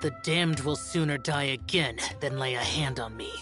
The damned will sooner die again than lay a hand on me.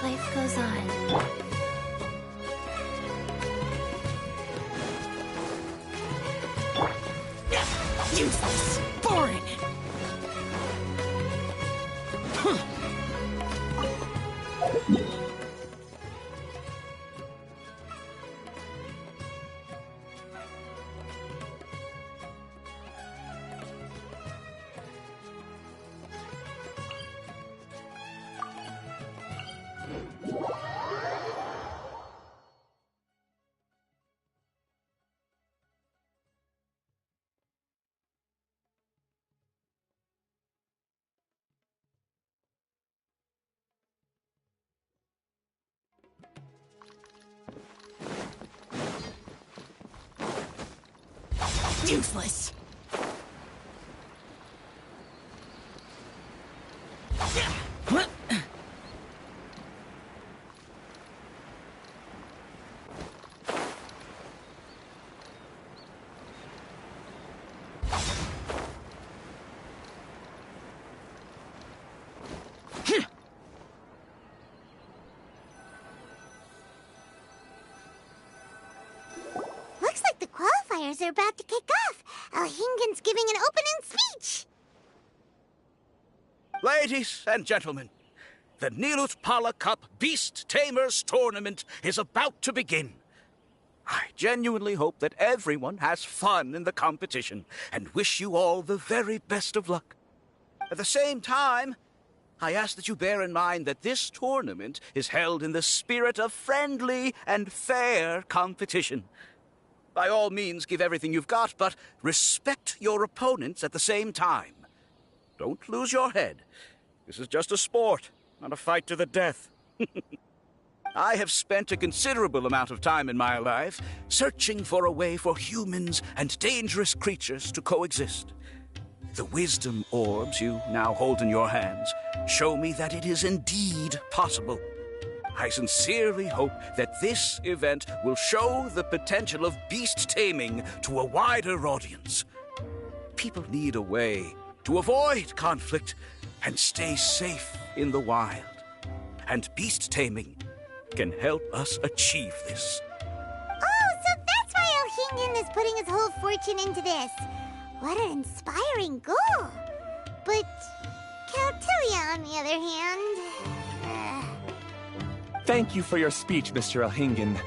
Life goes on. Useless! Boring! Useless. Looks like the qualifiers are about to kick off. Alhingen's giving an opening speech. Ladies and gentlemen, the Nilut Pala Cup Beast Tamers Tournament is about to begin. I genuinely hope that everyone has fun in the competition and wish you all the very best of luck. At the same time, I ask that you bear in mind that this tournament is held in the spirit of friendly and fair competition. By all means, give everything you've got, but respect your opponents at the same time. Don't lose your head. This is just a sport, not a fight to the death. I have spent a considerable amount of time in my life searching for a way for humans and dangerous creatures to coexist. The wisdom orbs you now hold in your hands show me that it is indeed possible. I sincerely hope that this event will show the potential of beast taming to a wider audience. People need a way to avoid conflict and stay safe in the wild. And beast taming can help us achieve this. Oh, so that's why Alhingen is putting his whole fortune into this. What an inspiring goal. But Caltilia, on the other hand... Thank you for your speech, Mr. Alhingen.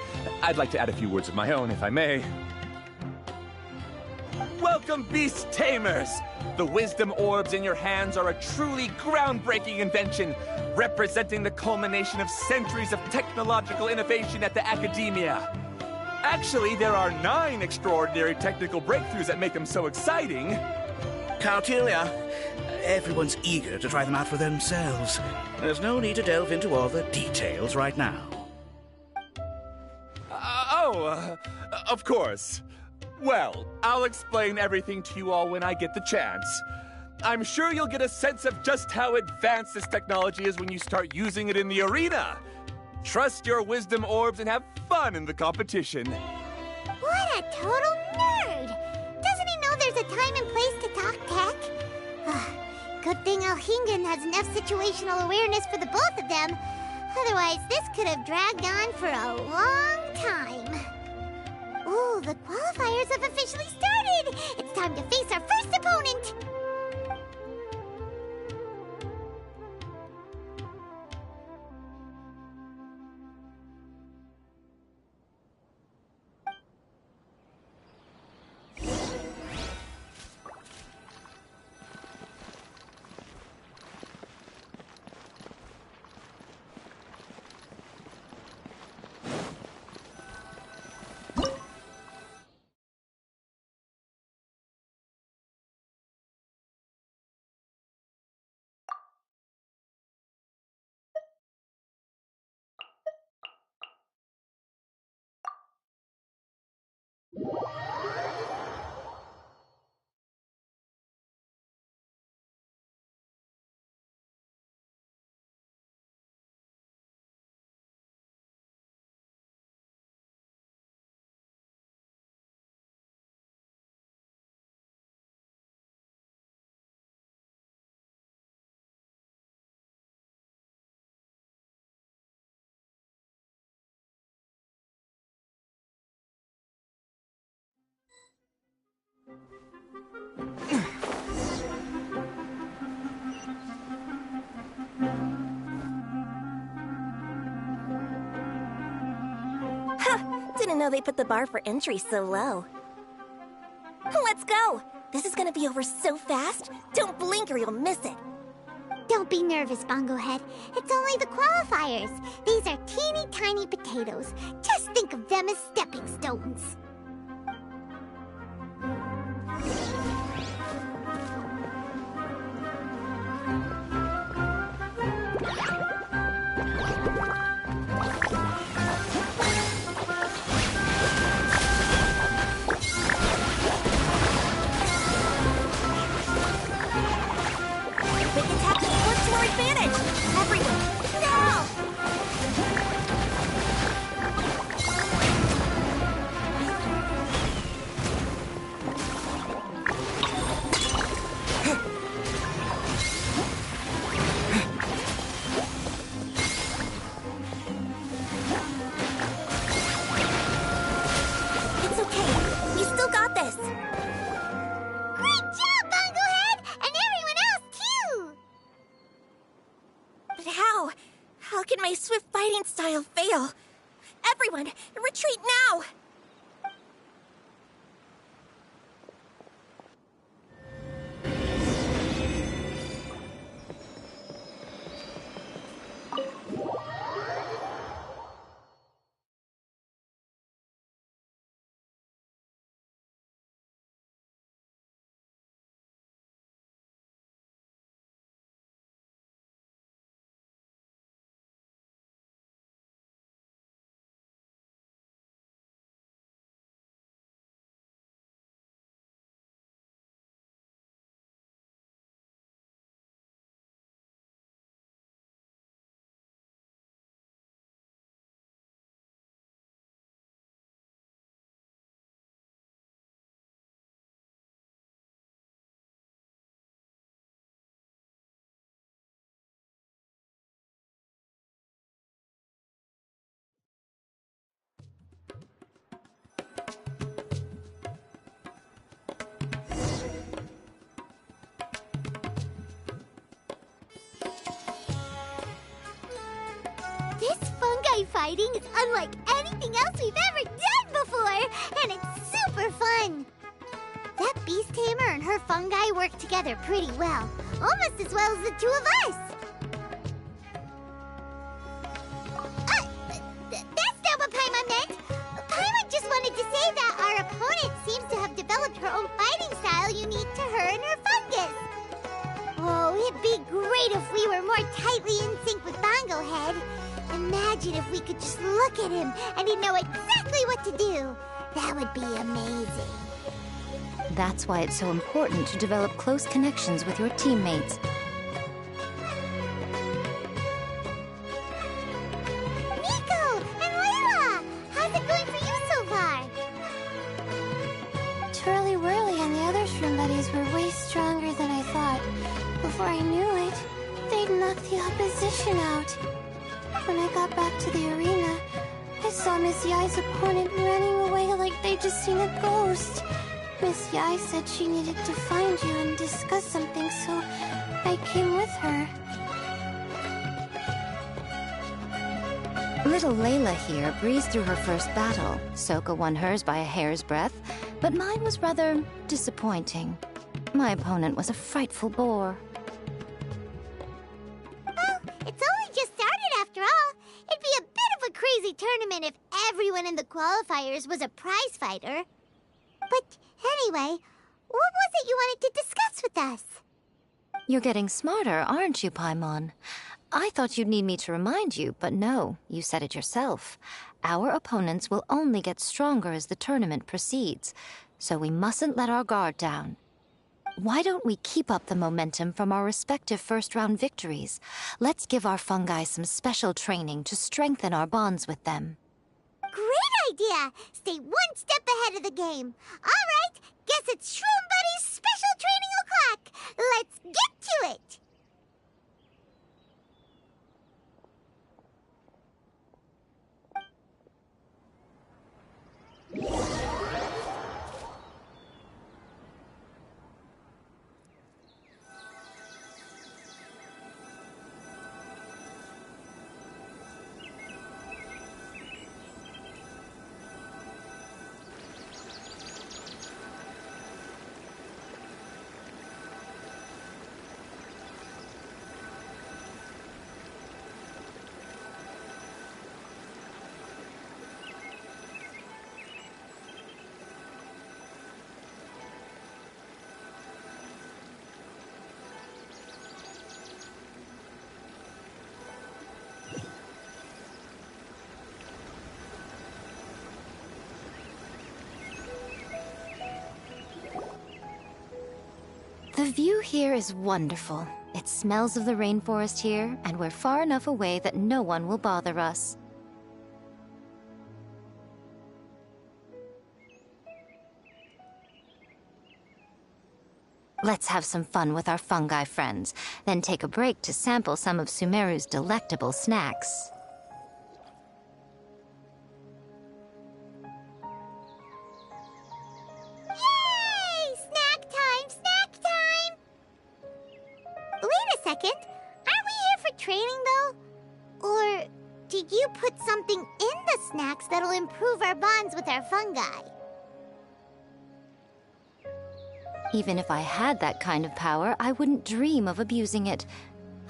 I'd like to add a few words of my own, if I may. Welcome, Beast Tamers! The wisdom orbs in your hands are a truly groundbreaking invention, representing the culmination of centuries of technological innovation at the academia. Actually, there are 9 extraordinary technical breakthroughs that make them so exciting. Caltilia, everyone's eager to try them out for themselves. There's no need to delve into all the details right now. Of course. Well, I'll explain everything to you all when I get the chance. I'm sure you'll get a sense of just how advanced this technology is when you start using it in the arena. Trust your wisdom orbs and have fun in the competition. What a total nerd! Doesn't he know there's a time and place to talk tech? Good thing Alhingen has enough situational awareness for the both of them. Otherwise, this could have dragged on for a long time. Ooh, the qualifiers have officially started! It's time to face our first opponent! Didn't know they put the bar for entry so low. Let's go! This is gonna be over so fast. Don't blink or you'll miss it. Don't be nervous, Bongo Head. It's only the qualifiers. These are teeny tiny potatoes. Just think of them as stepping stones. How can my swift fighting style fail? Everyone, retreat now! This fungi fighting is unlike anything else we've ever done before, and it's super fun. That beast tamer and her fungi work together pretty well, almost as well as the two of us. That's not what Paimon meant. Paimon just wanted to say that our opponent seems to have developed her own fighting style unique to her and her fungus. Oh, it'd be great if we were more tightly in sync with Bongo Head. Imagine if we could just look at him and he'd know exactly what to do. That would be amazing. That's why it's so important to develop close connections with your teammates. Nico and Layla! How's it going for you so far? Twirly Whirly and the other shroom buddies were way stronger than I thought. Before I knew it, they'd knocked the opposition out. When I got back to the arena, I saw Miss Yai's opponent running away like they'd just seen a ghost. Miss Yai said she needed to find you and discuss something, so I came with her. Little Layla here breezed through her first battle. Soka won hers by a hair's breadth, but mine was rather disappointing. My opponent was a frightful bore. Well, it's only just started after all. It'd be a bit of a crazy tournament if everyone in the qualifiers was a prize fighter. But anyway, what was it you wanted to discuss with us? You're getting smarter, aren't you, Paimon? I thought you'd need me to remind you, but no, you said it yourself. Our opponents will only get stronger as the tournament proceeds, so we mustn't let our guard down. Why don't we keep up the momentum from our respective first-round victories? Let's give our fungi some special training to strengthen our bonds with them. Great idea! Stay one step ahead of the game. All right, guess it's Shroom Buddy's special training o'clock. Let's get to it! The view here is wonderful. It smells of the rainforest here, and we're far enough away that no one will bother us. Let's have some fun with our fungi friends, then take a break to sample some of Sumeru's delectable snacks. Yay! Snack time! Snack time! Wait a second. Aren't we here for training, though? Or do you put something in the snacks that'll improve our bonds with our fungi? Even if I had that kind of power, I wouldn't dream of abusing it.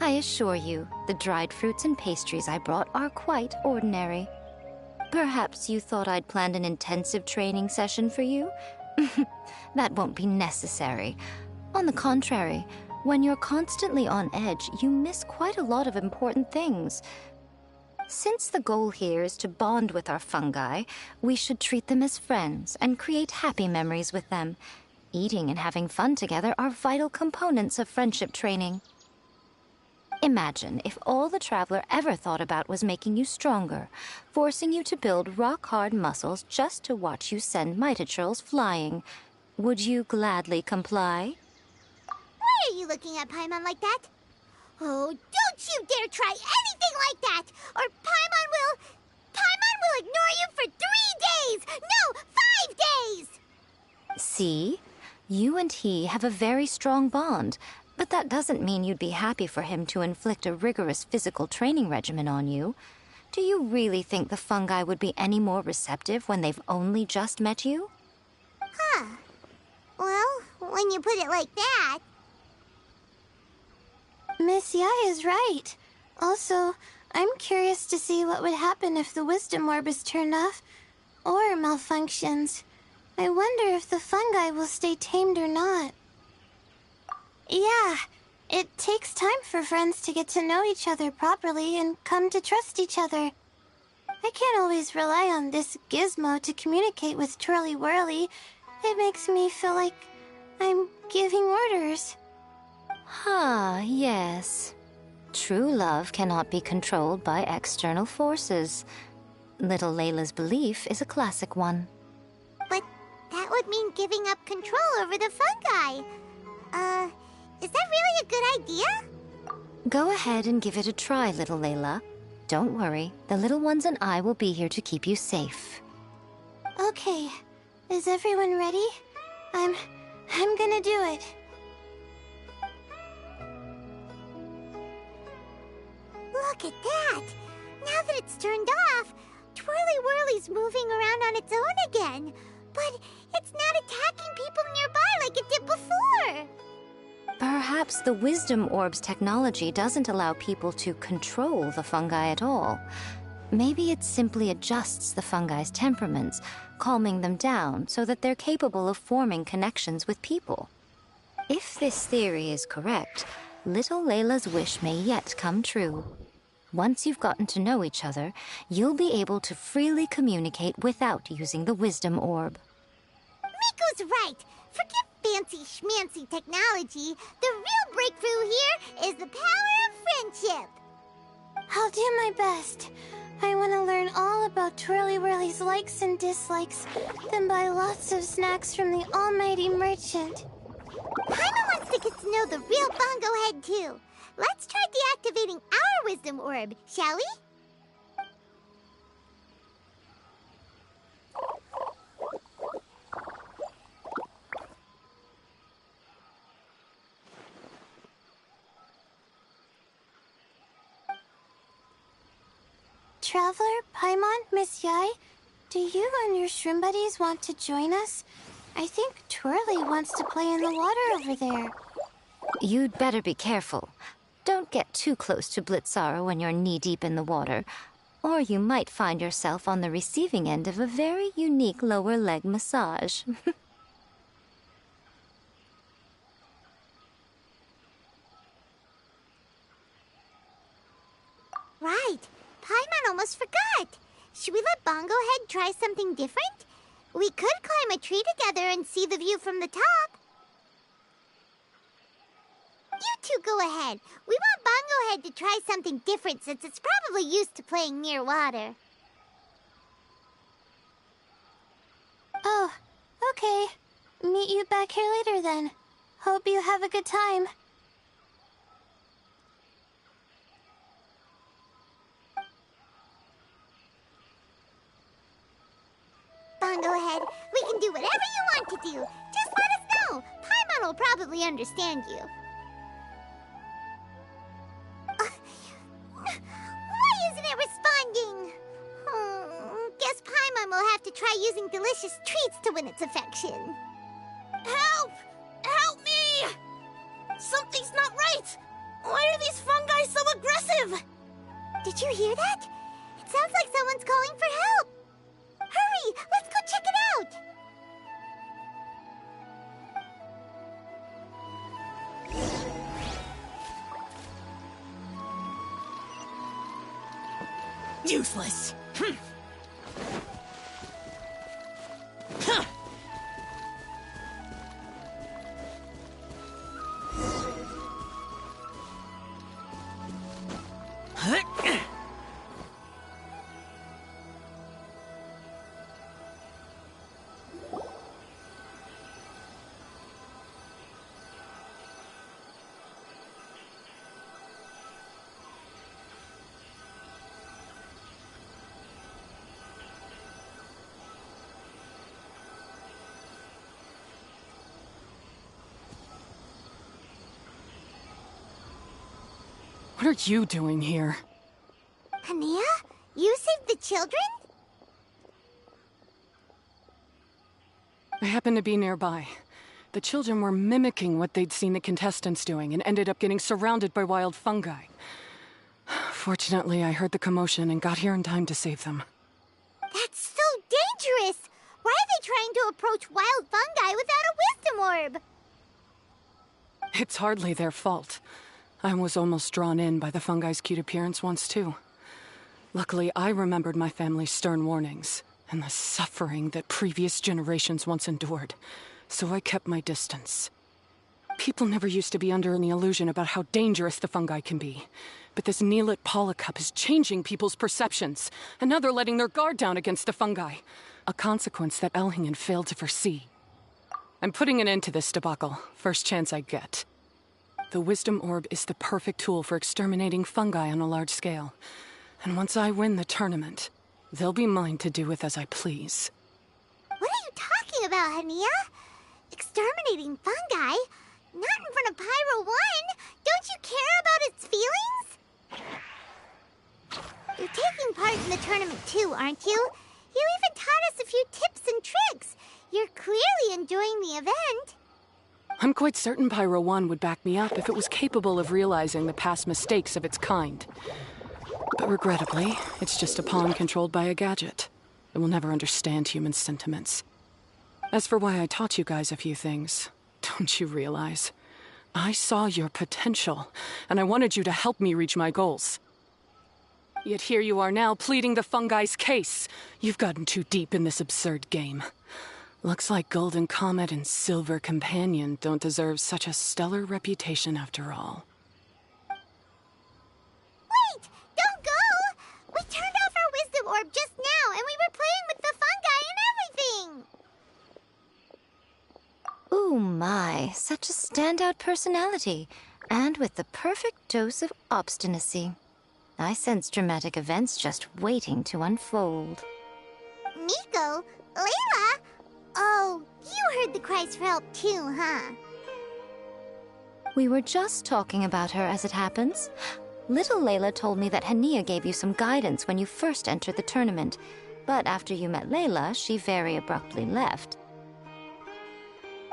I assure you, the dried fruits and pastries I brought are quite ordinary. Perhaps you thought I'd planned an intensive training session for you? That won't be necessary. On the contrary, when you're constantly on edge, you miss quite a lot of important things. Since the goal here is to bond with our fungi, we should treat them as friends and create happy memories with them. Eating and having fun together are vital components of friendship training. Imagine if all the Traveler ever thought about was making you stronger, forcing you to build rock-hard muscles just to watch you send Mitatrolls flying. Would you gladly comply? Why are you looking at Paimon like that? Oh, don't you dare try anything like that, or Paimon will ignore you for 3 days! No, 5 days! See? You and he have a very strong bond, but that doesn't mean you'd be happy for him to inflict a rigorous physical training regimen on you. Do you really think the fungi would be any more receptive when they've only just met you? Huh. Well, when you put it like that... Miss Yai is right. Also, I'm curious to see what would happen if the wisdom orb is turned off or malfunctions. I wonder if the fungi will stay tamed or not. Yeah, it takes time for friends to get to know each other properly and come to trust each other. I can't always rely on this gizmo to communicate with Twirly Whirly. It makes me feel like I'm giving orders. Ah, yes. True love cannot be controlled by external forces. Little Layla's belief is a classic one. But that would mean giving up control over the fungi. Is that really a good idea? Go ahead and give it a try, little Layla. Don't worry, the little ones and I will be here to keep you safe. Okay, is everyone ready? I'm gonna do it. Look at that! Now that it's turned off, Twirly Whirly's moving around on its own again. But it's not attacking people nearby like it did before. Perhaps the Wisdom Orb's technology doesn't allow people to control the fungi at all. Maybe it simply adjusts the fungi's temperaments, calming them down so that they're capable of forming connections with people. If this theory is correct, little Layla's wish may yet come true. Once you've gotten to know each other, you'll be able to freely communicate without using the Wisdom Orb. Miko's right. Forget fancy schmancy technology. The real breakthrough here is the power of friendship. I'll do my best. I want to learn all about Twirly Whirly's likes and dislikes, then buy lots of snacks from the almighty merchant. Paimon wants to get to know the real Bongo Head, too. Let's try deactivating our Wisdom Orb, shall we? Traveler, Paimon, Miss Yai, do you and your shrimp buddies want to join us? I think Twirly wants to play in the water over there. You'd better be careful. Don't get too close to Blitzara when you're knee-deep in the water, or you might find yourself on the receiving end of a very unique lower leg massage. Right. Paimon almost forgot. Should we let Bongo Head try something different? We could climb a tree together and see the view from the top. You two go ahead. We want Bongo Head to try something different since it's probably used to playing near water. Oh, okay. Meet you back here later then. Hope you have a good time. Bongo Head, we can do whatever you want to do. Just let us know. Paimon will probably understand you. Why isn't it using delicious treats to win its affection. Help! Help me! Something's not right! Why are these fungi so aggressive? Did you hear that? It sounds like someone's calling for help. Hurry, let's go check it out. Useless. Huh. What are you doing here? Hania, you saved the children? I happened to be nearby. The children were mimicking what they'd seen the contestants doing and ended up getting surrounded by wild fungi. Fortunately, I heard the commotion and got here in time to save them. That's so dangerous! Why are they trying to approach wild fungi without a wisdom orb? It's hardly their fault. I was almost drawn in by the fungi's cute appearance once, too. Luckily, I remembered my family's stern warnings and the suffering that previous generations once endured, so I kept my distance. People never used to be under any illusion about how dangerous the fungi can be, but this Neelit polycup is changing people's perceptions, and now they're letting their guard down against the fungi, a consequence that Elhingen failed to foresee. I'm putting an end to this debacle, first chance I get. The Wisdom Orb is the perfect tool for exterminating fungi on a large scale. And once I win the tournament, they'll be mine to do with as I please. What are you talking about, Hania? Exterminating fungi? Not in front of Pyro 1! Don't you care about its feelings? You're taking part in the tournament too, aren't you? You even taught us a few tips and tricks. You're clearly enjoying the event. I'm quite certain Pyro 1 would back me up if it was capable of realizing the past mistakes of its kind. But regrettably, it's just a pawn controlled by a gadget. It will never understand human sentiments. As for why I taught you guys a few things, don't you realize? I saw your potential, and I wanted you to help me reach my goals. Yet here you are now pleading the fungi's case. You've gotten too deep in this absurd game. Looks like Golden Comet and Silver Companion don't deserve such a stellar reputation after all. Wait! Don't go! We turned off our wisdom orb just now, and we were playing with the fungi and everything! Ooh my, such a standout personality, and with the perfect dose of obstinacy. I sense dramatic events just waiting to unfold. Miko? Layla? Oh, you heard the cries for help too, huh? We were just talking about her as it happens. Little Layla told me that Hania gave you some guidance when you first entered the tournament, but after you met Layla, she very abruptly left.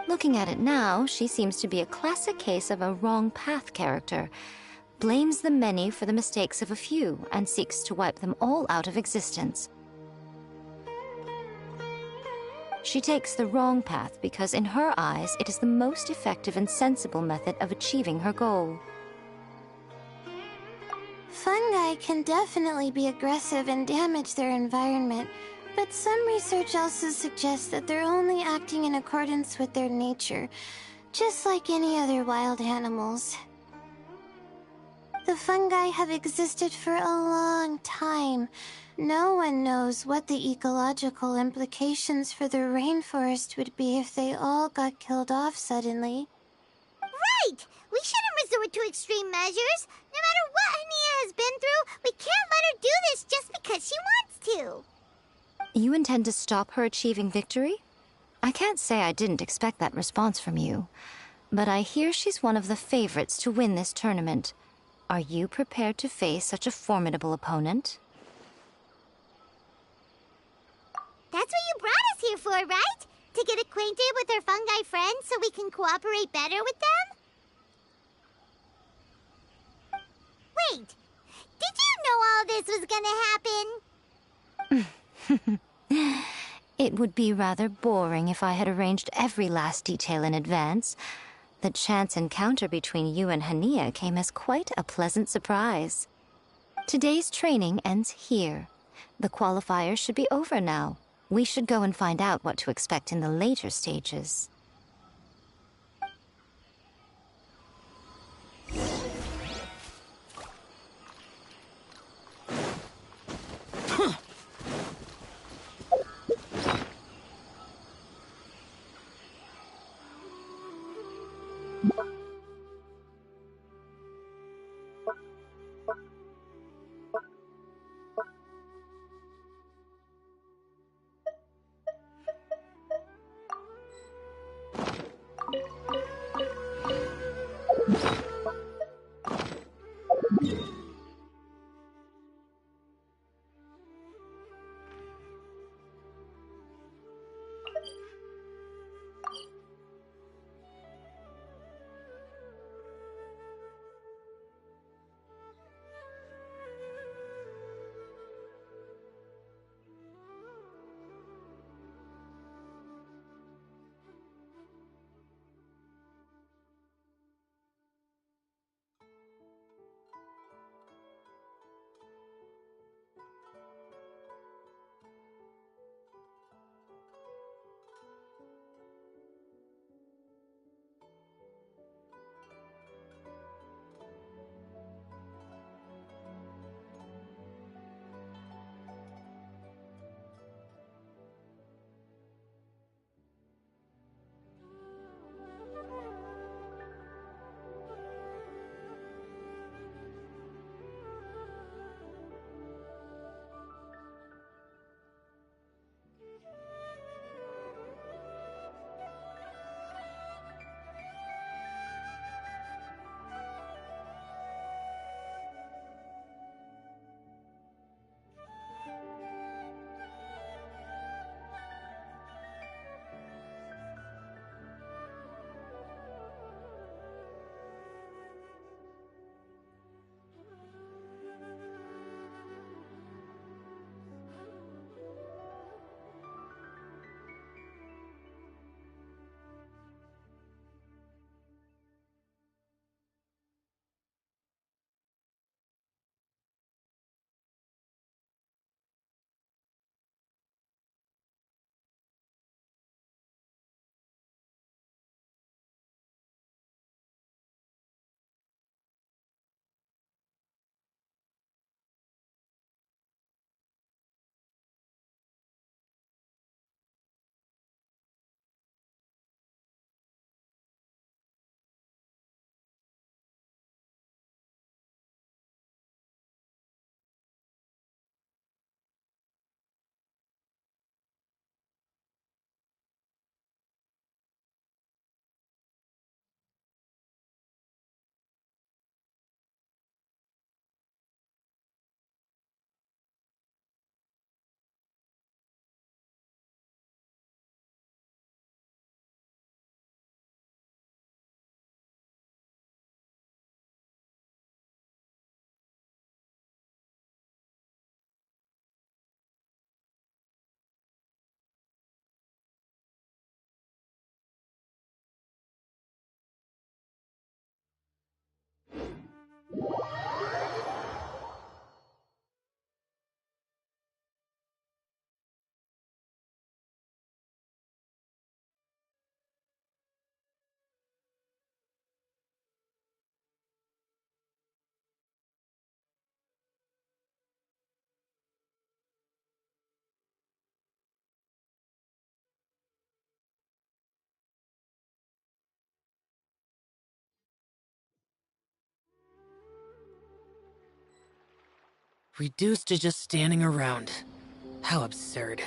Looking at it now, she seems to be a classic case of a wrong path character. Blames the many for the mistakes of a few, and seeks to wipe them all out of existence. She takes the wrong path because in her eyes it is the most effective and sensible method of achieving her goal. Fungi can definitely be aggressive and damage their environment, but some research also suggests that they're only acting in accordance with their nature, just like any other wild animals. The fungi have existed for a long time. No one knows what the ecological implications for the rainforest would be if they all got killed off suddenly. Right! We shouldn't resort to extreme measures. No matter what Hania has been through, we can't let her do this just because she wants to. You intend to stop her achieving victory? I can't say I didn't expect that response from you, but I hear she's one of the favorites to win this tournament. Are you prepared to face such a formidable opponent? That's what you brought here for, right? To get acquainted with our fungi friends so we can cooperate better with them? Wait, did you know all this was gonna happen? It would be rather boring if I had arranged every last detail in advance. The chance encounter between you and Hania came as quite a pleasant surprise. Today's training ends here. The qualifiers should be over now. We should go and find out what to expect in the later stages. Reduced to just standing around. How absurd.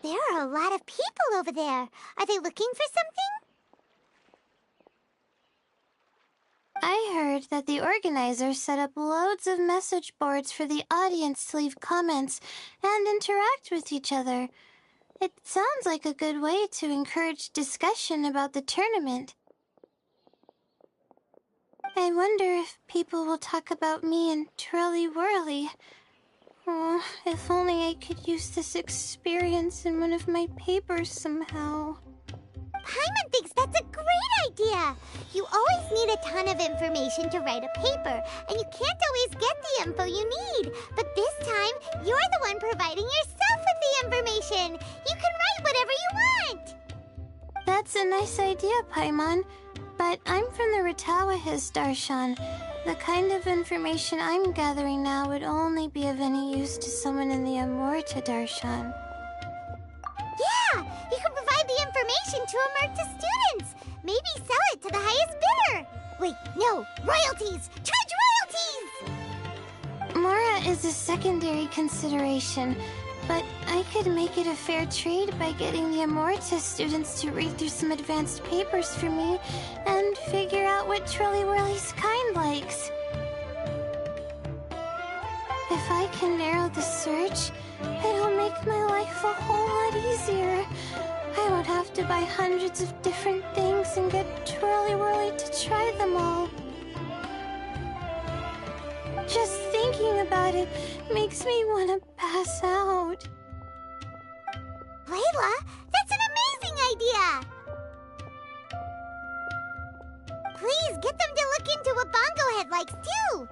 There are a lot of people over there. Are they looking for something? I heard that the organizers set up loads of message boards for the audience to leave comments and interact with each other. It sounds like a good way to encourage discussion about the tournament. I wonder if people will talk about me and Twirly Whirly. Oh, if only I could use this experience in one of my papers somehow. Paimon thinks that's a great idea! You always need a ton of information to write a paper, and you can't always get the info you need. But this time, you're the one providing yourself with the information! You can write whatever you want! That's a nice idea, Paimon. But I'm from the Ratawa-His Darshan. The kind of information I'm gathering now would only be of any use to someone in the Amurta Darshan. Yeah! You can provide the information to Amurta students! Maybe sell it to the highest bidder! Wait, no! Royalties! Charge royalties! Mora is a secondary consideration, but I could make it a fair trade by getting the Amurta students to read through some advanced papers for me and figure out what Twirly Whirly's kind likes. If I can narrow the search, it'll make my life a whole lot easier. I won't have to buy hundreds of different things and get Twirly Whirly to try them all. Just thinking about it makes me want to pass out. Layla, that's an amazing idea! Please, get them to look into what Bongo Head likes, too!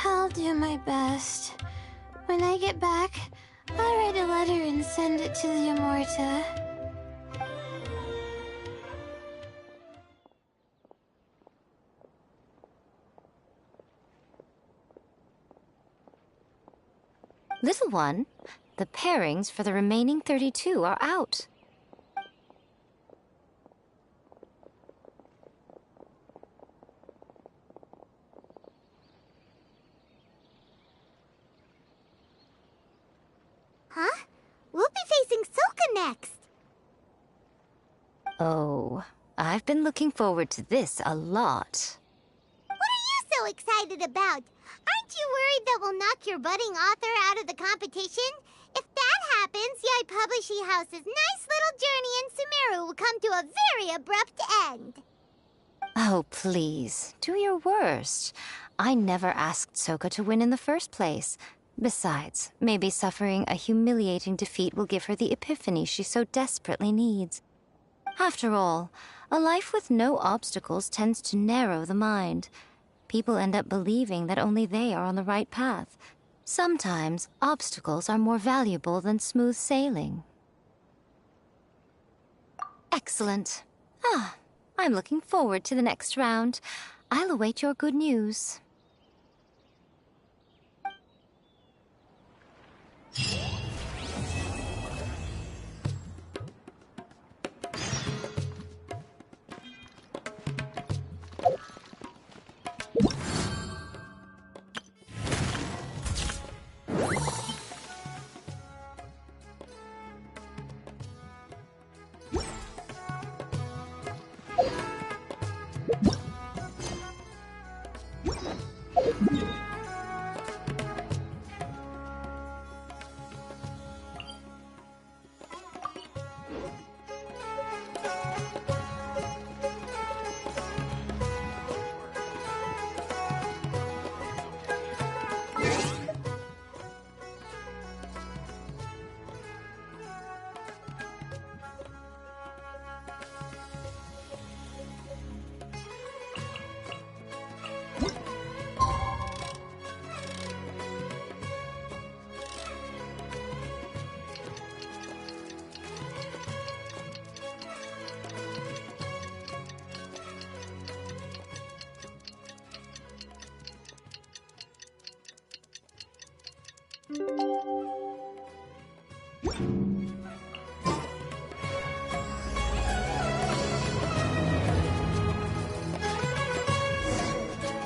I'll do my best. When I get back, I'll write a letter and send it to the Amurta. Little one, the pairings for the remaining 32 are out. Huh? We'll be facing Soka next! Oh, I've been looking forward to this a lot. What are you so excited about? Aren't you worried that we'll knock your budding author out of the competition? If that happens, Yai Publishing House's nice little journey in Sumeru will come to a very abrupt end. Oh, please, do your worst. I never asked Soka to win in the first place. Besides, maybe suffering a humiliating defeat will give her the epiphany she so desperately needs. After all, a life with no obstacles tends to narrow the mind. People end up believing that only they are on the right path. Sometimes, obstacles are more valuable than smooth sailing. Excellent. I'm looking forward to the next round. I'll await your good news.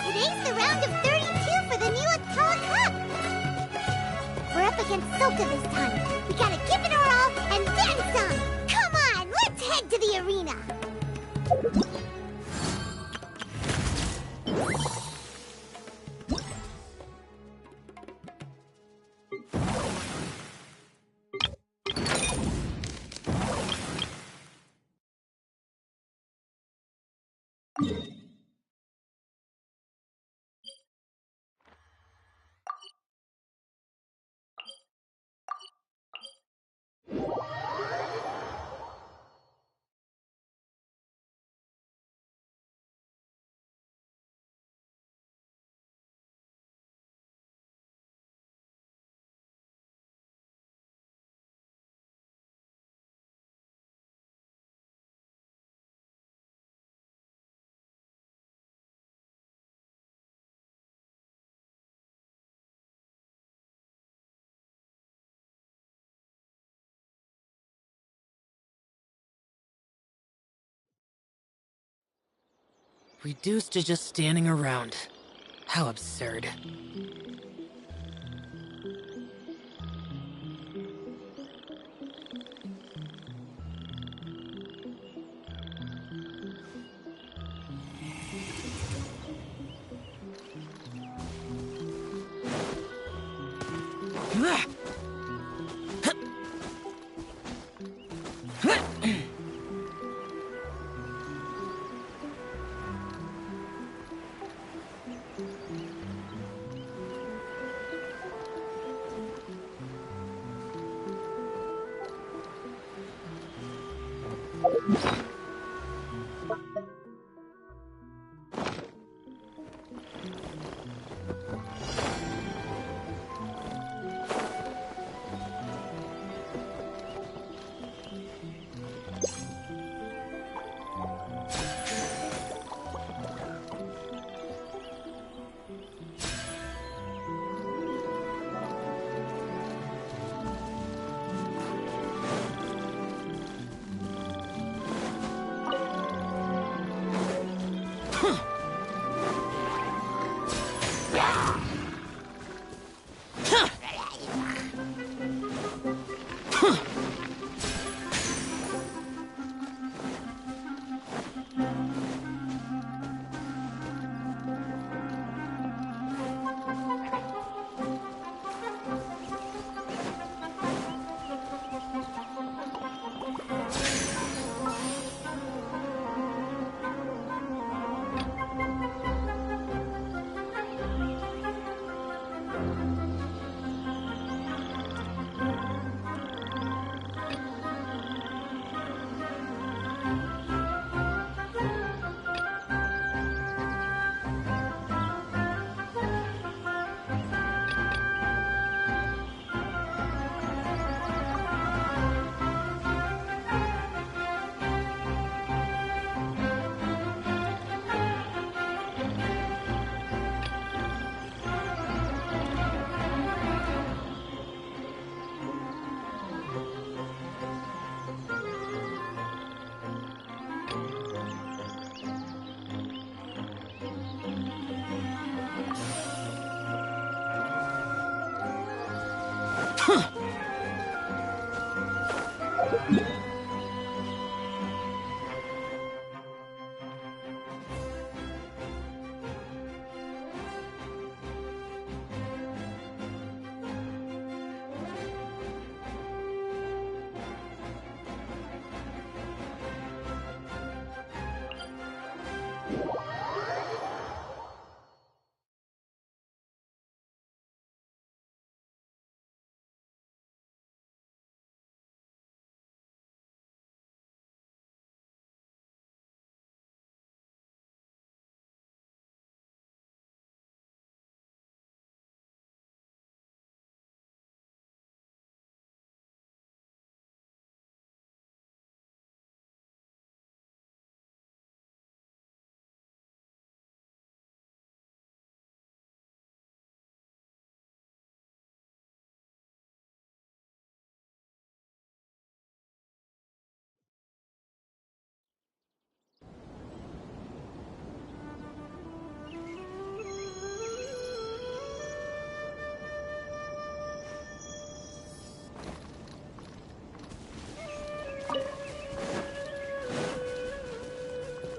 Today's the round of 32 for the new Akawa Cup! We're up against Soka this time. We gotta give Reduced to just standing around. How absurd.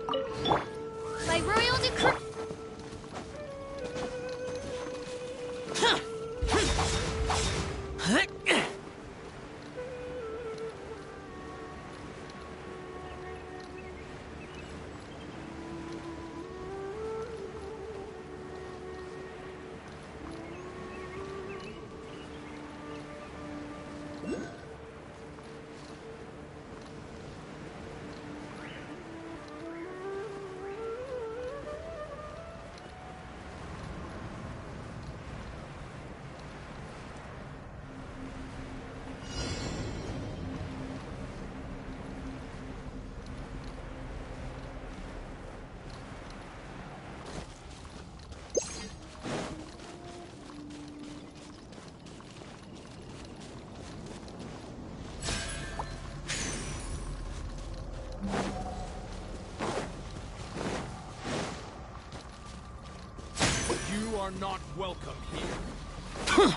By royal decree. You are not welcome here.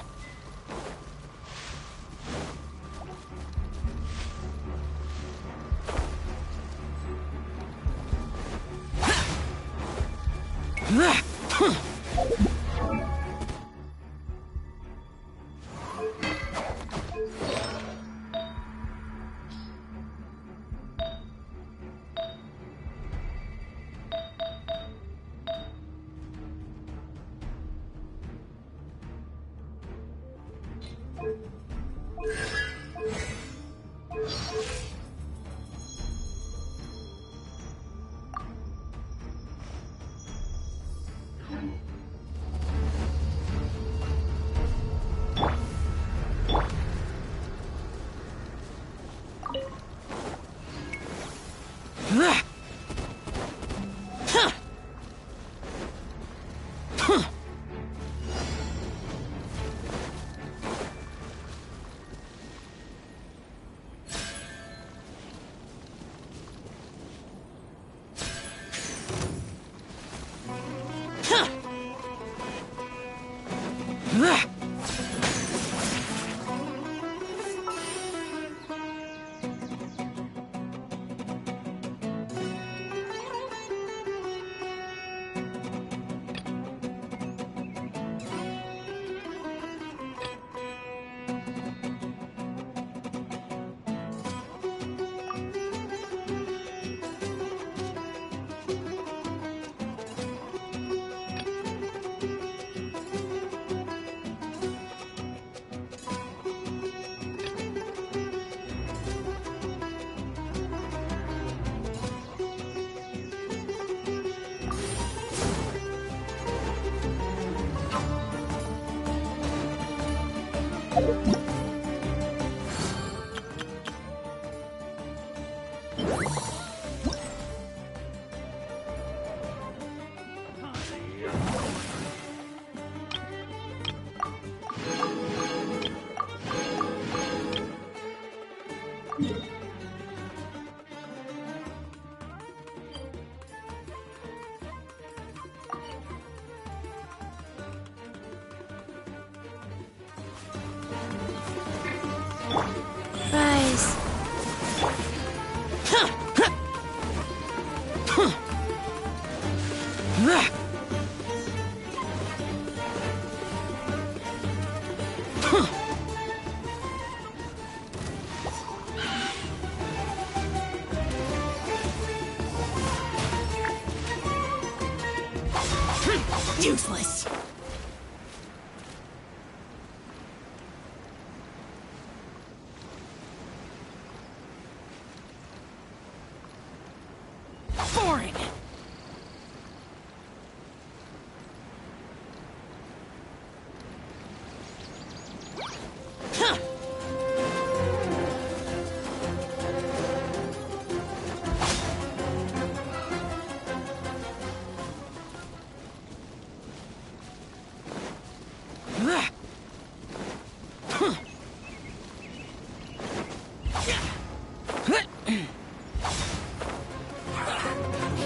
Rise. Useless. Boring.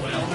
Well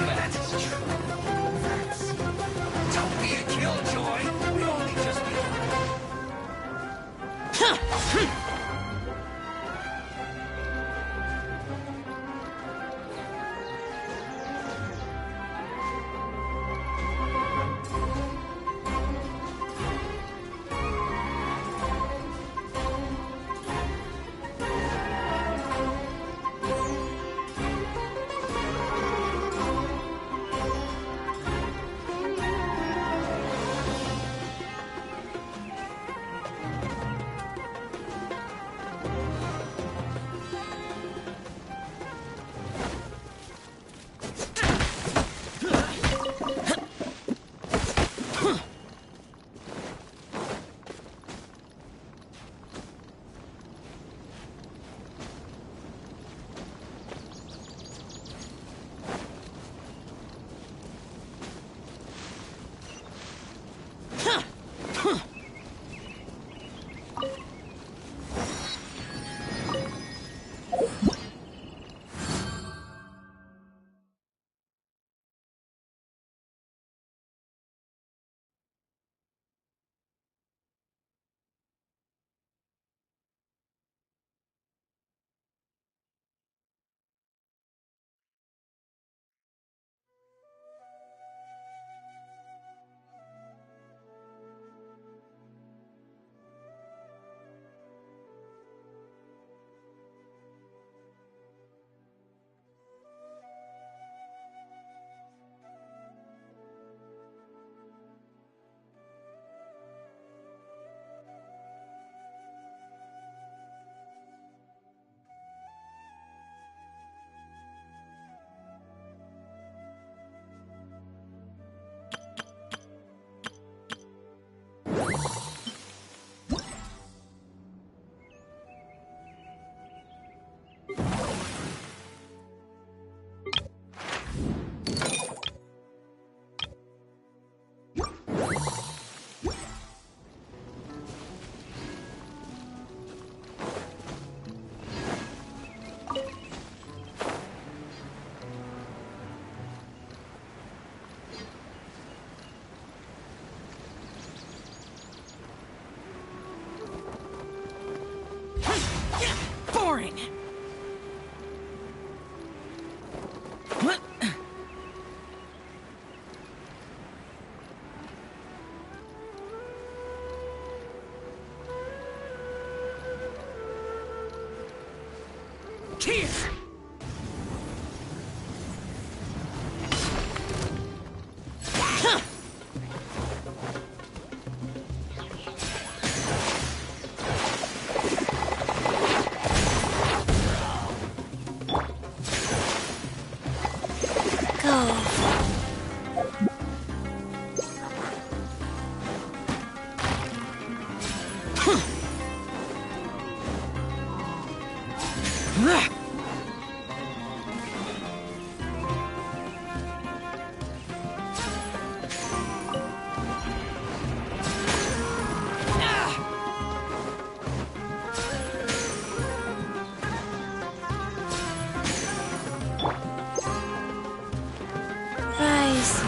go. Rise.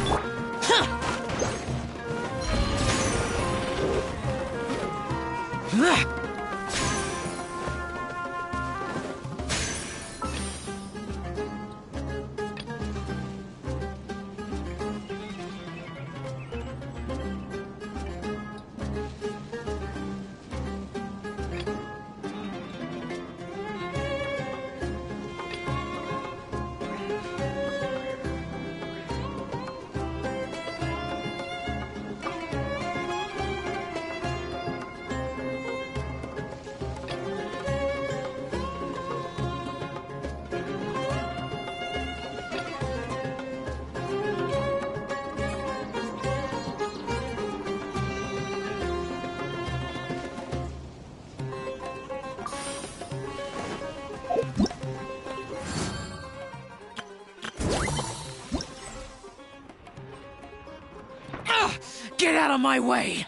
Get out of my way!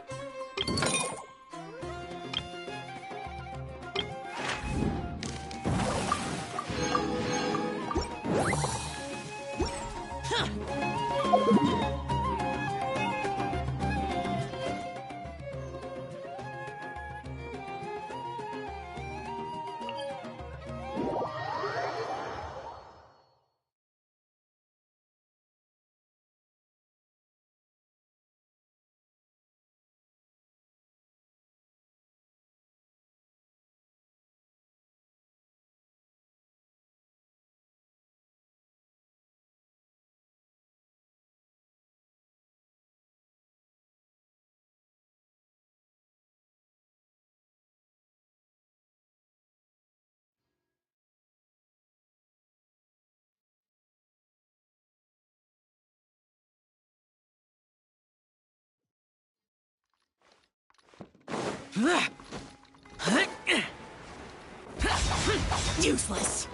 Useless.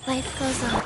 Life goes on.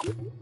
What?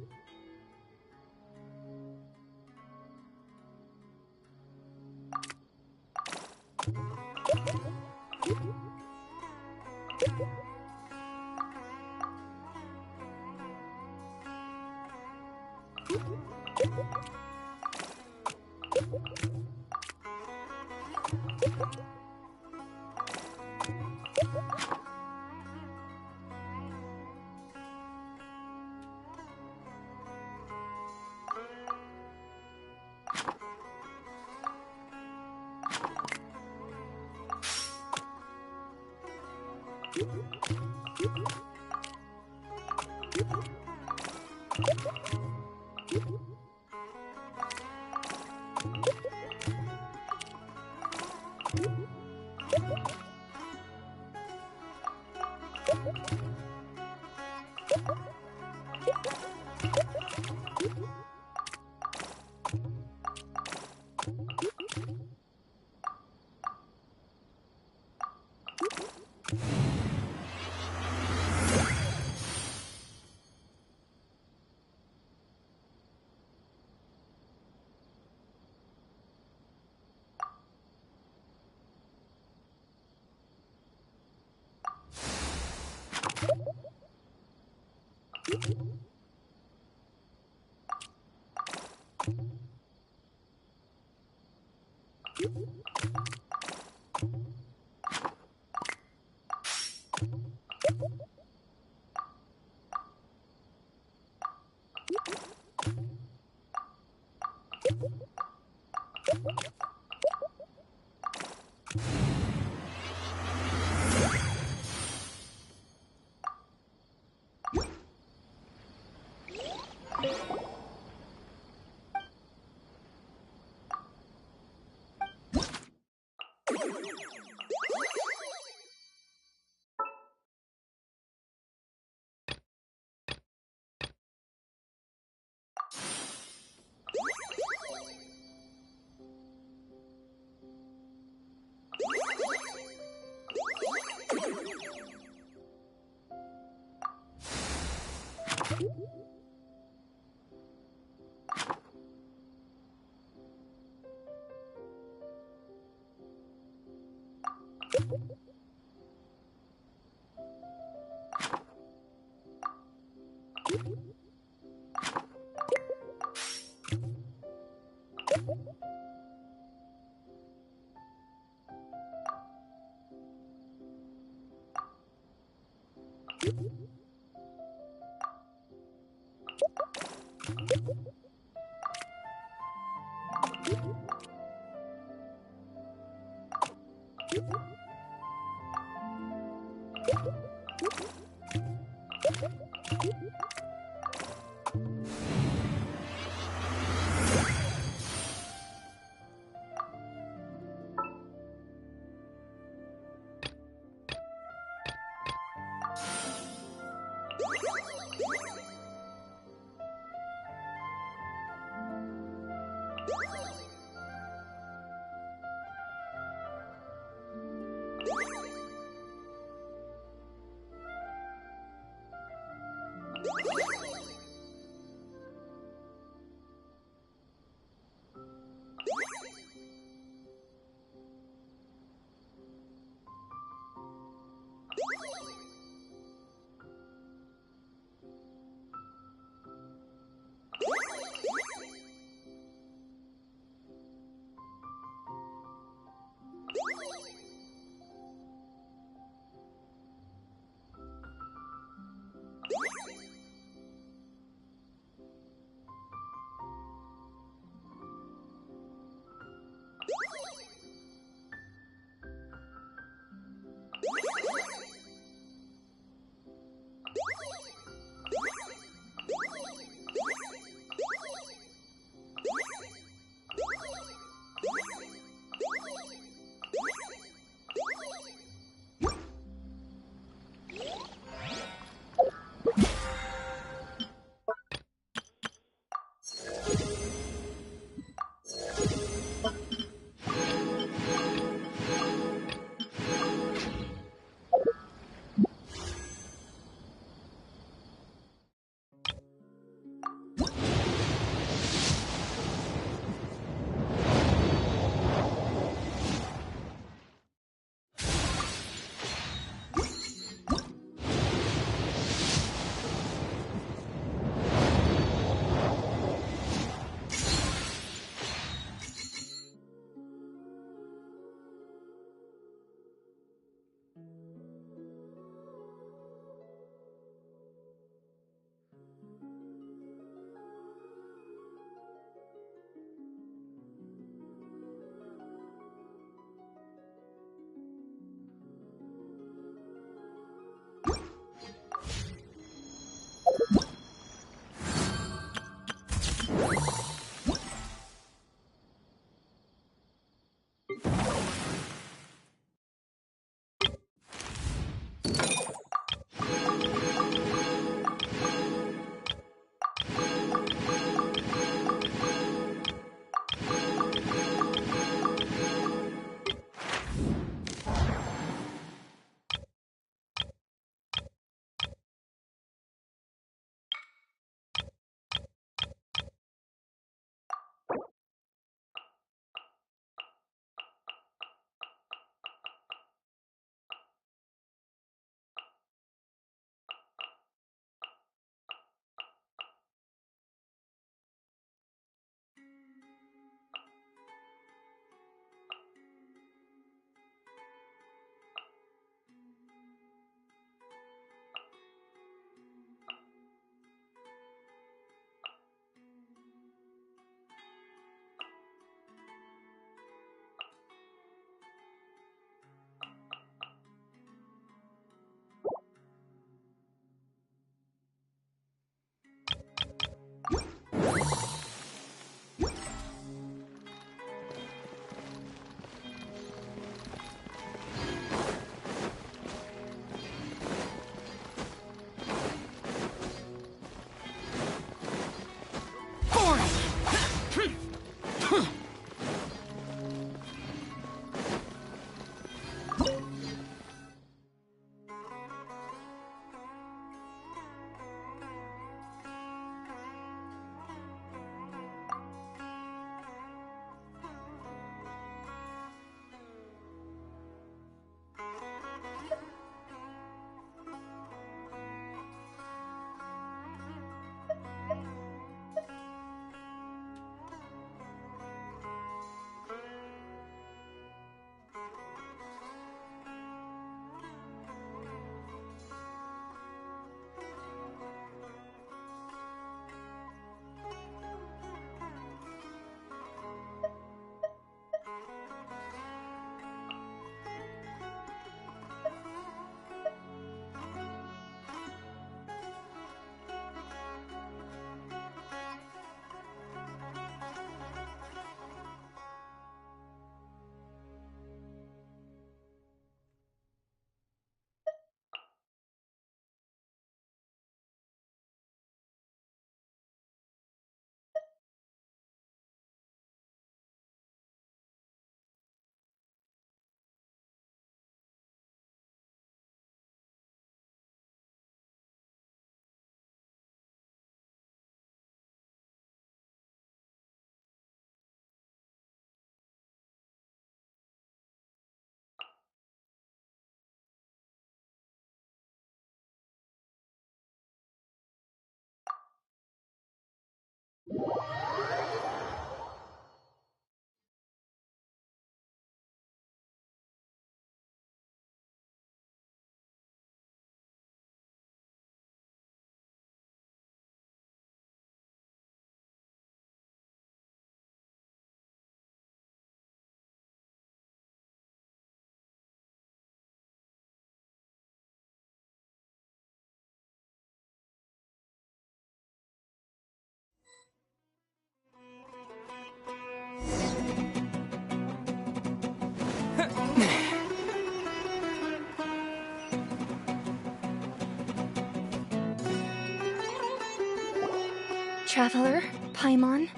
Traveler, Paimon,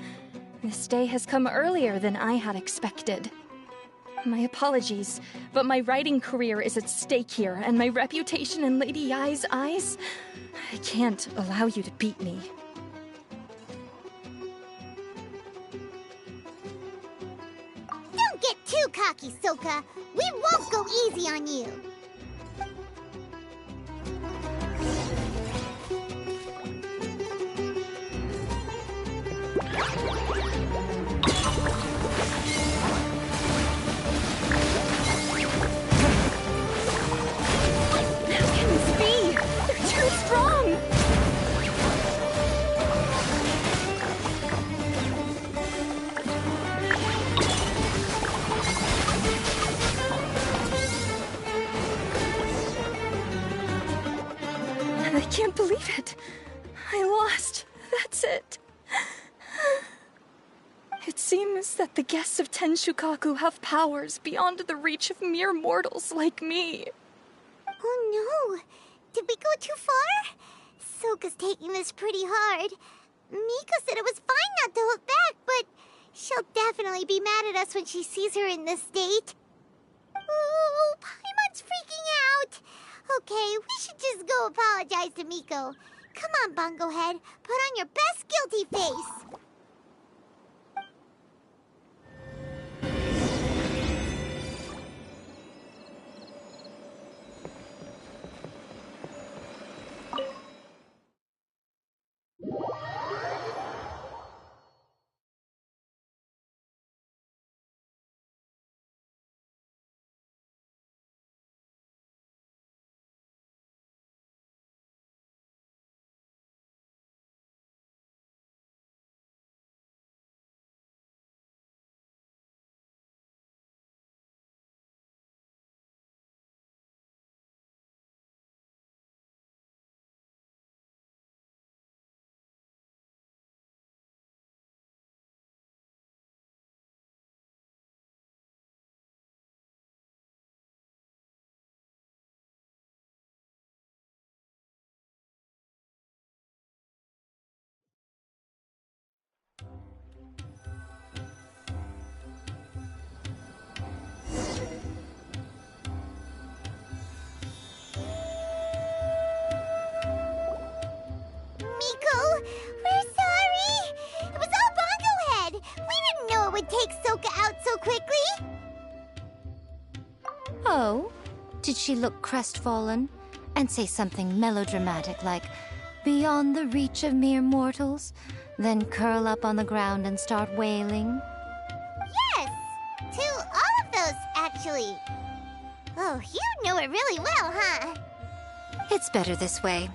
this day has come earlier than I had expected. My apologies, but my writing career is at stake here, and my reputation in Lady Yai's eyes, I can't allow you to beat me. Don't get too cocky, Soka. We won't go easy on you. How can this be? They're too strong! I can't believe it. I lost. That's it. It seems that the guests of Tenshukaku have powers beyond the reach of mere mortals like me. Oh no! Did we go too far? Soka's taking this pretty hard. Miko said it was fine not to hold back, but she'll definitely be mad at us when she sees her in this state. Oh, Paimon's freaking out! Okay, we should just go apologize to Miko. Come on, Bungo Head. Put on your best guilty face. Miko, we're sorry. It was all Bungo Head. We didn't know it would take Soka out so quickly. Oh? Did she look crestfallen? And say something melodramatic like, beyond the reach of mere mortals? Then curl up on the ground and start wailing? Yes, to all of those, actually. Oh, you know it really well, huh? It's better this way.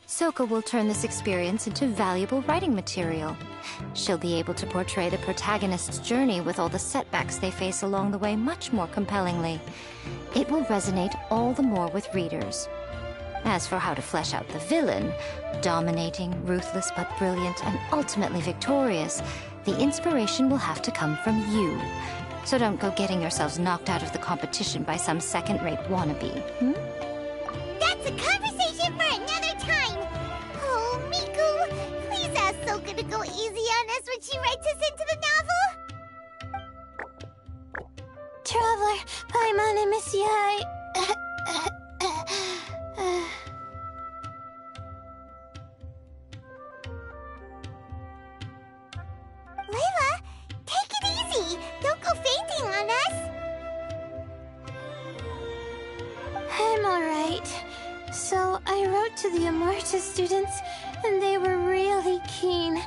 Soka will turn this experience into valuable writing material. She'll be able to portray the protagonist's journey with all the setbacks they face along the way much more compellingly. It will resonate all the more with readers. As for how to flesh out the villain, dominating, ruthless but brilliant, and ultimately victorious, the inspiration will have to come from you. So don't go getting yourselves knocked out of the competition by some second-rate wannabe, hmm? That's a conversation for another time. Oh, Miku, please ask Soka to go easy on us when she writes us into the novel. Traveler, Paimon, I miss you. Layla, take it easy. Don't go fainting on us. I'm alright. So, I wrote to the Amorta students, and they were really keen.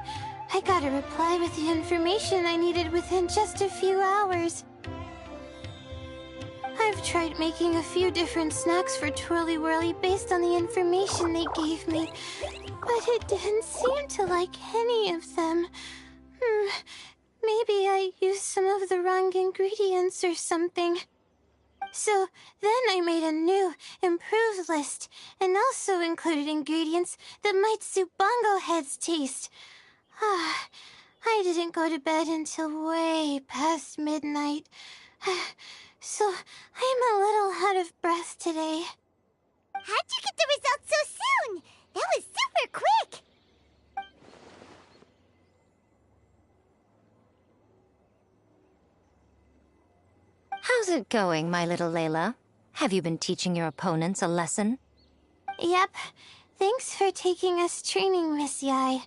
I got a reply with the information I needed within just a few hours. I've tried making a few different snacks for Twirly Whirly based on the information they gave me, but it didn't seem to like any of them. Maybe I used some of the wrong ingredients or something. So then I made a new, improved list, and also included ingredients that might suit Bongo Head's taste. I didn't go to bed until way past midnight. So I'm a little out of breath today. How'd you get the results so soon? That was super quick. going, my little Layla? Have you been teaching your opponents a lesson? Yep. Thanks for taking us training, Miss Yai.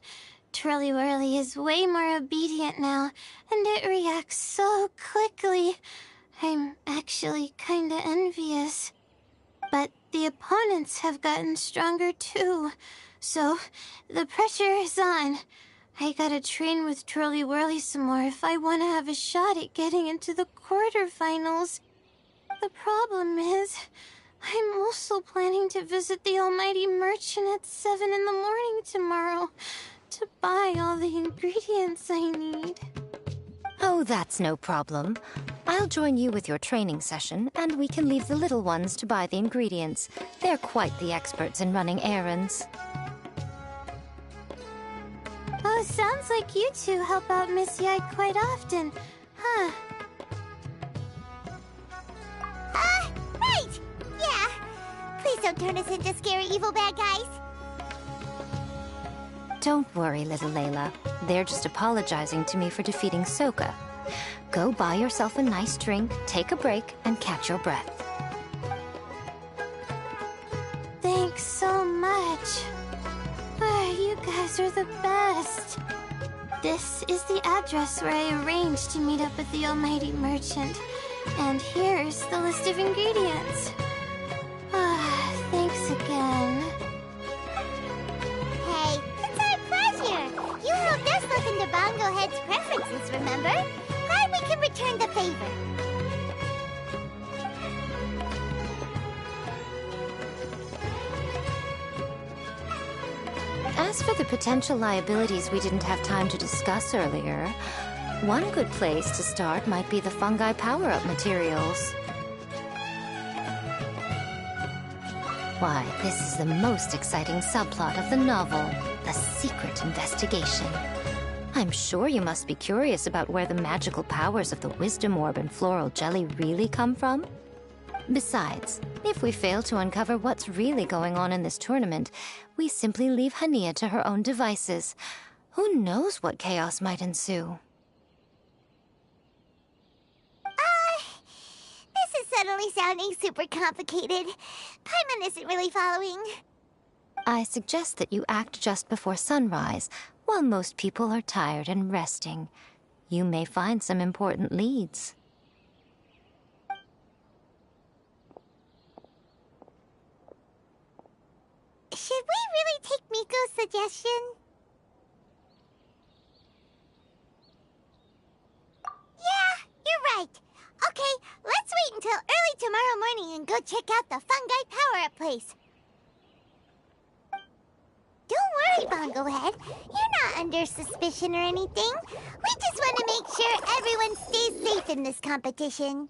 Twirly Whirly is way more obedient now, and it reacts so quickly. I'm actually kinda envious. But the opponents have gotten stronger too, so the pressure is on. I gotta train with Twirly Whirly some more if I want to have a shot at getting into the quarterfinals. The problem is, I'm also planning to visit the Almighty Merchant at 7 in the morning tomorrow to buy all the ingredients I need. Oh, that's no problem. I'll join you with your training session, and we can leave the little ones to buy the ingredients. They're quite the experts in running errands. Oh, sounds like you two help out Miss Yai quite often, huh? Right! Yeah. Please don't turn us into scary evil bad guys. Don't worry, little Layla. They're just apologizing to me for defeating Sokka. Go buy yourself a nice drink, take a break, and catch your breath. Thanks so much. You guys are the best. This is the address where I arranged to meet up with the Almighty Merchant. And here's the list of ingredients. Thanks again. Hey, it's our pleasure. You helped us look into Bongo Head's preferences, remember? Glad we can return the favor. As for the potential liabilities we didn't have time to discuss earlier, one good place to start might be the fungi power-up materials. Why, this is the most exciting subplot of the novel, the secret investigation. I'm sure you must be curious about where the magical powers of the wisdom orb and floral jelly really come from. Besides, if we fail to uncover what's really going on in this tournament, we simply leave Hania to her own devices. Who knows what chaos might ensue? This is suddenly sounding super complicated. Paimon isn't really following. I suggest that you act just before sunrise, while most people are tired and resting. You may find some important leads. Should we really take Miko's suggestion? Yeah, you're right. Okay, let's wait until early tomorrow morning and go check out the fungi power-up place. Don't worry, Bongo Head. You're not under suspicion or anything. We just want to make sure everyone stays safe in this competition.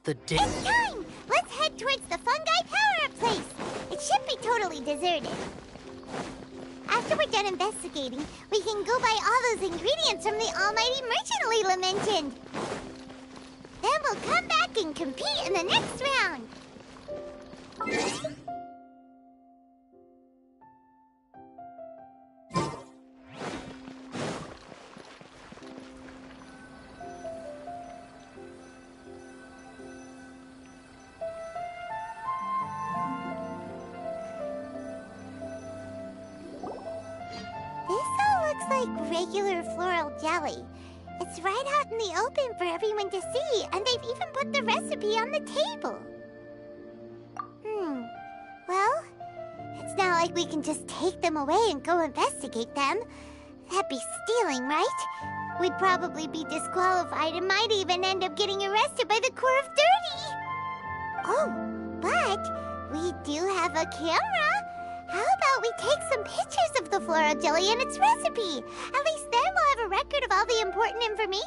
The day. It's time! Let's head towards the fungi power-up place. It should be totally deserted. After we're done investigating, we can go buy all those ingredients from the almighty merchant Leela mentioned. Then we'll come back and compete in the next round. Like regular floral jelly. It's right out in the open for everyone to see, and they've even put the recipe on the table. Well, it's not like we can just take them away and go investigate them. That'd be stealing, right? We'd probably be disqualified and might even end up getting arrested by the Corps of 30. Oh, but we do have a camera. How about we take some pictures of the floral jelly and its recipe? At least then we'll have a record of all the important information.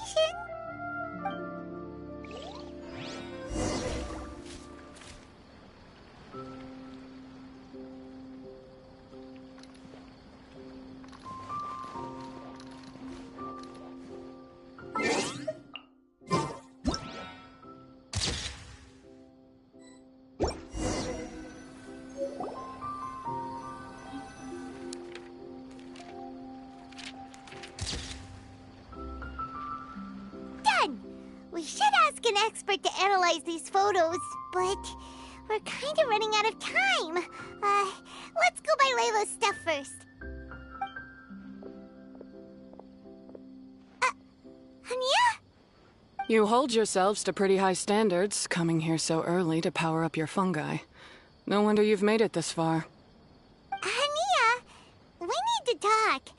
We should ask an expert to analyze these photos, but we're kind of running out of time. Let's go buy Layla's stuff first. Anya? You hold yourselves to pretty high standards, coming here so early to power up your fungi. No wonder you've made it this far. Anya, we need to talk.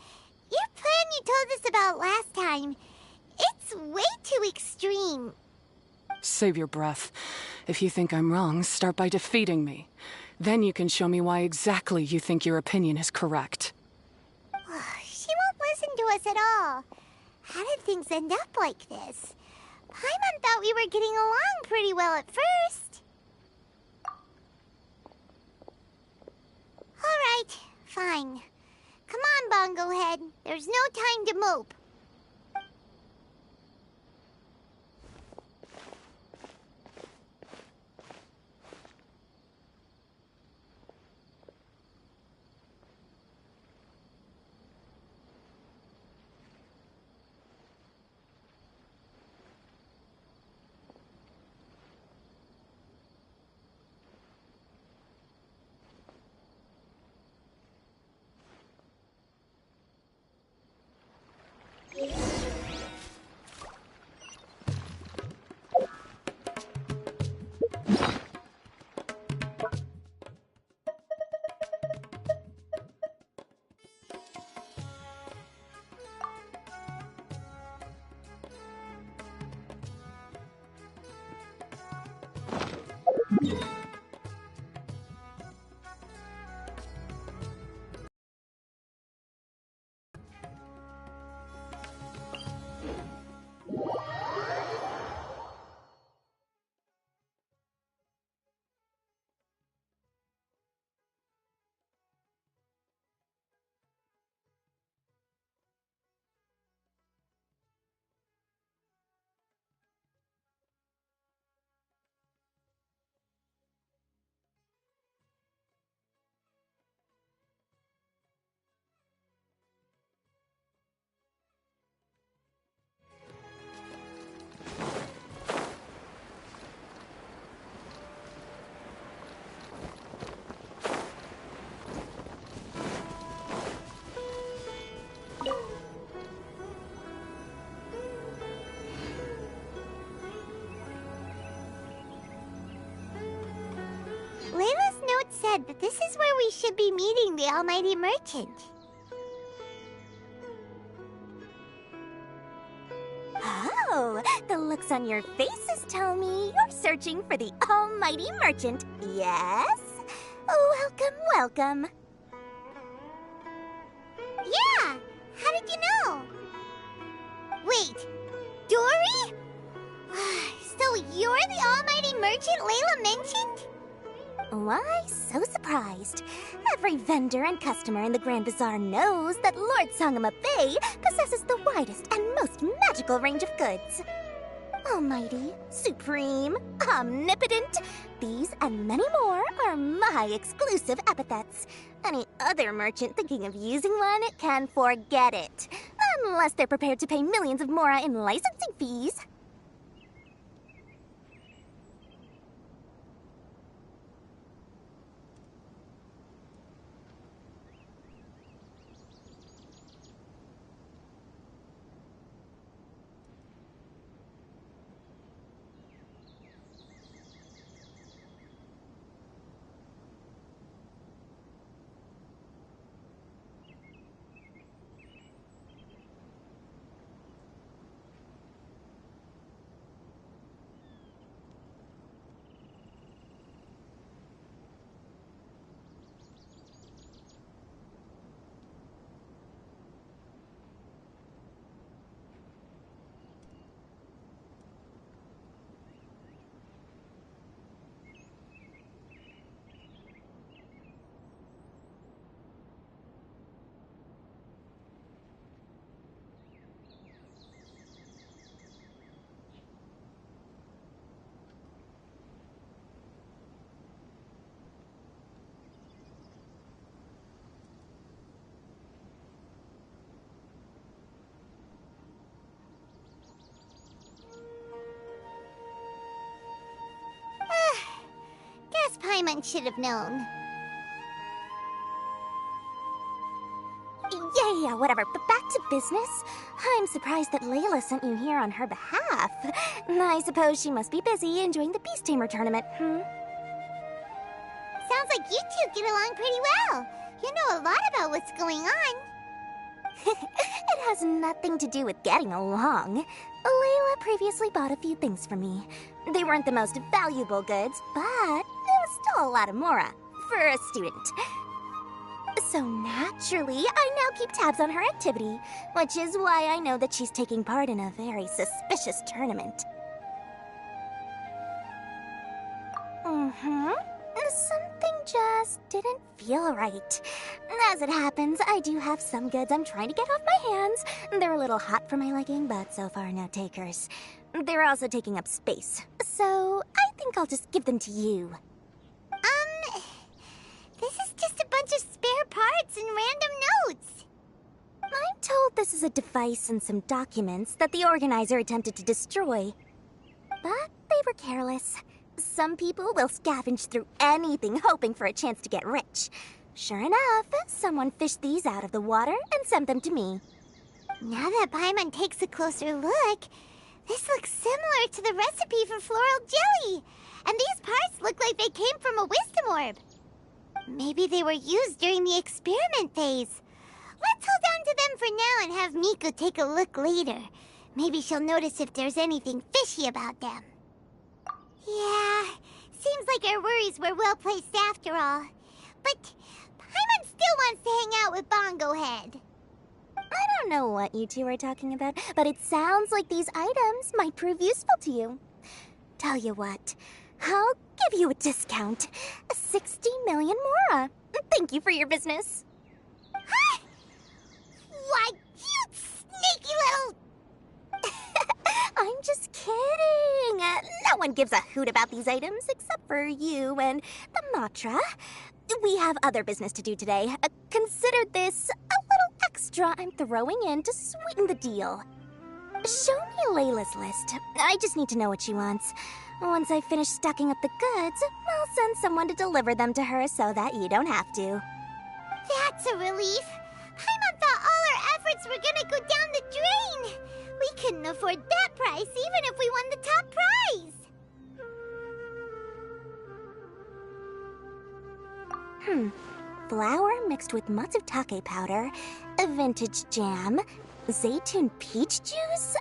Your plan you told us about last time, it's way too extreme. Save your breath. If you think I'm wrong, start by defeating me. Then you can show me why exactly you think your opinion is correct. She won't listen to us at all. How did things end up like this? Paimon thought we were getting along pretty well at first. All right, fine. Come on, Bongo Head. There's no time to mope. said that this is where we should be meeting the Almighty Merchant. Oh, the looks on your faces tell me you're searching for the Almighty Merchant, yes? Welcome, welcome. Yeah! How did you know? Wait, Dory? So you're the Almighty Merchant Layla mentioned? Why so surprised? Every vendor and customer in the Grand Bazaar knows that Lord Sangama Bay possesses the widest and most magical range of goods. Almighty, supreme, omnipotent, these and many more are my exclusive epithets. Any other merchant thinking of using one can forget it, unless they're prepared to pay millions of mora in licensing fees. Guess Paimon should have known. Yeah, whatever, but back to business. I'm surprised that Layla sent you here on her behalf. I suppose she must be busy enjoying the Beast Tamer tournament, Sounds like you two get along pretty well. You know a lot about what's going on. It has nothing to do with getting along. Layla previously bought a few things for me. They weren't the most valuable goods, but it was still a lot of mora for a student. So naturally, I now keep tabs on her activity, which is why I know that she's taking part in a very suspicious tournament. Something just didn't feel right. As it happens, I do have some goods I'm trying to get off my hands. They're a little hot for my liking, but so far no takers. They're also taking up space, so I think I'll just give them to you. This is just a bunch of spare parts and random notes. I'm told this is a device and some documents that the organizer attempted to destroy. But they were careless. Some people will scavenge through anything hoping for a chance to get rich. Sure enough, someone fished these out of the water and sent them to me. Now that Paimon takes a closer look, this looks similar to the recipe for floral jelly. And these parts look like they came from a wisdom orb. Maybe they were used during the experiment phase. Let's hold on to them for now and have Miku take a look later. Maybe she'll notice if there's anything fishy about them. Yeah, seems like our worries were well placed after all. But Paimon still wants to hang out with Bongo Head. I don't know what you two are talking about, but it sounds like these items might prove useful to you. Tell you what, I'll give you a discount. 60 million mora. Thank you for your business. Huh? Why, you sneaky little... I'm just kidding. No one gives a hoot about these items except for you and the Matra. We have other business to do today. Consider this a little extra I'm throwing in to sweeten the deal. Show me Layla's list. I just need to know what she wants. Once I finish stocking up the goods, I'll send someone to deliver them to her so that you don't have to. That's a relief. Paimon thought all our efforts were gonna go down the drain. We couldn't afford that price even if we won the top prize. Flour mixed with matsutake powder, a vintage jam, zaytun peach juice?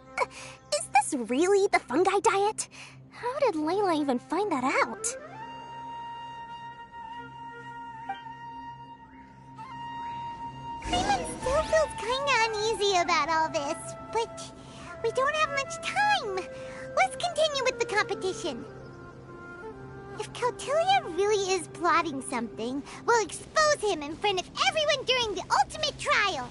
Is this really the fungi diet? How did Layla even find that out? Freeman still feels kinda uneasy about all this, but we don't have much time. Let's continue with the competition. If Kautilya really is plotting something, we'll expose him in front of everyone during the ultimate trial.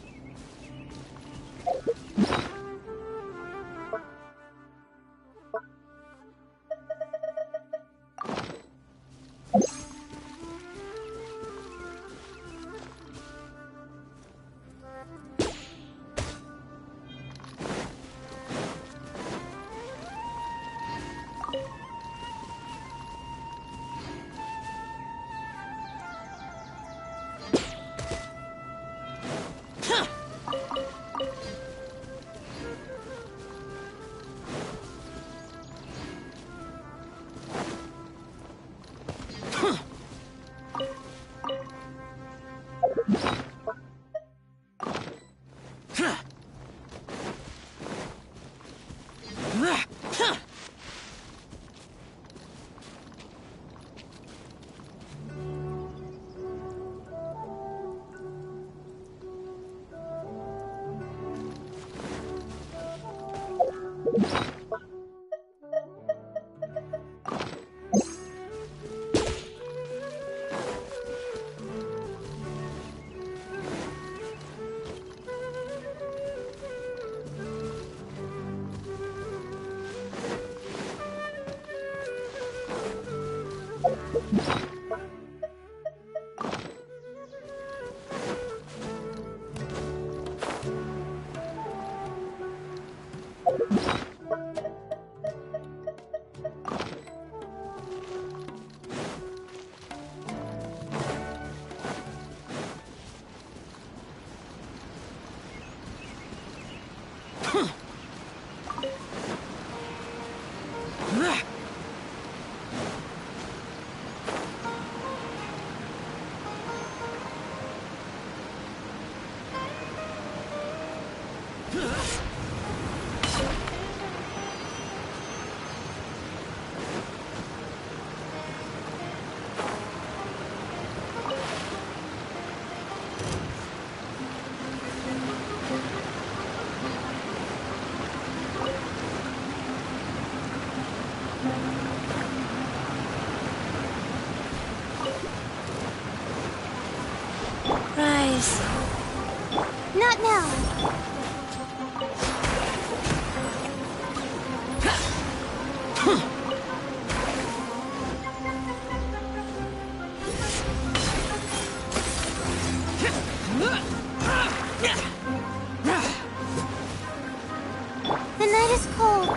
Rise. Not now. The night is cold.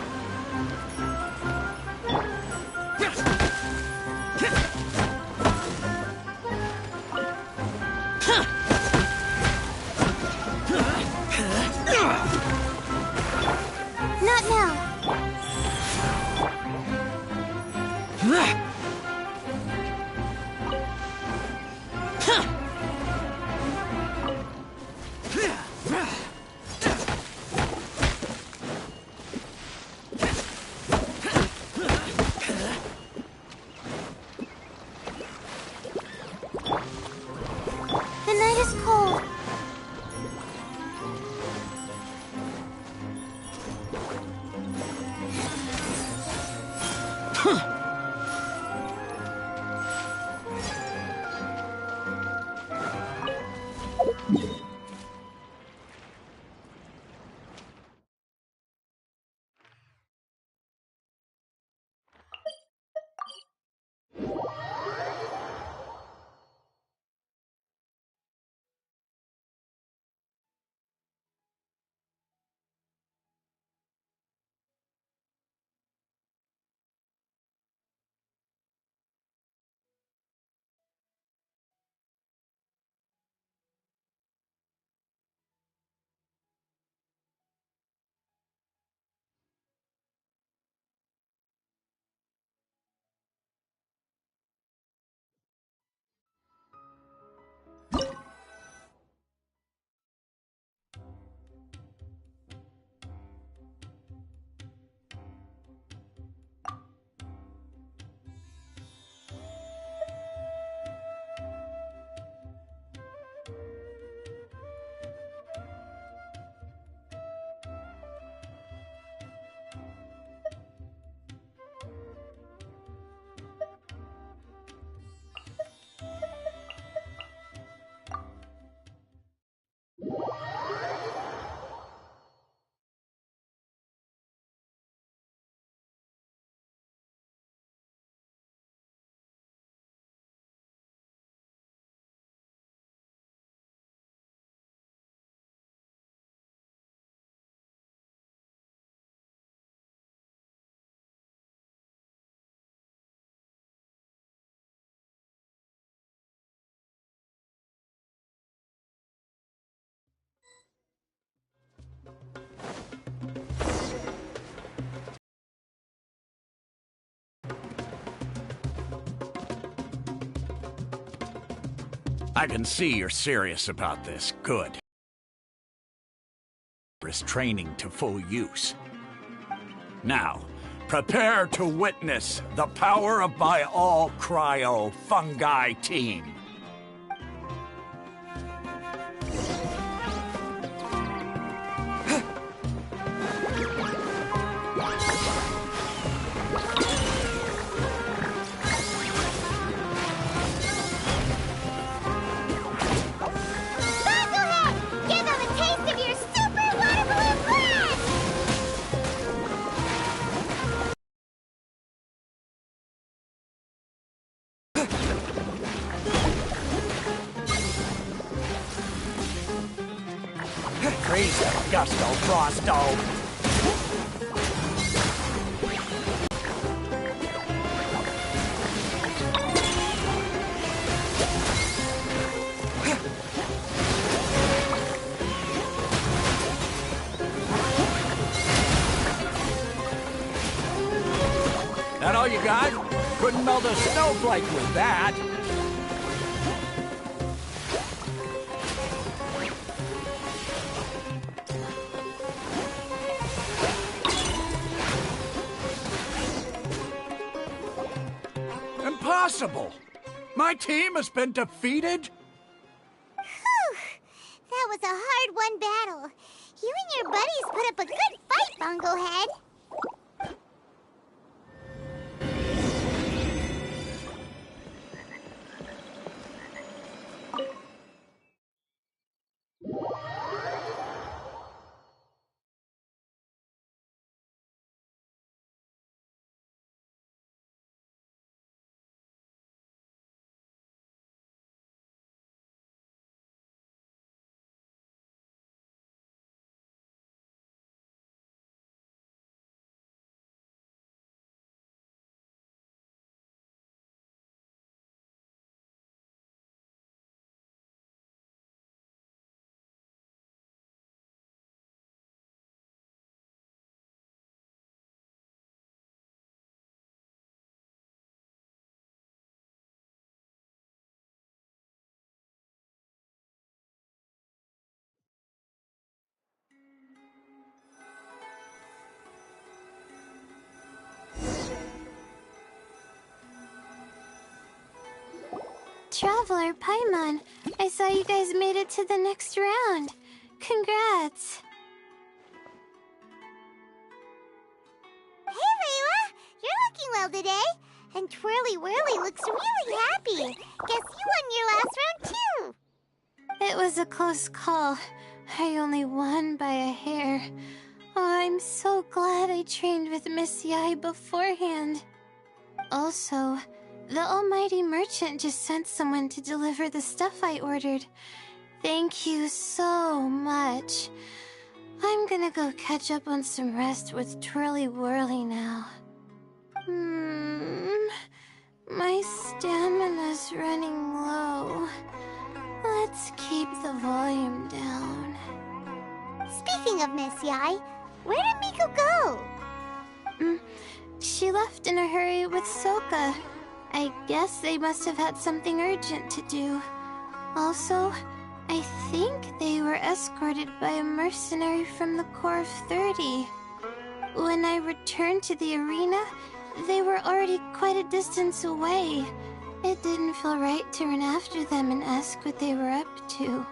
I can see you're serious about this. Good. Is training to full use. Now, prepare to witness the power of my all-cryo fungi team. Freeze, Gusto Frosto! That all you got? Couldn't melt a snowflake with that. Impossible! My team has been defeated? Whew! That was a hard-won battle. You and your buddies put up a good fight, Bungo Head. Traveler, Paimon, I saw you guys made it to the next round. Congrats. Hey, Layla! You're looking well today. And Twirly Whirly looks really happy. Guess you won your last round, too. It was a close call. I only won by a hair. Oh, I'm so glad I trained with Miss Yai beforehand. Also, the almighty merchant just sent someone to deliver the stuff I ordered. Thank you so much. I'm gonna go catch up on some rest with Twirly Whirly now. My stamina's running low. Let's keep the volume down. Speaking of Miss Yai, where did Miko go? She left in a hurry with Soka. I guess they must have had something urgent to do. Also, I think they were escorted by a mercenary from the Corps of 30. When I returned to the arena, they were already quite a distance away. It didn't feel right to run after them and ask what they were up to.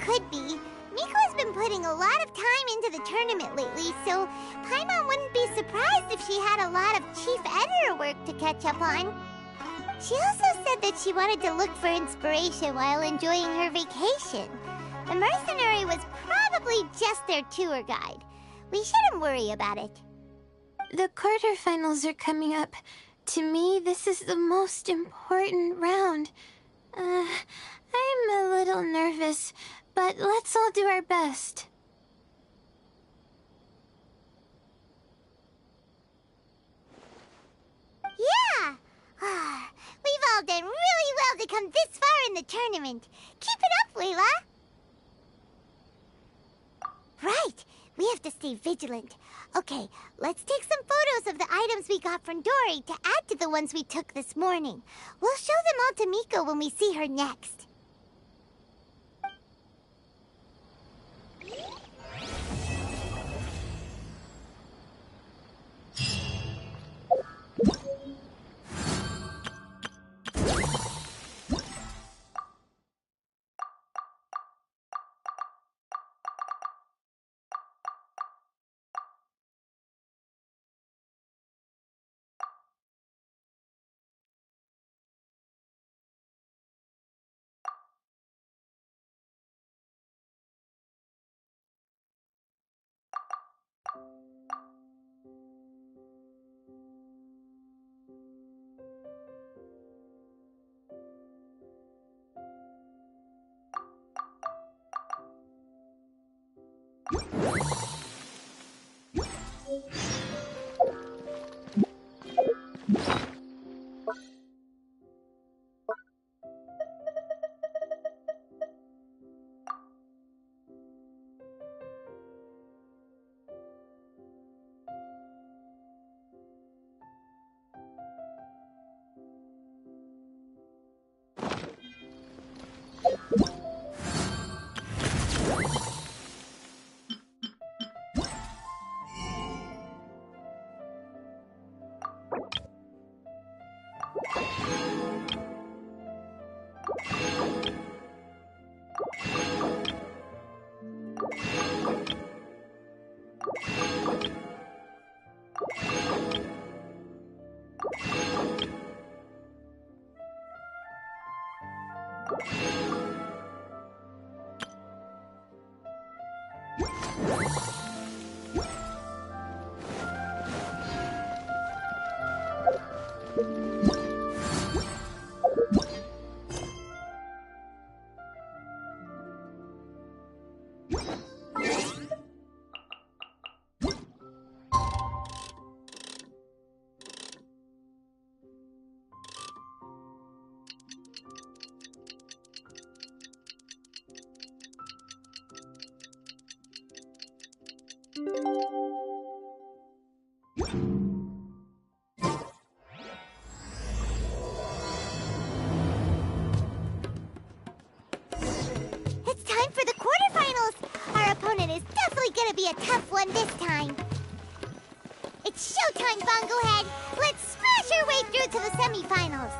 Could be. Miko has been putting a lot of time into the tournament lately, so Paimon wouldn't be surprised if she had a lot of chief editor work to catch up on. She also said that she wanted to look for inspiration while enjoying her vacation. The mercenary was probably just their tour guide. We shouldn't worry about it. The quarterfinals are coming up. To me, this is the most important round. I'm a little nervous, but let's all do our best. Yeah! We've all done really well to come this far in the tournament. Keep it up, Layla! Right! We have to stay vigilant. Okay, let's take some photos of the items we got from Dory to add to the ones we took this morning. We'll show them all to Miko when we see her next. It's time for the quarterfinals! Our opponent is definitely gonna be a tough one this time. It's showtime, Bongo Head! Let's smash our way through to the semifinals!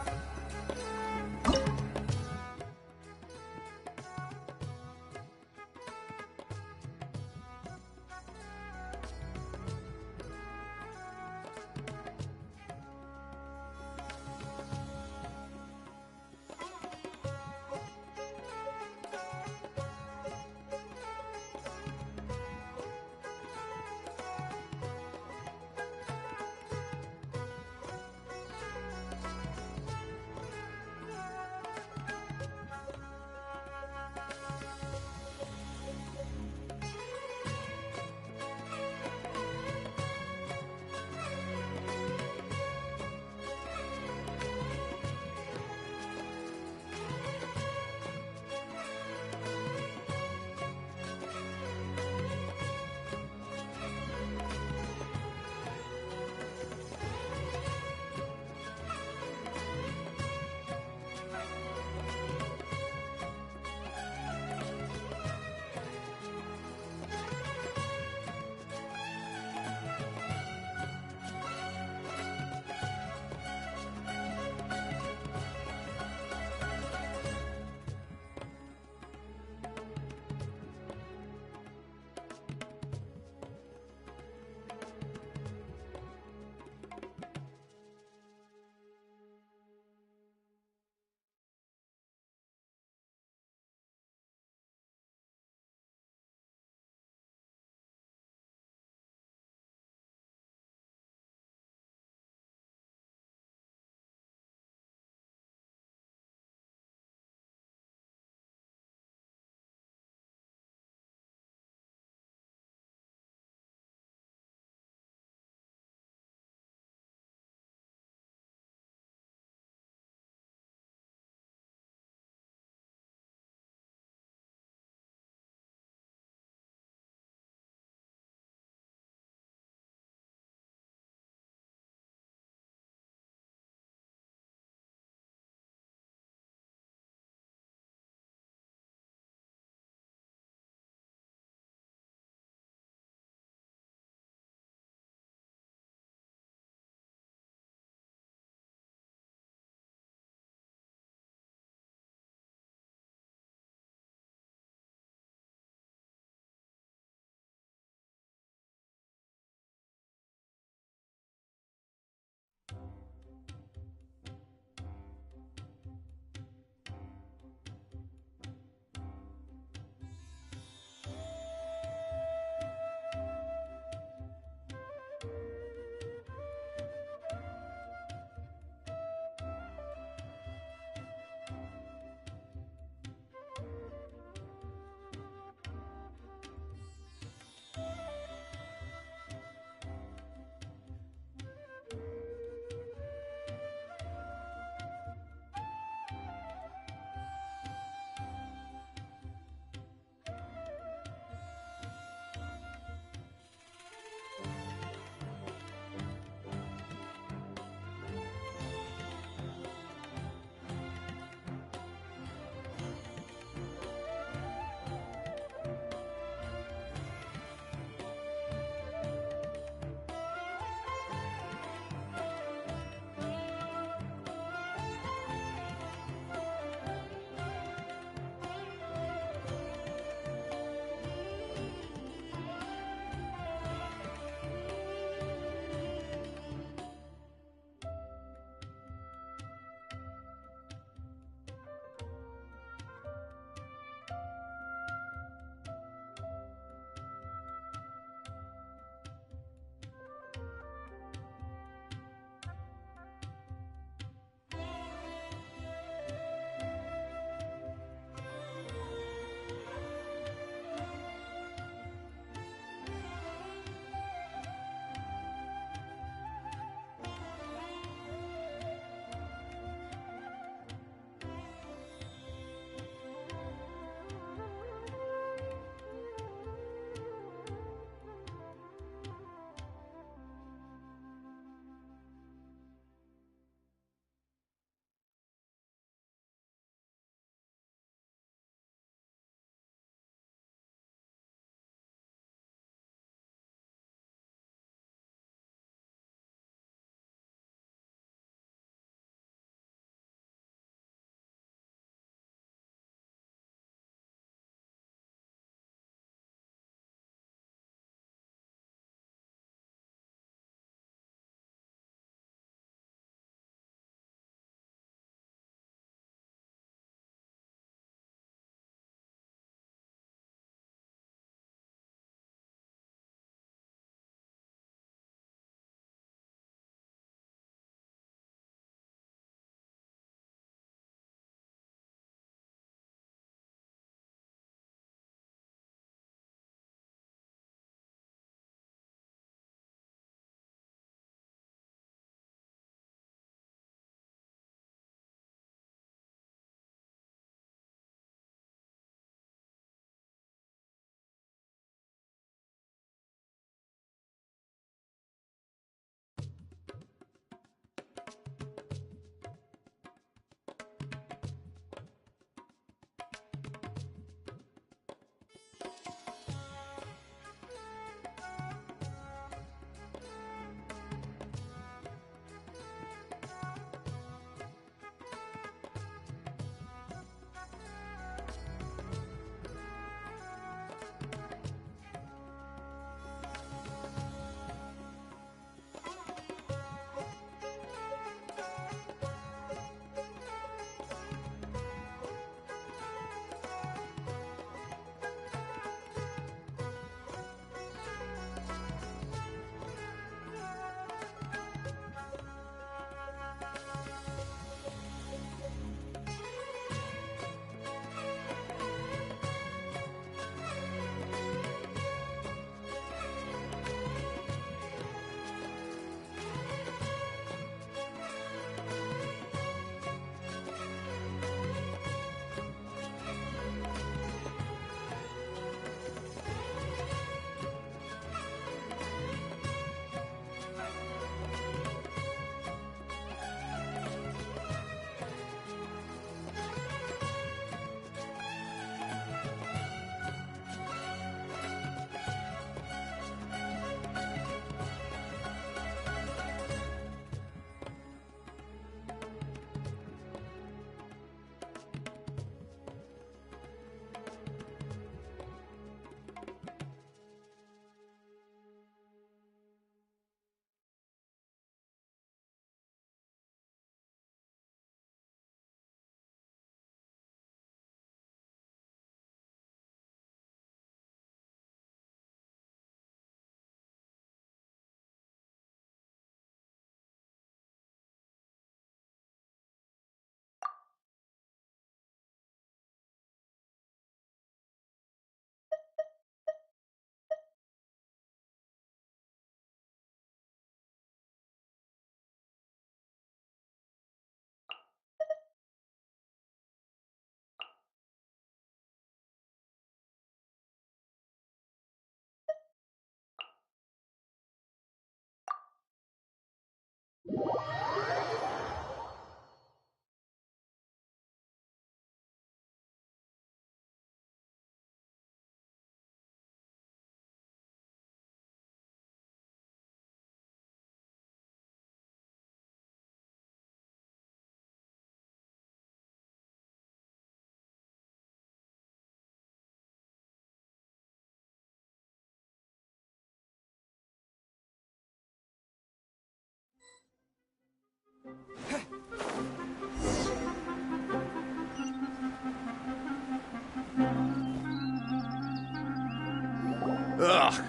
Ugh,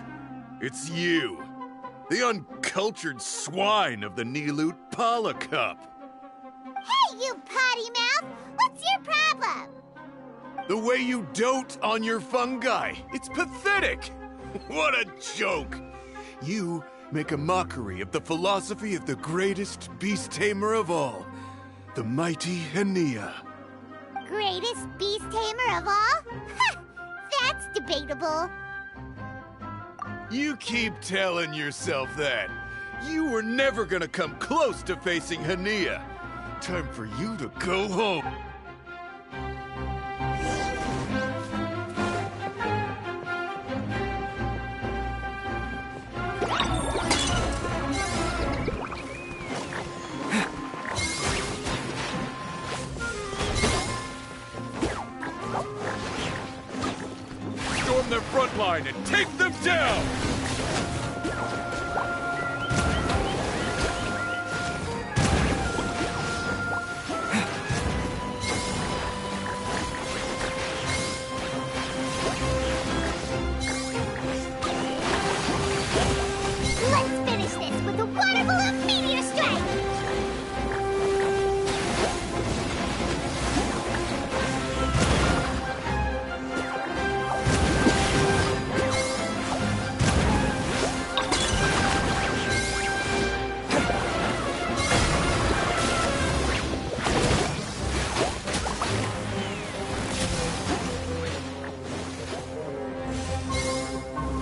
it's you. The uncultured swine of the Nilut Pala Cup. Hey, you potty mouth! What's your problem? The way you dote on your fungi. It's pathetic. What a joke. You make a mockery of the philosophy of the greatest beast tamer of all, the mighty Henia. Greatest beast tamer of all? Ha! That's debatable. You keep telling yourself that. You were never gonna come close to facing Henia. Time for you to go home. Storm their front line and take them down! Let's finish this with a water balloon meteor strike!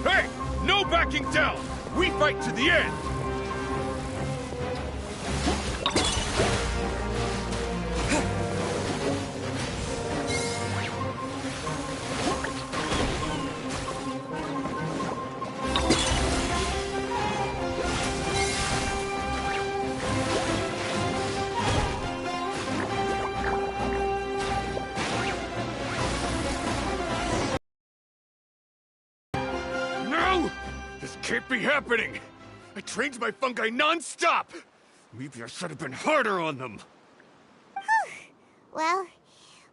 Hey! No backing down! We fight to the end! No! This can't be happening! I trained my fungi non-stop! Maybe I should have been harder on them! Well,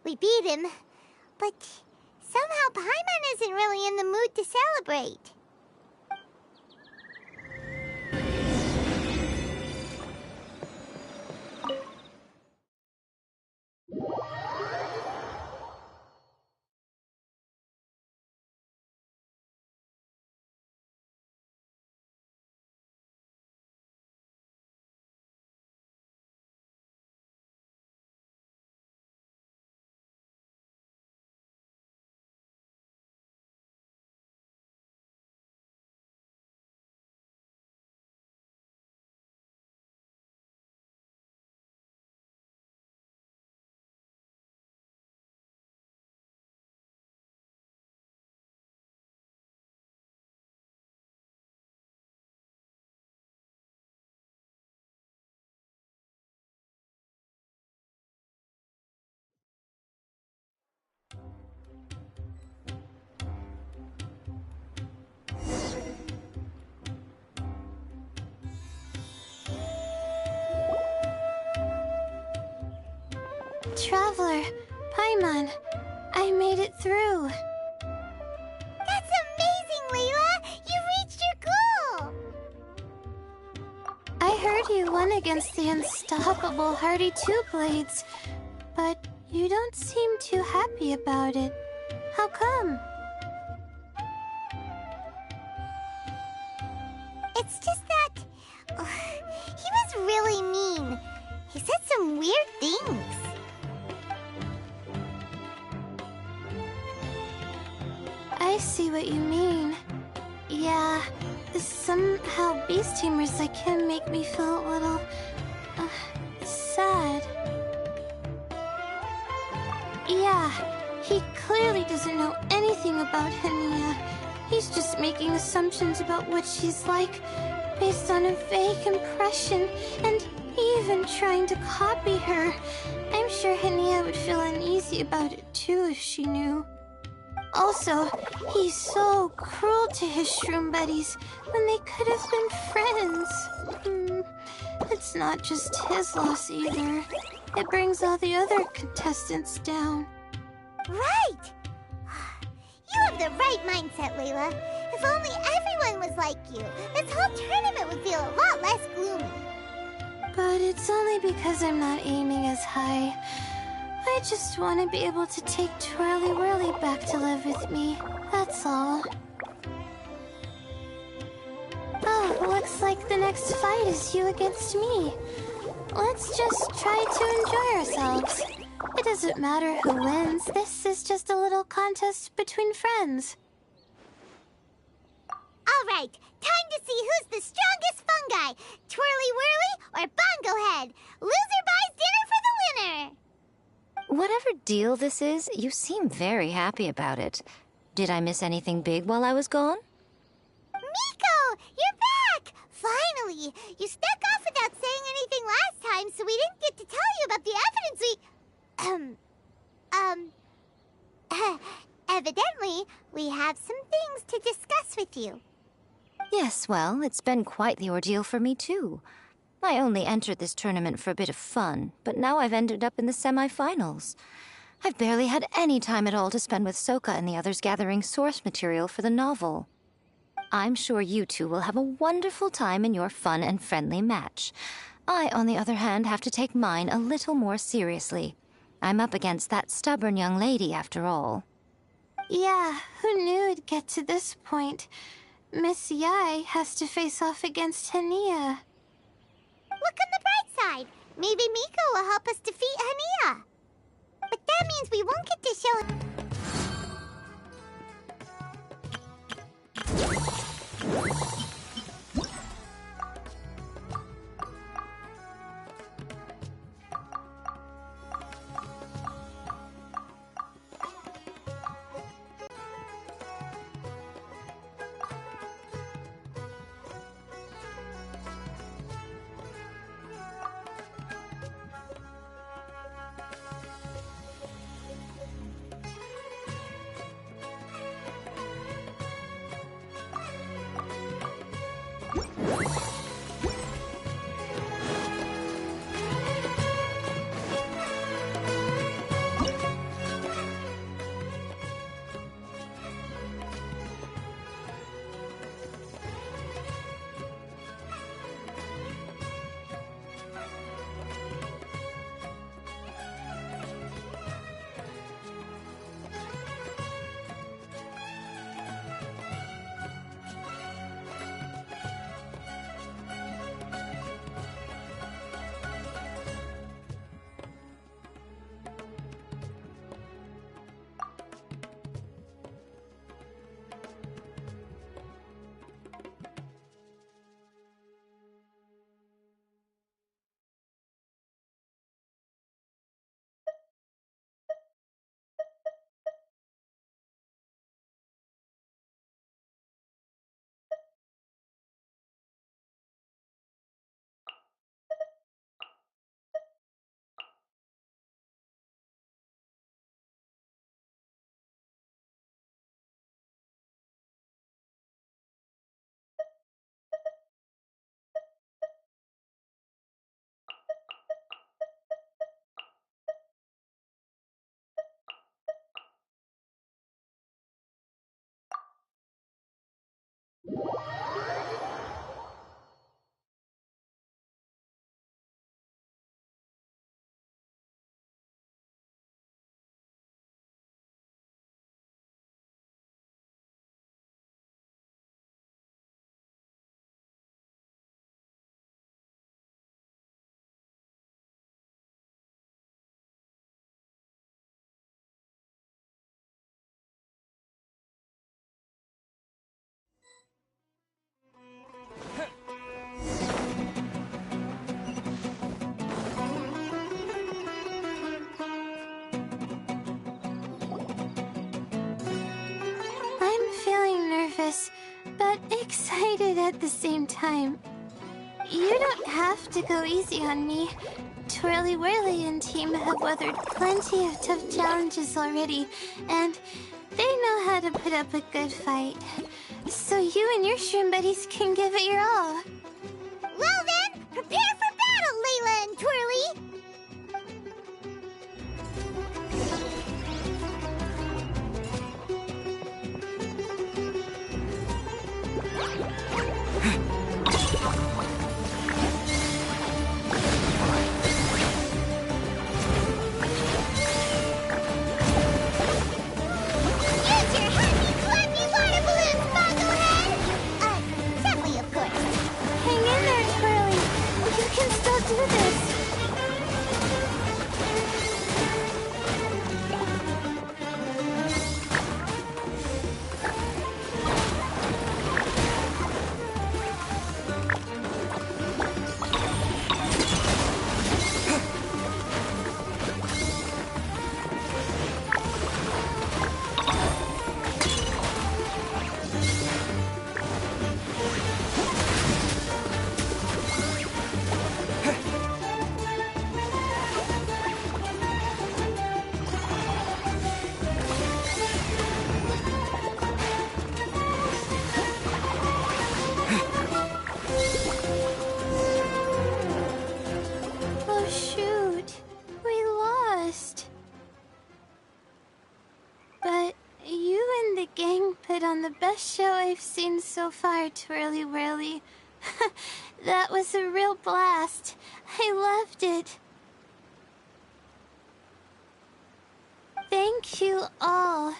we beat him, but somehow Paimon isn't really in the mood to celebrate. Traveler, Paimon, I made it through. That's amazing, Layla! You reached your goal! I heard you won against the unstoppable Hardy Two Blades, but you don't seem too happy about it. How come? It's just that... he was really mean. He said some weird things. I see what you mean. Yeah, somehow beast tamers like him make me feel a little... sad. Yeah, he clearly doesn't know anything about Henia. He's just making assumptions about what she's like, based on a vague impression, and even trying to copy her. I'm sure Henia would feel uneasy about it too if she knew. Also, he's so cruel to his shroom buddies when they could have been friends. It's not just his loss either. It brings all the other contestants down. Right! You have the right mindset, Layla. If only everyone was like you, this whole tournament would feel a lot less gloomy. But it's only because I'm not aiming as high. I just want to be able to take Twirly Whirly back to live with me. That's all. Oh, looks like the next fight is you against me. Let's just try to enjoy ourselves. It doesn't matter who wins. This is just a little contest between friends. All right, time to see who's the strongest fungi. Twirly Whirly or Bongo Head. Loser buys dinner for the winner. Whatever deal this is, you seem very happy about it. Did I miss anything big while I was gone? Miko, you're back! Finally! You snuck off without saying anything last time, so we didn't get to tell you about the evidence evidently, we have some things to discuss with you. Yes, well, it's been quite the ordeal for me, too. I only entered this tournament for a bit of fun, but now I've ended up in the semi-finals. I've barely had any time at all to spend with Soka and the others gathering source material for the novel. I'm sure you two will have a wonderful time in your fun and friendly match. I, on the other hand, have to take mine a little more seriously. I'm up against that stubborn young lady, after all. Yeah, who knew it'd get to this point? Miss Yai has to face off against Hania. Look on the bright side. Maybe Miko will help us defeat Hania. But that means we won't get to show... nervous, but excited at the same time. You don't have to go easy on me. Twirly Whirly and team have weathered plenty of tough challenges already, and they know how to put up a good fight. So you and your shroom buddies can give it your all. Well then, prepare for battle! the best show I've seen so far, Twirly Whirly. That was a real blast. I loved it. Thank you all.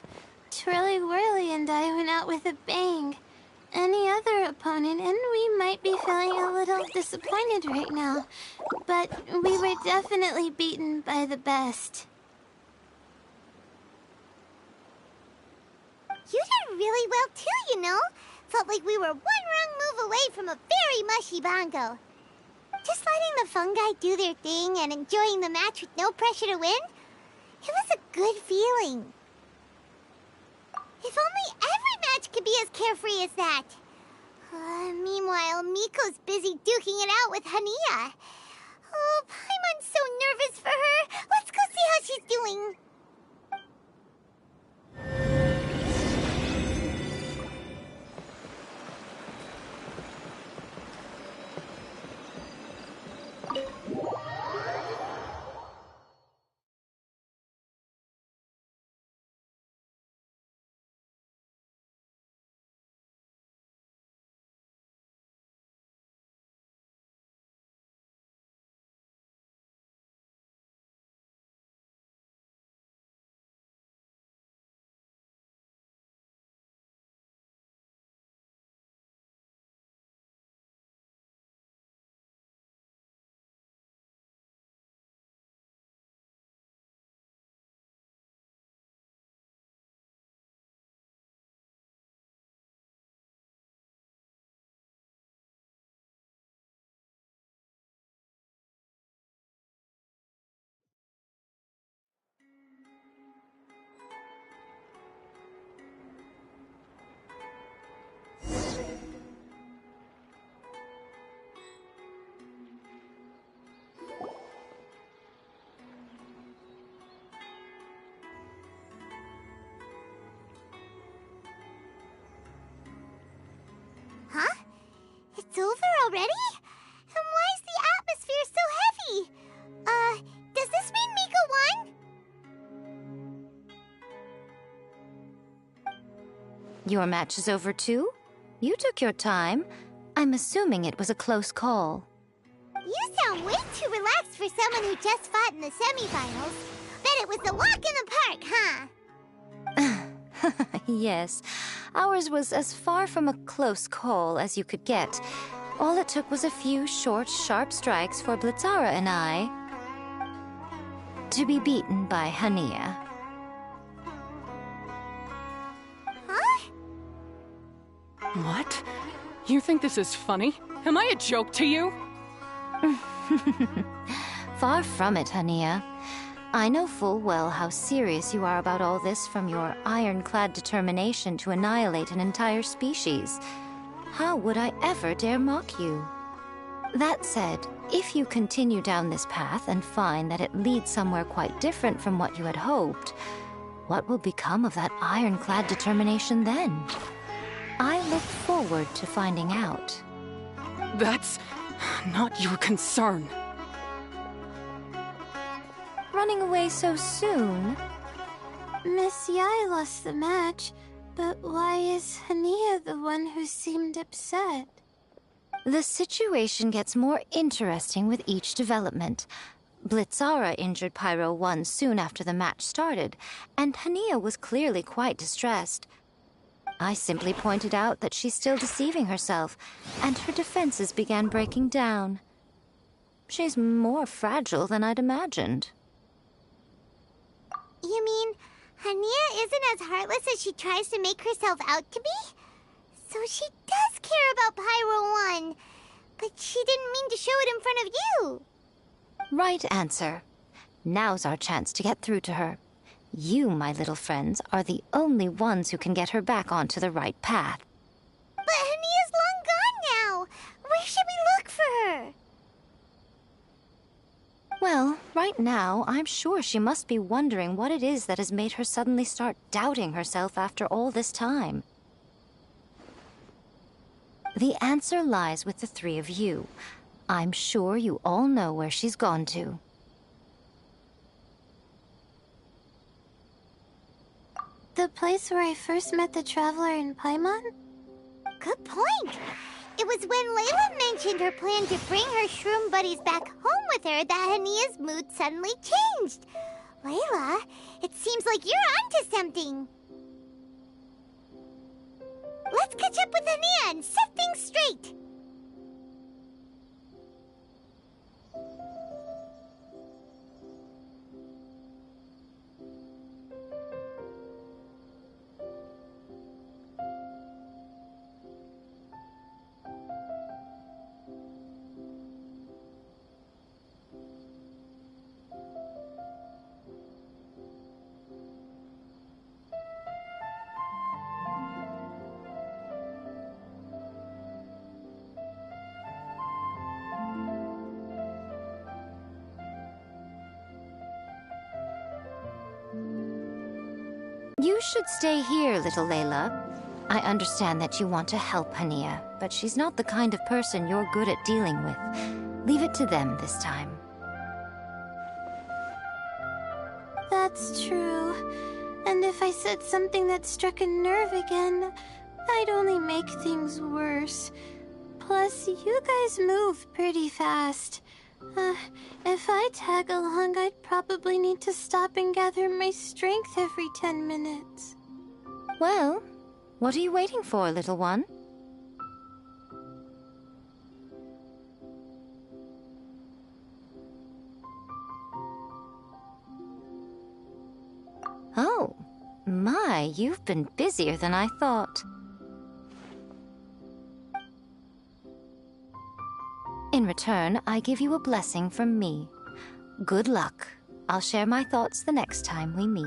Twirly Whirly and I went out with a bang. Any other opponent, and we might be feeling a little disappointed right now, but we were definitely beaten by the best. You did really well too, you know. Felt like we were one wrong move away from a very mushy bongo. Just letting the fungi do their thing and enjoying the match with no pressure to win, it was a good feeling. If only every match could be as carefree as that. Meanwhile, Miko's busy duking it out with Hania. Oh, Paimon's so nervous for her. Let's go see how she's doing. Huh? It's over already? And why is the atmosphere so heavy? Does this mean Miko won? Your match is over too? You took your time. I'm assuming it was a close call. You sound way too relaxed for someone who just fought in the semifinals. Bet it was a walk in the park, huh? Yes, ours was as far from a close call as you could get. All it took was a few short, sharp strikes for Blitzara and I to be beaten by Hania. Huh? What? You think this is funny? Am I a joke to you? Far from it, Hania. I know full well how serious you are about all this from your ironclad determination to annihilate an entire species. How would I ever dare mock you? That said, if you continue down this path and find that it leads somewhere quite different from what you had hoped, what will become of that ironclad determination then? I look forward to finding out. That's not your concern. Running away so soon? Miss Yai lost the match, but why is Hania the one who seemed upset? The situation gets more interesting with each development. Blitzara injured Pyro 1 soon after the match started, and Hania was clearly quite distressed. I simply pointed out that she's still deceiving herself, and her defenses began breaking down. She's more fragile than I'd imagined. You mean Hania isn't as heartless as she tries to make herself out to be? So she does care about Pyro 1, but she didn't mean to show it in front of you. Right answer. Now's our chance to get through to her. You, my little friends, are the only ones who can get her back onto the right path. But Hania's long gone now. Where should we look for her? Well, right now, I'm sure she must be wondering what it is that has made her suddenly start doubting herself after all this time. The answer lies with the three of you. I'm sure you all know where she's gone to. The the place where I first met the Traveler in Paimon? Good point. It was when Layla mentioned her plan to bring her shroom buddies back home with her that Hania's mood suddenly changed. Layla, it seems like you're onto something. Let's catch up with Hania and set things straight. You should stay here, little Layla. I understand that you want to help Hania, but she's not the kind of person you're good at dealing with. Leave it to them this time. That's true. And if I said something that struck a nerve again, I'd only make things worse. Plus, you guys move pretty fast. If I tag along, I'd probably need to stop and gather my strength every 10 minutes. Well, what are you waiting for, little one? Oh, my, you've been busier than I thought. In return, I give you a blessing from me. Good luck. I'll share my thoughts the next time we meet.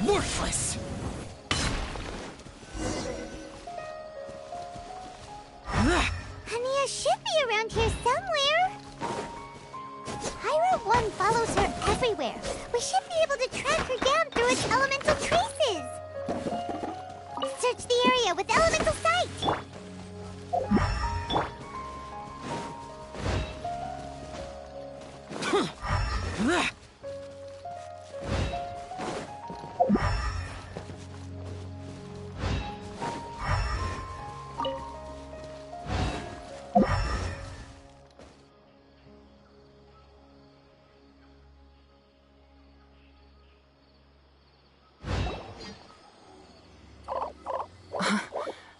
Worthless! Hania should be around here somewhere. Pyro 1 follows her everywhere. We should be able to track her down through its elemental traces. Search the area with elemental sight.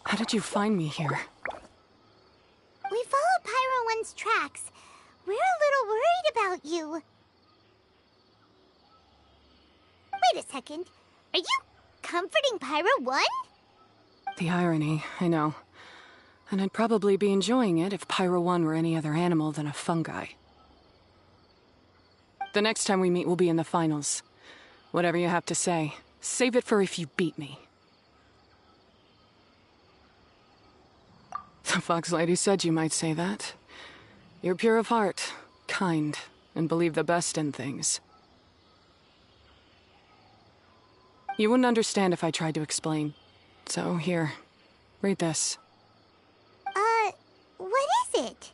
How did you find me here? We followed Pyro 1's tracks. We're a little worried about you. Wait a second. Are you comforting Pyro 1? The irony, I know. And I'd probably be enjoying it if Pyro 1 were any other animal than a fungi. The next time we meet will be in the finals. Whatever you have to say, save it for if you beat me. The Fox Lady said you might say that. You're pure of heart, kind, and believe the best in things. You wouldn't understand if I tried to explain. So here, read this. What is it?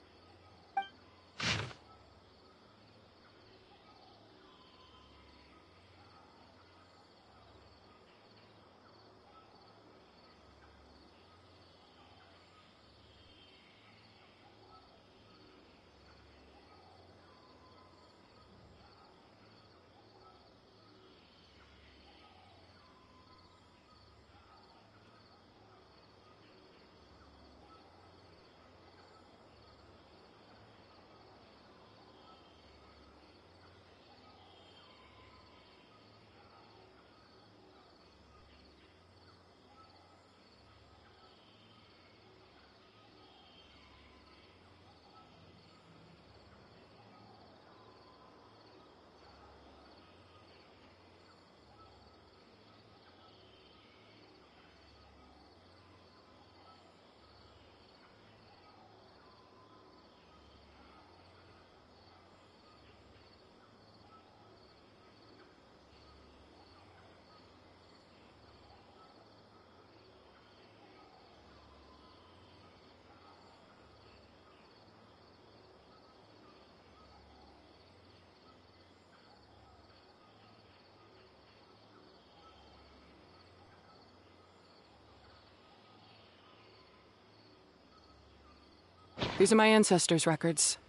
These are my ancestors' records.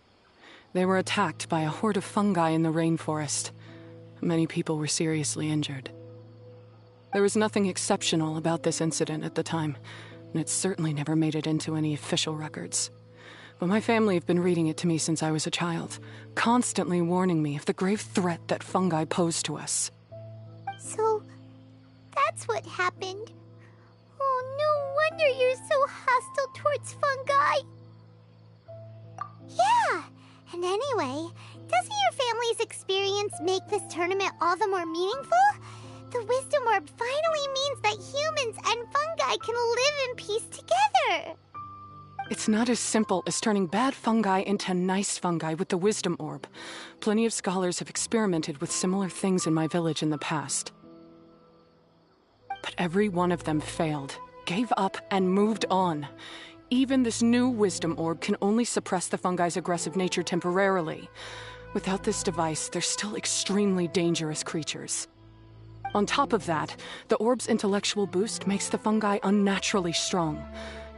They were attacked by a horde of fungi in the rainforest. Many people were seriously injured. There was nothing exceptional about this incident at the time, and it certainly never made it into any official records. But my family have been reading it to me since I was a child, constantly warning me of the grave threat that fungi pose to us. So, that's what happened. Oh, no wonder you're so hostile towards fungi. Yeah, and anyway, doesn't your family's experience make this tournament all the more meaningful? The Wisdom Orb finally means that humans and fungi can live in peace together. It's not as simple as turning bad fungi into nice fungi with the Wisdom Orb. Plenty of scholars have experimented with similar things in my village in the past. But every one of them failed, gave up, and moved on. Even this new Wisdom Orb can only suppress the fungi's aggressive nature temporarily. Without this device, they're still extremely dangerous creatures. On top of that, the orb's intellectual boost makes the fungi unnaturally strong.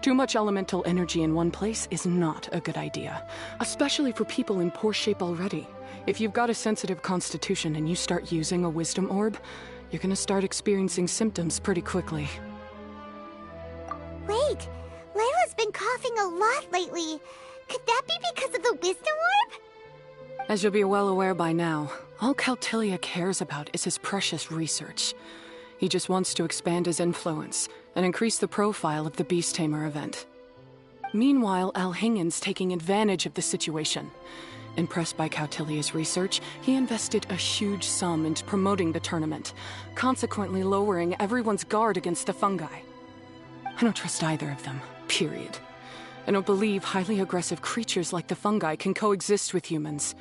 Too much elemental energy in one place is not a good idea, especially for people in poor shape already. If you've got a sensitive constitution and you start using a Wisdom Orb, you're gonna start experiencing symptoms pretty quickly. Wait, Layla's been coughing a lot lately. Could that be because of the Wisdom Orb? As you'll be well aware by now, all Caltilia cares about is his precious research. He just wants to expand his influence and increase the profile of the Beast Tamer event. Meanwhile, Alhingen's taking advantage of the situation. Impressed by Cautilia's research, he invested a huge sum into promoting the tournament, consequently lowering everyone's guard against the fungi. I don't trust either of them, period. I don't believe highly aggressive creatures like the fungi can coexist with humans.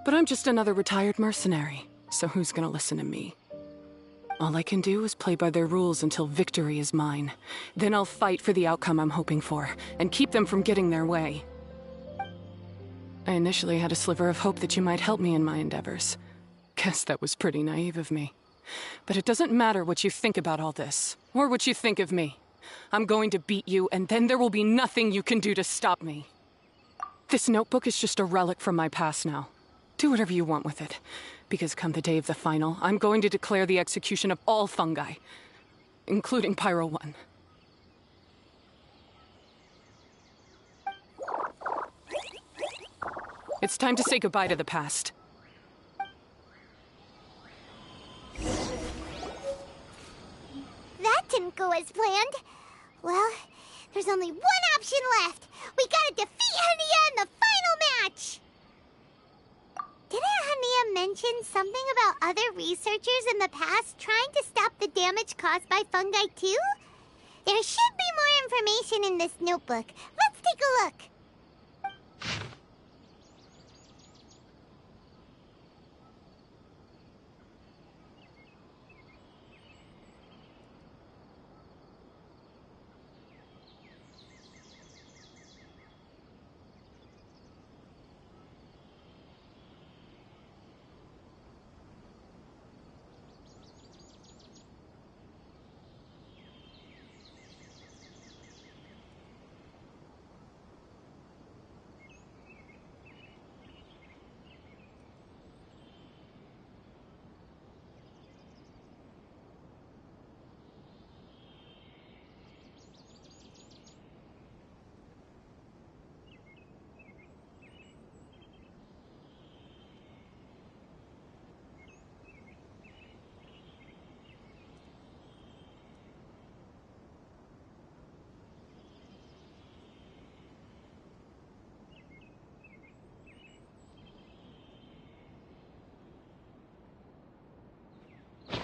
But I'm just another retired mercenary, so who's gonna listen to me? All I can do is play by their rules until victory is mine. Then I'll fight for the outcome I'm hoping for, and keep them from getting their way. I initially had a sliver of hope that you might help me in my endeavors. Guess that was pretty naive of me. But it doesn't matter what you think about all this, or what you think of me. I'm going to beat you, and then there will be nothing you can do to stop me. This notebook is just a relic from my past now. Do whatever you want with it, because come the day of the final, I'm going to declare the execution of all fungi, including Pyro 1. It's time to say goodbye to the past. That didn't go as planned. Well, there's only one option left. We gotta defeat Hania in the final match! Didn't Hania mention something about other researchers in the past trying to stop the damage caused by fungi too? There should be more information in this notebook. Let's take a look.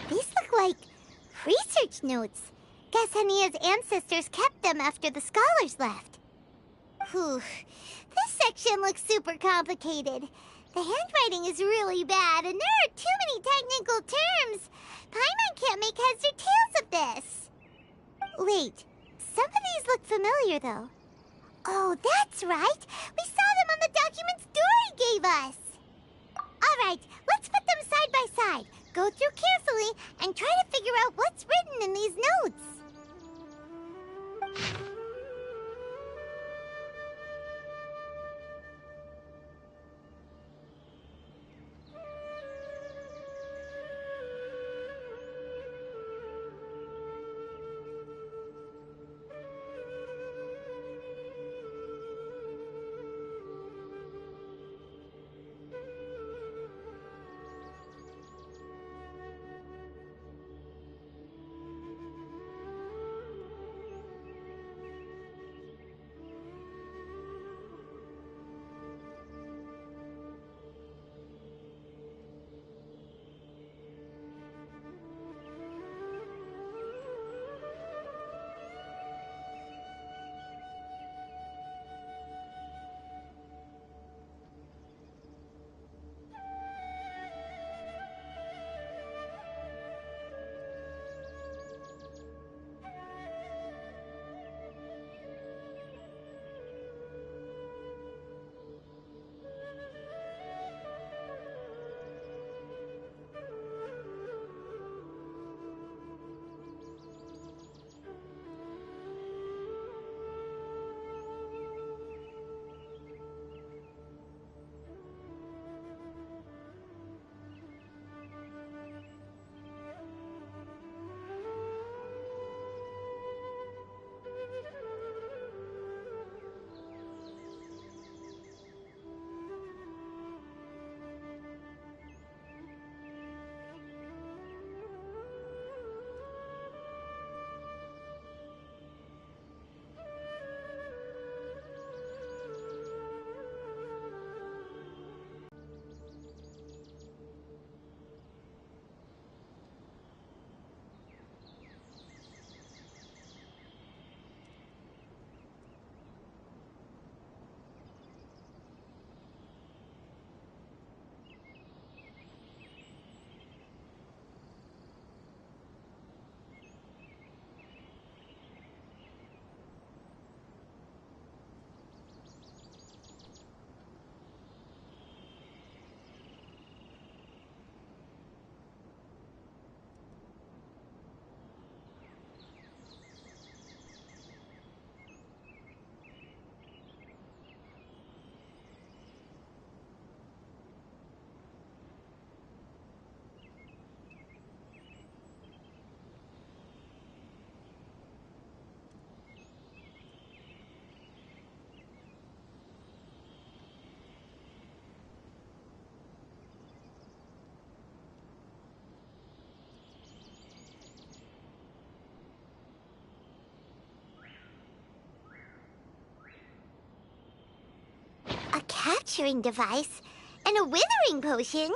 These look like research notes. Guess Hania's ancestors kept them after the scholars left. Whew. This section looks super complicated. The handwriting is really bad, and there are too many technical terms. Paimon can't make heads or tails of this. Wait, some of these look familiar, though. Oh, that's right. We saw them on the documents Dory gave us. All right, let's put them side by side. Go through carefully and try to figure out what's written in these notes. capturing device and a withering potion.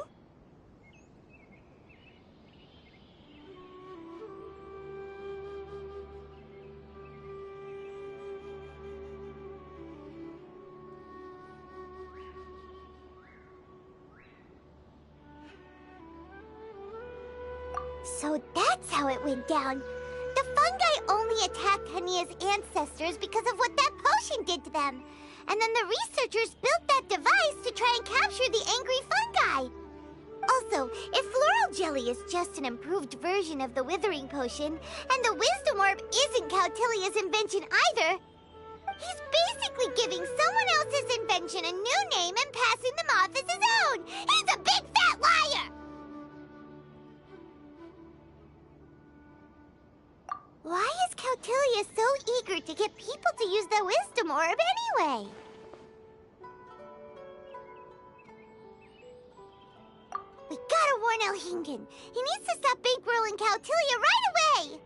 So that's how it went down. The fungi only attacked Hania's ancestors because of what that potion did to them. And then the researchers built that device to try and capture the angry fungi. Also, if floral jelly is just an improved version of the withering potion, and the wisdom orb isn't Cautilia's invention either, he's basically giving someone else's invention a new name and passing them off as his own. He's a big fat liar! Why is Cautilia so eager to get people to use the wisdom orb anyway? We gotta warn Elhingen. He needs to stop bankrolling Cautilia right away!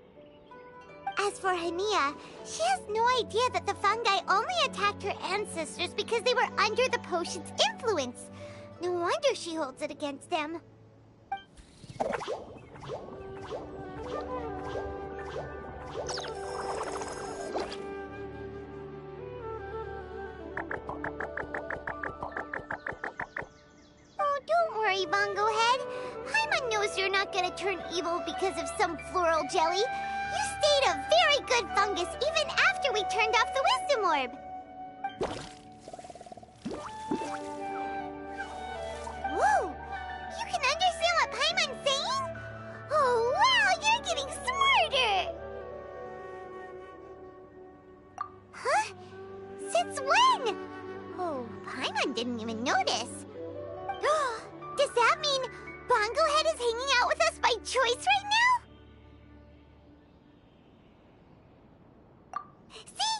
As for Hania, she has no idea that the fungi only attacked her ancestors because they were under the potion's influence. No wonder she holds it against them. Oh, don't worry, Bongo Head. Paimon knows you're not gonna turn evil because of some floral jelly. You stayed a very good fungus even after we turned off the wisdom orb. Whoa! You can understand what Paimon's saying? Oh, wow! You're getting smarter! Huh? Since when? Oh, Paimon didn't even notice. Does that mean Bongo Head is hanging out with us by choice right now? See?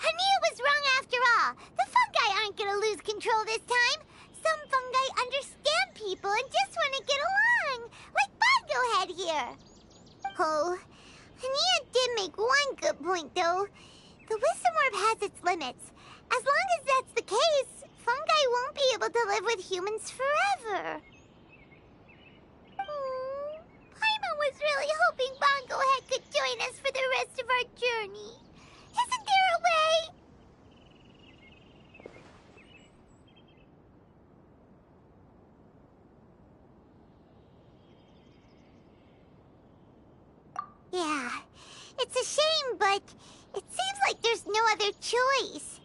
Hania was wrong after all. The fungi aren't gonna lose control this time. Some fungi understand people and just want to get along. Like Bongo Head here. Oh, Hania did make one good point, though. The wisdom orb has its limits. As long as that's the case, fungi won't be able to live with humans forever. Paimon was really hoping Bongo Head could join us for the rest of our journey. Isn't there a way? Yeah, it's a shame, but it seems like there's no other choice.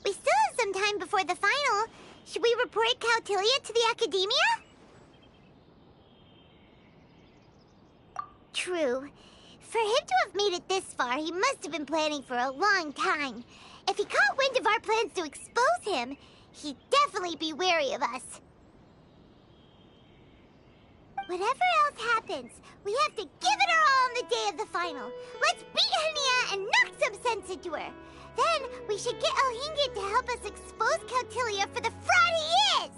We still have some time before the final. Should we report Cautilia to the Academia? True. For him to have made it this far, he must have been planning for a long time. If he caught wind of our plans to expose him, he'd definitely be wary of us. Whatever else happens, we have to give it our all on the day of the final. Let's beat Hania and knock some sense into her. Then we should get Elhingen to help us expose Cautilia for the fraud he is!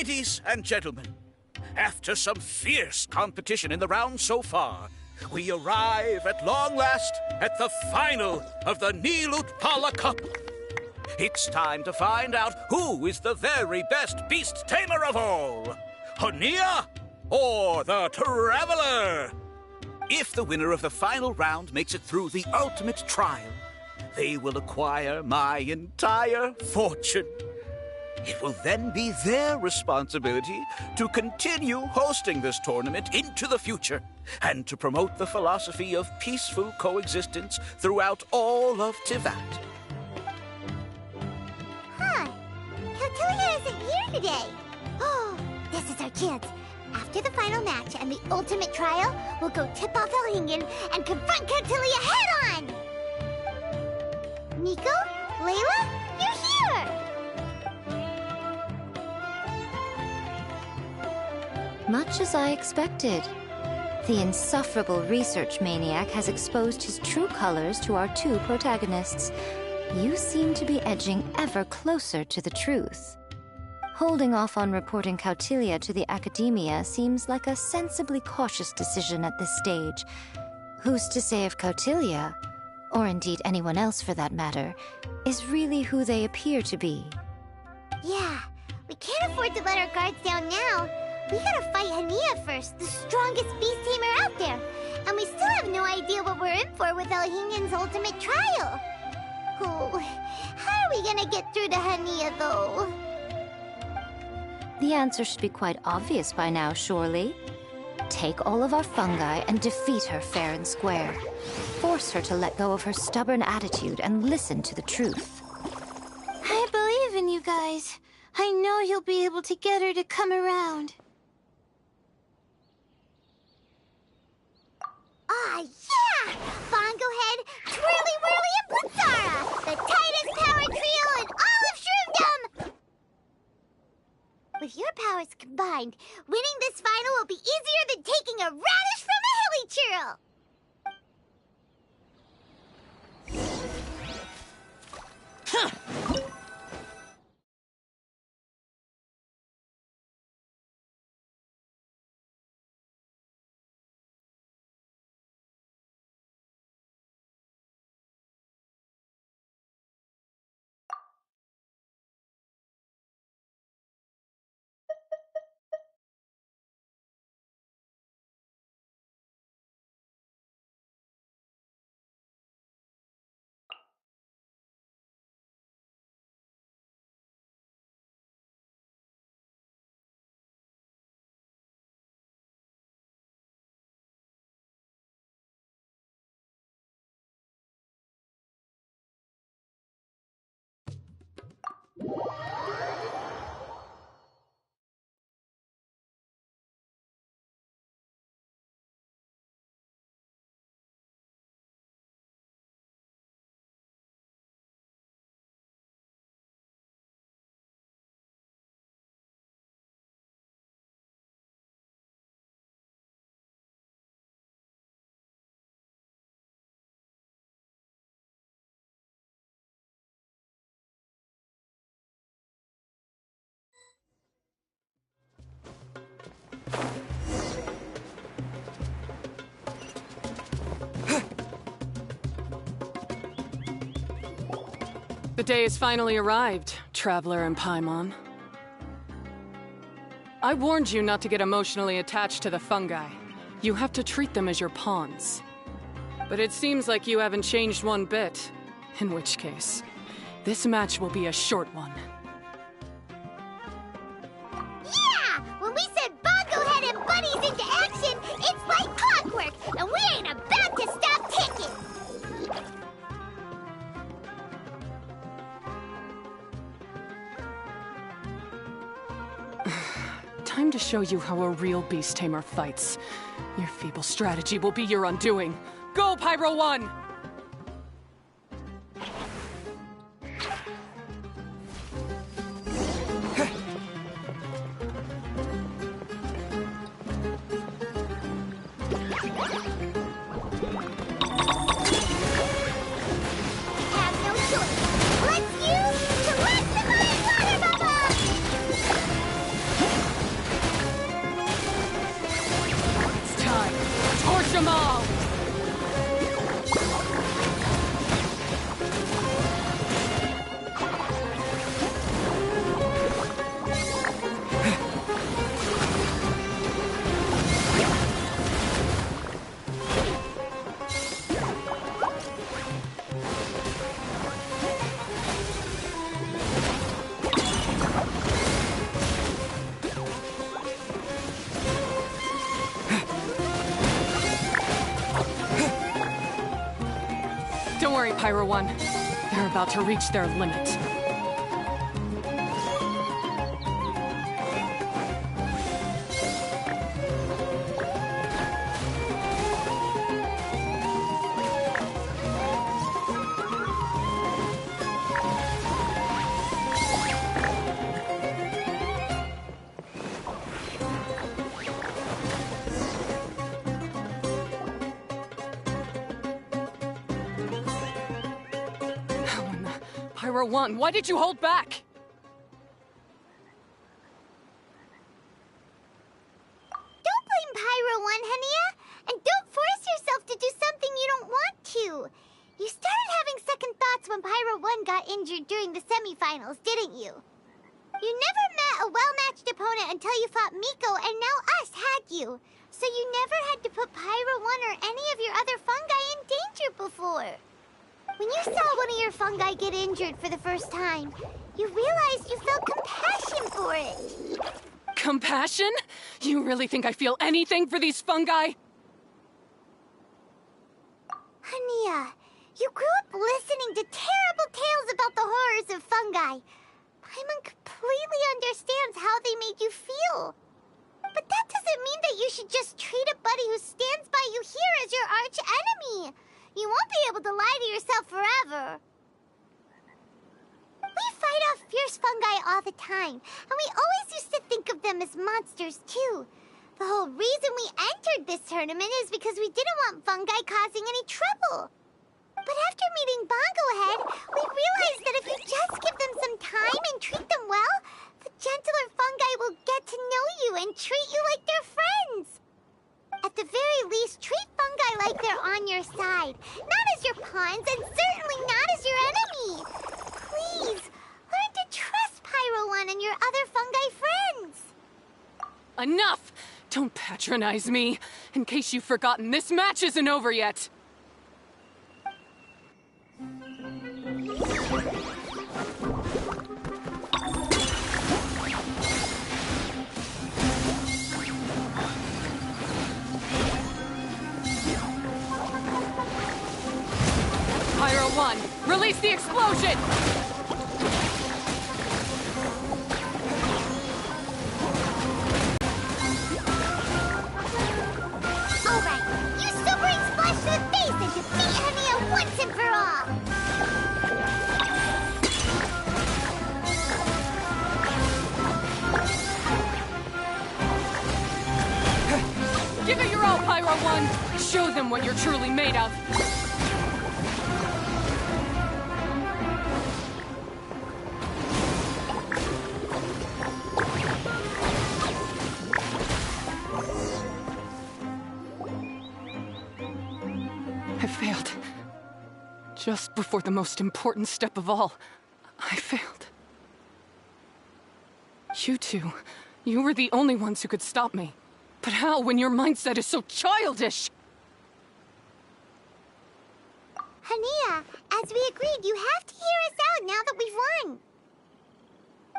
Ladies and gentlemen, after some fierce competition in the round so far, we arrive at long last at the final of the Nilutpala Cup. It's time to find out who is the very best beast tamer of all, Hania or the Traveler. If the winner of the final round makes it through the ultimate trial, they will acquire my entire fortune. It will then be their responsibility to continue hosting this tournament into the future and to promote the philosophy of peaceful coexistence throughout all of Tivat. Huh. Kautilya isn't here today. Oh, this is our chance. After the final match and the ultimate trial, we'll go tip off Elhingen and confront Kautilya head-on! Nico? Layla? You're here! Much as I expected. The insufferable research maniac has exposed his true colors to our two protagonists. You seem to be edging ever closer to the truth. Holding off on reporting Kautilya to the Academia seems like a sensibly cautious decision at this stage. Who's to say if Kautilya, or indeed anyone else for that matter, is really who they appear to be? Yeah, we can't afford to let our guards down now. We gotta fight Hania first, the strongest beast tamer out there. And we still have no idea what we're in for with Elhingen's ultimate trial. Oh, how are we gonna get through to Hania, though? The answer should be quite obvious by now, surely. Take all of our fungi and defeat her fair and square. Force her to let go of her stubborn attitude and listen to the truth. I believe in you guys. I know you'll be able to get her to come around. Ah, yeah! Bongo Head, Twirly Whirly, and Blitzara! The tightest power trio in all of Shroomdom! With your powers combined, winning this final will be easier than taking a radish from a hilly churl! The day has finally arrived, Traveler and Paimon. I warned you not to get emotionally attached to the fungi. You have to treat them as your pawns. But it seems like you haven't changed one bit. In which case, this match will be a short one. Yeah! When we send Bongo Head and Bunnies into action, it's like clockwork, and we ain't about to stop ticking! Time to show you how a real beast tamer fights. Your feeble strategy will be your undoing. Go, Pyro 1! Have no choice. Let's use the Water Bubble! worry, Pyro One. They're about to reach their limit. Pyro One, why did you hold back? Don't blame Pyro One, Hania. And don't force yourself to do something you don't want to. You started having second thoughts when Pyro One got injured during the semifinals, didn't you? You never met a well-matched opponent until you fought Miko, and now us had you. So you never had to put Pyro One or any of your other fungi in danger before. When you saw one of your fungi get injured for the first time, you realized you felt compassion for it. Compassion? You really think I feel anything for these fungi? Hania, you grew up listening to terrible tales about the horrors of fungi. Paimon completely understands how they made you feel. But that doesn't mean that you should just treat a buddy who stands by you here as your arch enemy. You won't be able to lie to yourself forever. We fight off fierce fungi all the time, and we always used to think of them as monsters, too. The whole reason we entered this tournament is because we didn't want fungi causing any trouble. But after meeting Bongo Head, we realized that if you just give them some time and treat them well, the gentler fungi will get to know you and treat you like their friends. At the very least, treat fungi like they're on your side, not as your pawns, and certainly not as your enemy. Please, learn to trust Pyro One and your other fungi friends. Enough! Don't patronize me. In case you've forgotten, this match isn't over yet. Pyro One, release the explosion! Alright, use Sobering Splash to the face and defeat Hania once and for all! Give it your all, Pyro One! Show them what you're truly made of! I failed. Just before the most important step of all, I failed. You two, you were the only ones who could stop me. But how when your mindset is so childish? Hania, as we agreed, you have to hear us out now that we've won.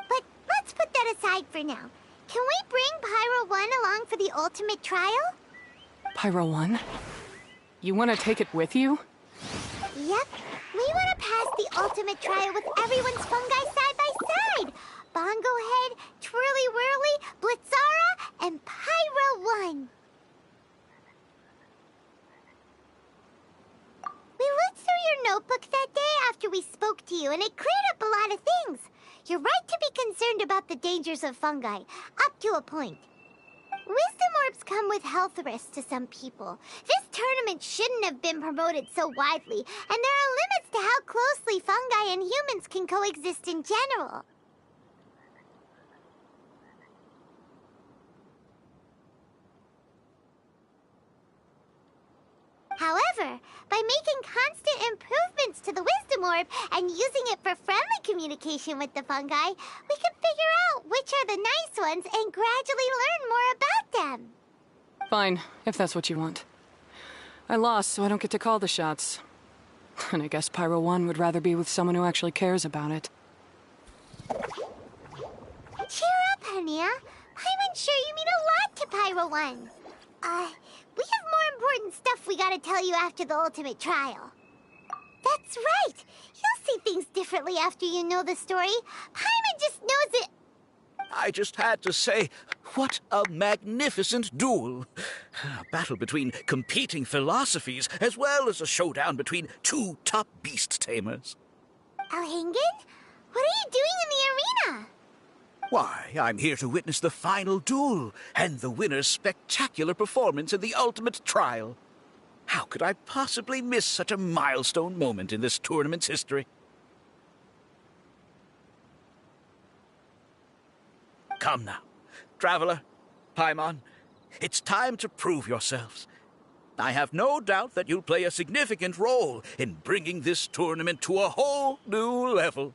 But let's put that aside for now. Can we bring Pyro One along for the ultimate trial? Pyro One? You want to take it with you? Yep. We want to pass the ultimate trial with everyone's fungi side by side. Bongo Head, Twirly Whirly, Blitzara, and Pyro One. We looked through your notebook that day after we spoke to you, and it cleared up a lot of things. You're right to be concerned about the dangers of fungi, up to a point. Wisdom orbs come with health risks to some people. This tournament shouldn't have been promoted so widely, and there are limits to how closely fungi and humans can coexist in general. However, by making constant improvements to the Wisdom Orb and using it for friendly communication with the fungi, we can figure out which are the nice ones and gradually learn more about them. Fine, if that's what you want. I lost, so I don't get to call the shots. And I guess Pyro One would rather be with someone who actually cares about it. Cheer up, Hania. I'm sure you mean a lot to Pyro One. We have more important stuff we gotta tell you after the ultimate trial. That's right. You'll see things differently after you know the story. Paimon just knows it. I just had to say, what a magnificent duel. A battle between competing philosophies, as well as a showdown between two top beast tamers. Alhingen? What are you doing in the arena? Why, I'm here to witness the final duel and the winner's spectacular performance in the ultimate trial. How could I possibly miss such a milestone moment in this tournament's history? Come now, Traveler, Paimon, it's time to prove yourselves. I have no doubt that you'll play a significant role in bringing this tournament to a whole new level.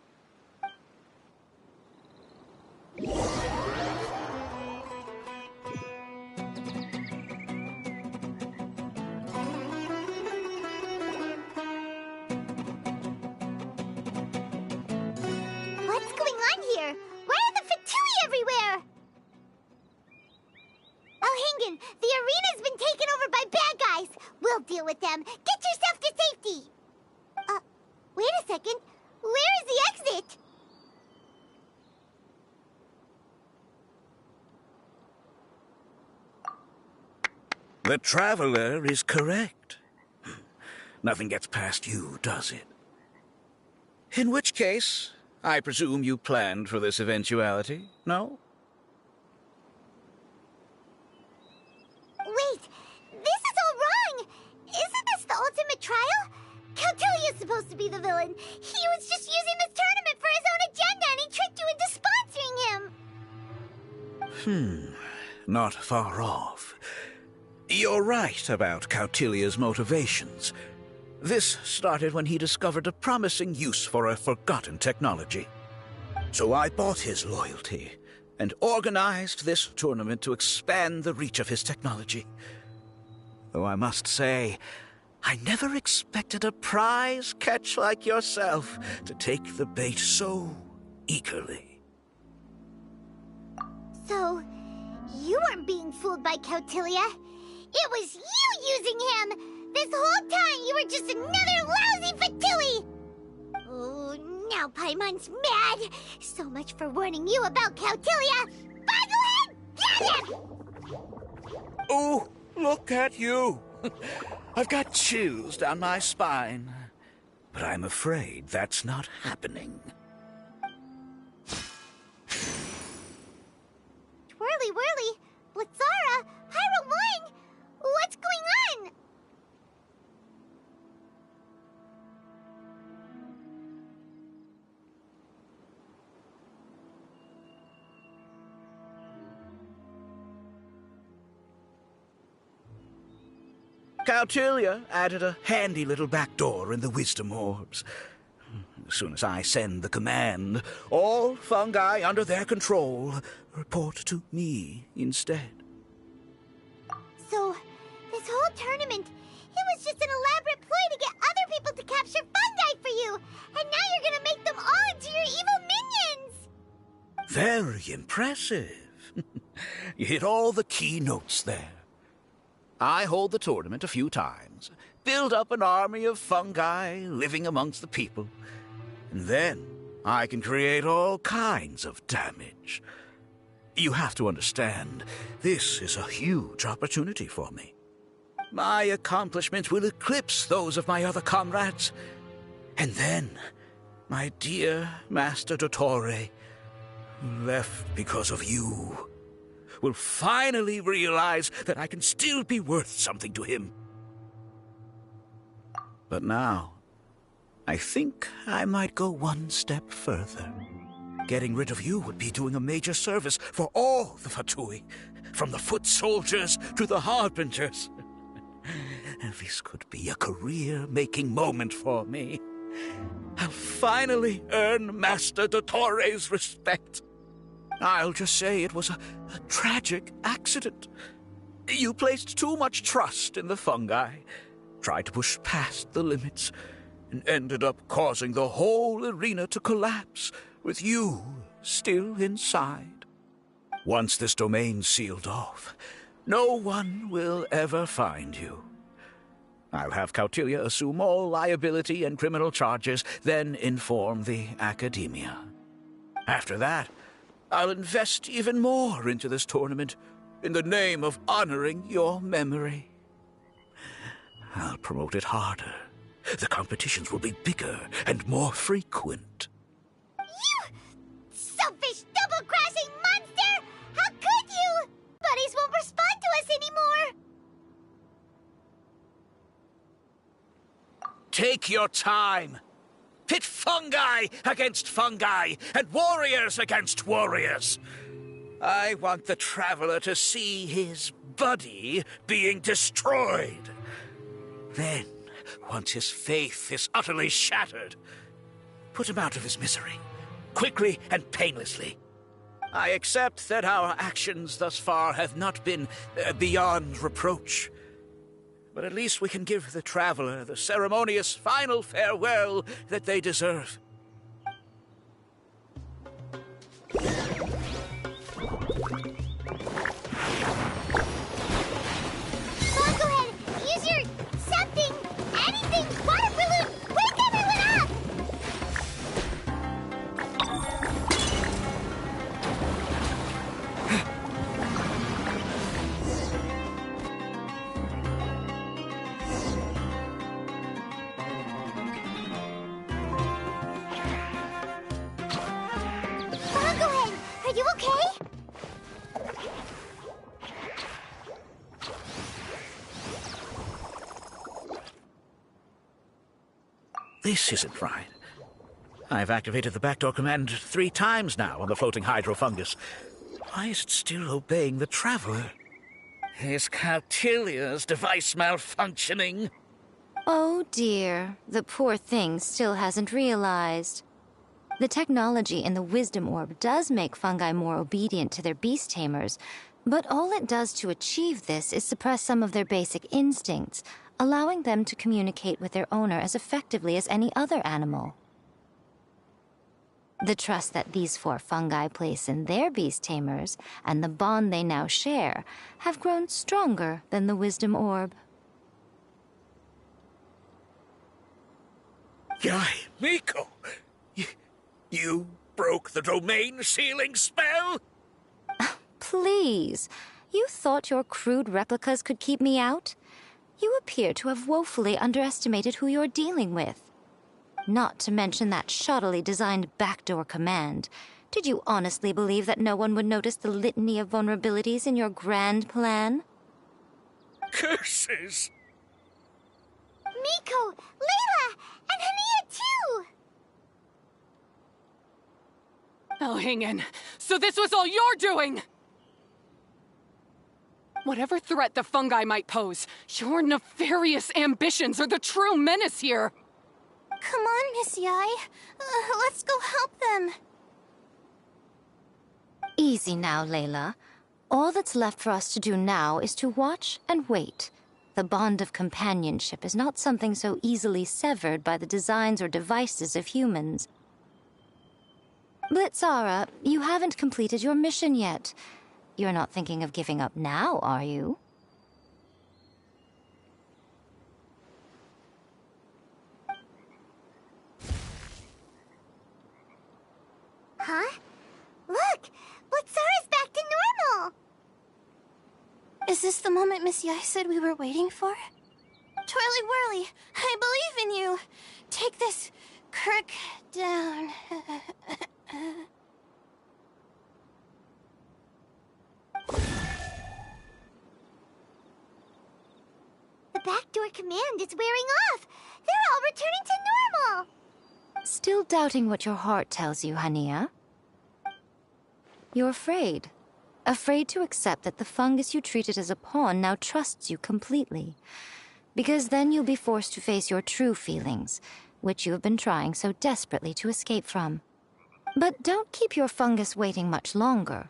What's going on here? Why are the Fatui everywhere? Alhingen, the arena's been taken over by bad guys. We'll deal with them. Get yourself to safety. Wait a second. Where is the exit? The Traveler is correct. Nothing gets past you, does it? In which case, I presume you planned for this eventuality, no? Wait, this is all wrong. Isn't this the ultimate trial? Cautilia's supposed to be the villain. He was just using this tournament for his own agenda, and he tricked you into sponsoring him. Not far off. You're right about Cautilia's motivations. This started when he discovered a promising use for a forgotten technology. So I bought his loyalty and organized this tournament to expand the reach of his technology. Though I must say, I never expected a prize catch like yourself to take the bait so eagerly. So, you weren't being fooled by Cautilia. It was you using him! This whole time you were just another lousy Fatui! Oh, now Paimon's mad! So much for warning you about Cautilia! Boglehead! Get him! Oh, look at you! I've got chills down my spine. But I'm afraid that's not happening. Twirly whirly! Blitzara! Pyro Moin! What's going on? Cautilia added a handy little back door in the wisdom orbs. As soon as I send the command, all fungi under their control report to me instead. So, this whole tournament, it was just an elaborate ploy to get other people to capture fungi for you! And now you're gonna make them all into your evil minions! Very impressive. You hit all the key notes there. I hold the tournament a few times, build up an army of fungi living amongst the people, and then I can create all kinds of damage. You have to understand, this is a huge opportunity for me. My accomplishments will eclipse those of my other comrades. And then, my dear Master Dottore, who left because of you, will finally realize that I can still be worth something to him. But now, I think I might go one step further. Getting rid of you would be doing a major service for all the Fatui, from the foot soldiers to the harbingers. This could be a career-making moment for me. I'll finally earn Master Dottore's respect. I'll just say it was a tragic accident. You placed too much trust in the fungi, tried to push past the limits, and ended up causing the whole arena to collapse, with you still inside. Once this domain's sealed off, no one will ever find you. I'll have Cautilia assume all liability and criminal charges, then inform the Academia. After that, I'll invest even more into this tournament in the name of honoring your memory. I'll promote it harder. The competitions will be bigger and more frequent. You selfish, double-crossing monster! How could you? Buddies won't respond to us anymore! Take your time. Pit fungi against fungi, and warriors against warriors. I want the Traveler to see his buddy being destroyed. Then, once his faith is utterly shattered, put him out of his misery, quickly and painlessly. I accept that our actions thus far have not been beyond reproach. But at least we can give the Traveler the ceremonious final farewell that they deserve. Go ahead, use your something, anything, water balloon! Wake everyone up! Are you okay? This isn't right. I've activated the backdoor command 3 times now on the floating hydrofungus. Why is it still obeying the Traveler? Is Cautilia's device malfunctioning? Oh dear, the poor thing still hasn't realized. The technology in the Wisdom Orb does make fungi more obedient to their beast tamers, but all it does to achieve this is suppress some of their basic instincts, allowing them to communicate with their owner as effectively as any other animal. The trust that these 4 fungi place in their beast tamers, and the bond they now share, have grown stronger than the Wisdom Orb. Yai, Miko! You broke the domain sealing spell? Please, you thought your crude replicas could keep me out? You appear to have woefully underestimated who you're dealing with. Not to mention that shoddily designed backdoor command. Did you honestly believe that no one would notice the litany of vulnerabilities in your grand plan? Curses! Miko, Layla, and Hania too! Elhingen, so this was all you're doing! Whatever threat the fungi might pose, your nefarious ambitions are the true menace here! Come on, Miss Yai. Let's go help them. Easy now, Layla. All that's left for us to do now is to watch and wait. The bond of companionship is not something so easily severed by the designs or devices of humans. Blitzara, you haven't completed your mission yet. You're not thinking of giving up now, are you? Huh? Look! Blitzara's back to normal! Is this the moment Miss Yai said we were waiting for? Twirly Whirly, I believe in you. Take this crook down. The backdoor command is wearing off! They're all returning to normal! Still doubting what your heart tells you, Hania? You're afraid. Afraid to accept that the fungus you treated as a pawn now trusts you completely. Because then you'll be forced to face your true feelings, which you have been trying so desperately to escape from. But don't keep your fungus waiting much longer.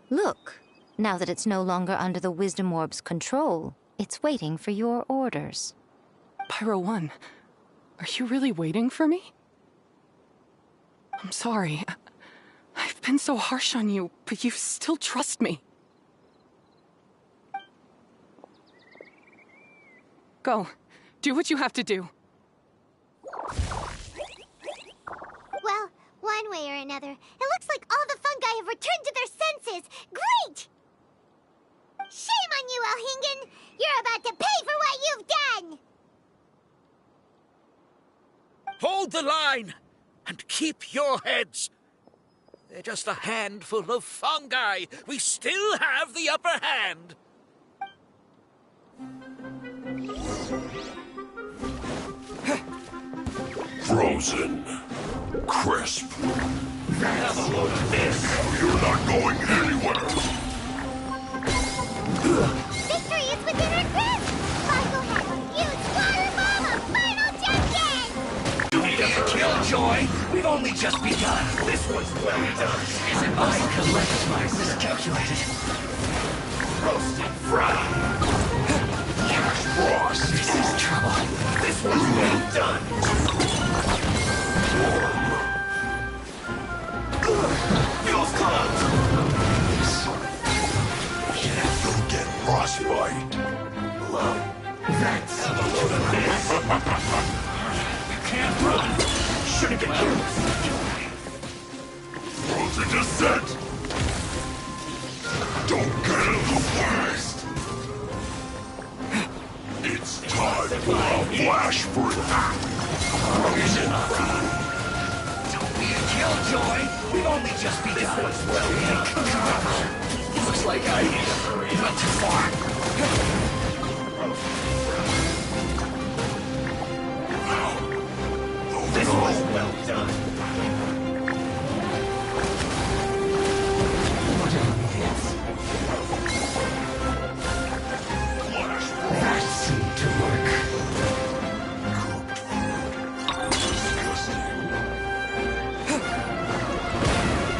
Look, now that it's no longer under the Wisdom Orb's control, it's waiting for your orders. Pyro 1, are you really waiting for me? I'm sorry. I've been so harsh on you, but you still trust me. Go. Do what you have to do. Well, one way or another, it looks like all the fungi have returned to their senses. Great! Shame on you, Elhingen! You're about to pay for what you've done! Hold the line and keep your heads. They're just a handful of fungi. We still have the upper hand. Frozen. Crisp. Have a load of this. You're not going anywhere. Victory is within our grasp! Go ahead, use Water Mama! Final champion! Do we get a killjoy? We've only just begun. This was well done. Isn't I collect my miscalculated. Roasted fried. Cash frost. This is trouble. This was well done. Feels clogged. Don't get frostbite. Love. That's a load of this. Can't run. Shouldn't get used. Frozen descent. Don't get in the blast. It's time for a flash freeze. Frozen fried. Don't be a killjoy. We've only just begun. This was well done. Looks like I need a hurry. Not too far. This was well done. That seemed to work.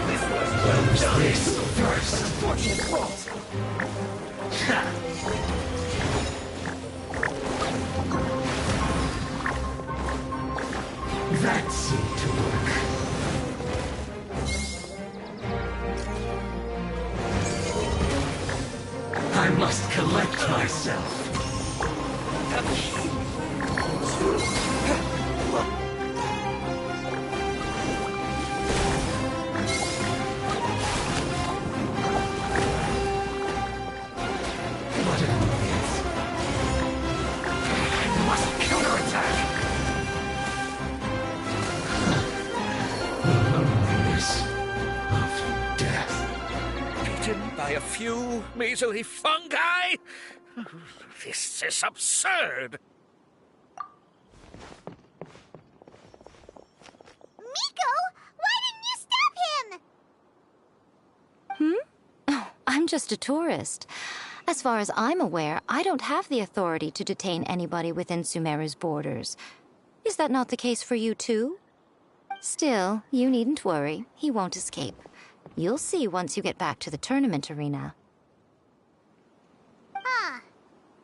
This was well done. This first unfortunate fault. That seemed to work. I must collect myself. What an audience. I must counterattack. The loneliness of death. Beaten by a few measly fungi? This is absurd. Miko, why didn't you stop him? Oh, I'm just a tourist. As far as I'm aware, I don't have the authority to detain anybody within Sumeru's borders. Is that not the case for you too? Still, you needn't worry. He won't escape. You'll see once you get back to the tournament arena.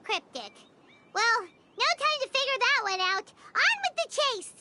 Cryptic. Well, no time to figure that one out. On with the chase!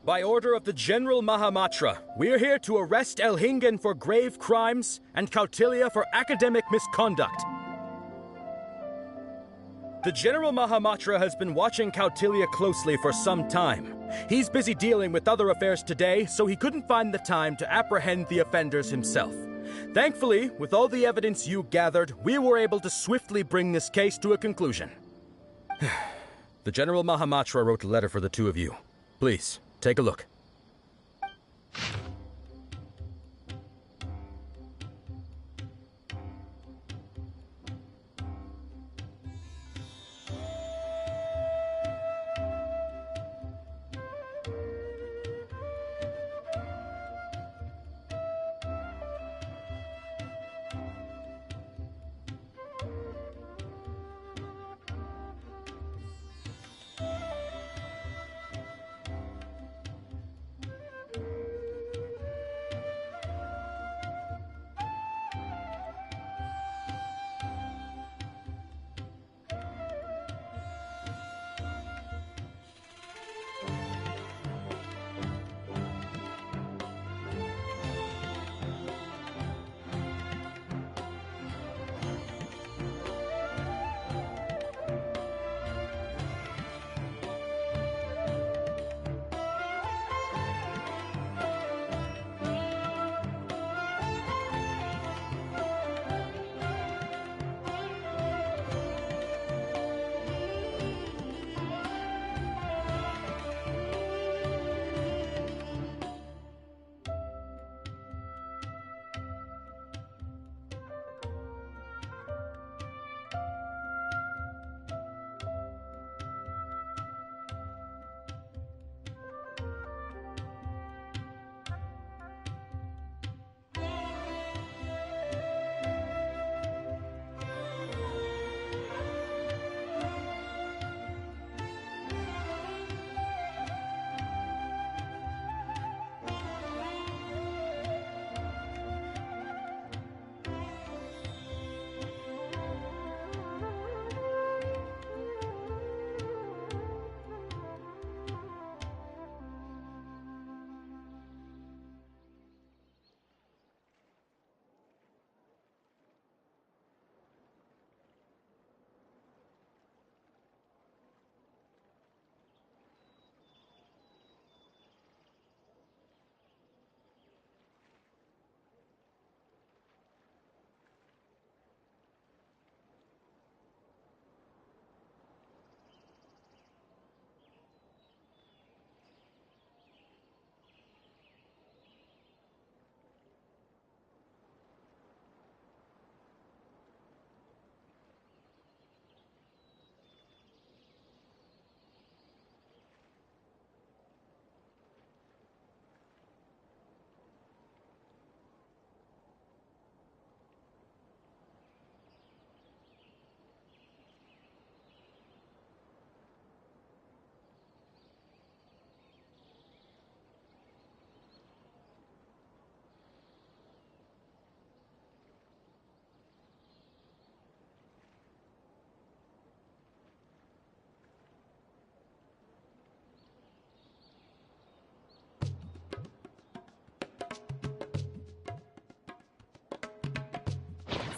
By order of the General Mahamatra, we're here to arrest Elhingen for grave crimes and Kautilya for academic misconduct. The General Mahamatra has been watching Kautilya closely for some time. He's busy dealing with other affairs today, so he couldn't find the time to apprehend the offenders himself. Thankfully, with all the evidence you gathered, we were able to swiftly bring this case to a conclusion. The General Mahamatra wrote a letter for the two of you. Please, take a look.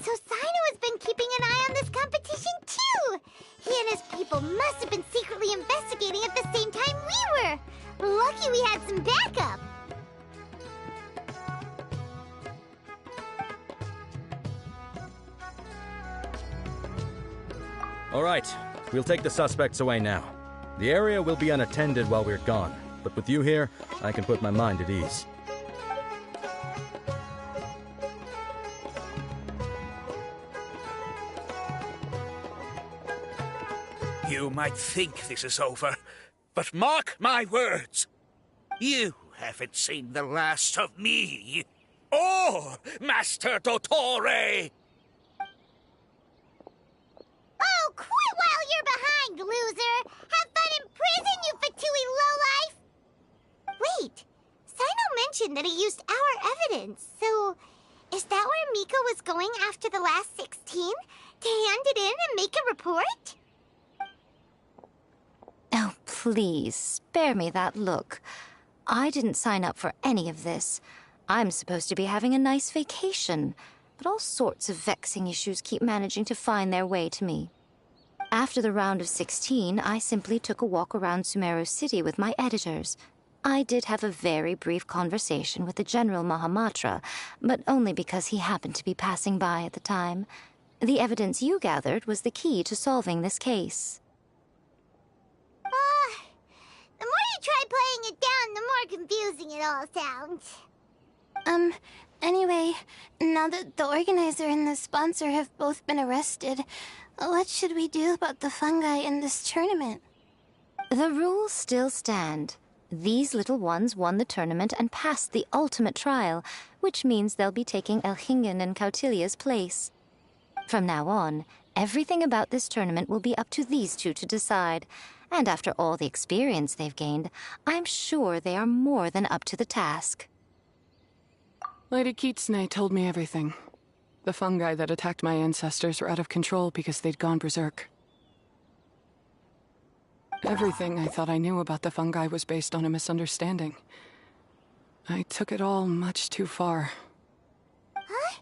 So Sino has been keeping an eye on this competition too! He and his people must have been secretly investigating at the same time we were! Lucky we had some backup! All right, we'll take the suspects away now. The area will be unattended while we're gone, but with you here, I can put my mind at ease. You might think this is over, but mark my words. You haven't seen the last of me, or Master Dottore! Oh, quit while you're behind, loser! Have fun in prison, you fatui lowlife! Wait, Sino mentioned that he used our evidence, so is that where Miko was going after the last 16? To hand it in and make a report? Oh, please, spare me that look. I didn't sign up for any of this. I'm supposed to be having a nice vacation, but all sorts of vexing issues keep managing to find their way to me. After the round of 16, I simply took a walk around Sumeru City with my editors. I did have a very brief conversation with the General Mahamatra, but only because he happened to be passing by at the time. The evidence you gathered was the key to solving this case. The more you try playing it down, the more confusing it all sounds. Anyway, now that the organizer and the sponsor have both been arrested, what should we do about the fungi in this tournament? The rules still stand. These little ones won the tournament and passed the ultimate trial, which means they'll be taking Elhingen and Cautilia's place. From now on, everything about this tournament will be up to these two to decide. And after all the experience they've gained, I'm sure they are more than up to the task. Lady Kitsune told me everything. The fungi that attacked my ancestors were out of control because they'd gone berserk. Everything I thought I knew about the fungi was based on a misunderstanding. I took it all much too far. Huh?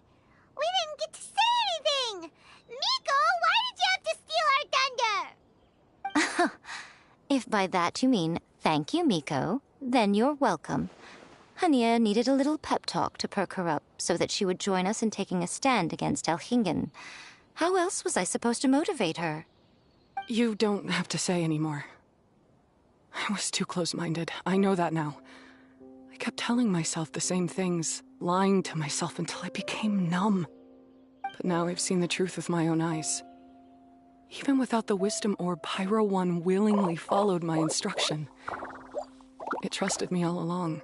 We didn't get to say anything! Miko, why did you have to steal our thunder? If by that you mean thank you, Miko, then you're welcome. Hania needed a little pep talk to perk her up so that she would join us in taking a stand against Elhingen. How else was I supposed to motivate her? You don't have to say anymore. I was too close-minded. I know that now. I kept telling myself the same things, lying to myself until I became numb. But now I've seen the truth with my own eyes. Even without the wisdom orb, Pyro 1 willingly followed my instruction. It trusted me all along.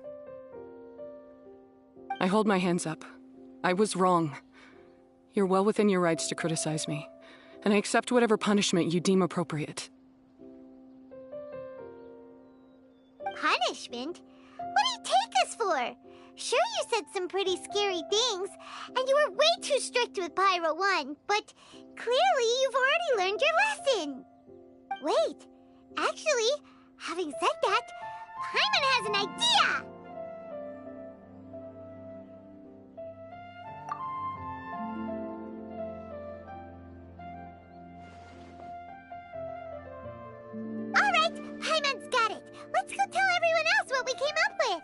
I hold my hands up. I was wrong. You're well within your rights to criticize me, and I accept whatever punishment you deem appropriate. Punishment? What do you take us for? Sure, you said some pretty scary things, and you were way too strict with Pyro 1, but clearly you've already learned your lesson. Wait, actually, having said that, Paimon has an idea! Alright, Paimon's got it. Let's go tell everyone else what we came up with.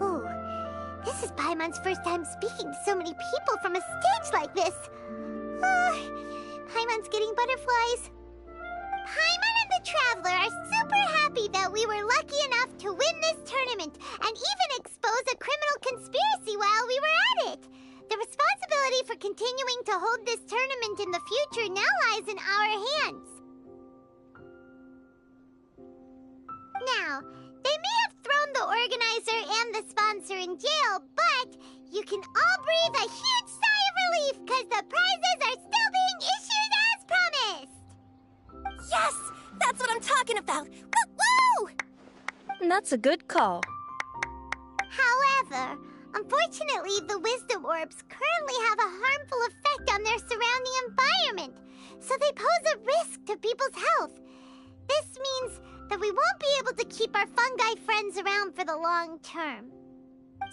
Ooh, this is Paimon's first time speaking to so many people from a stage like this. Paimon's getting butterflies. Paimon and the Traveler are super happy that we were lucky enough to win this tournament and even expose a criminal conspiracy while we were at it. The responsibility for continuing to hold this tournament in the future now lies in our hands. Now, they may have thrown the organizer and the sponsor in jail, but you can all breathe a huge sigh of relief because the prizes are still being issued as promised! Yes! That's what I'm talking about! Woo! That's a good call. However, unfortunately, the wisdom orbs currently have a harmful effect on their surrounding environment, so they pose a risk to people's health. This means that we won't be able to keep our fungi friends around for the long term.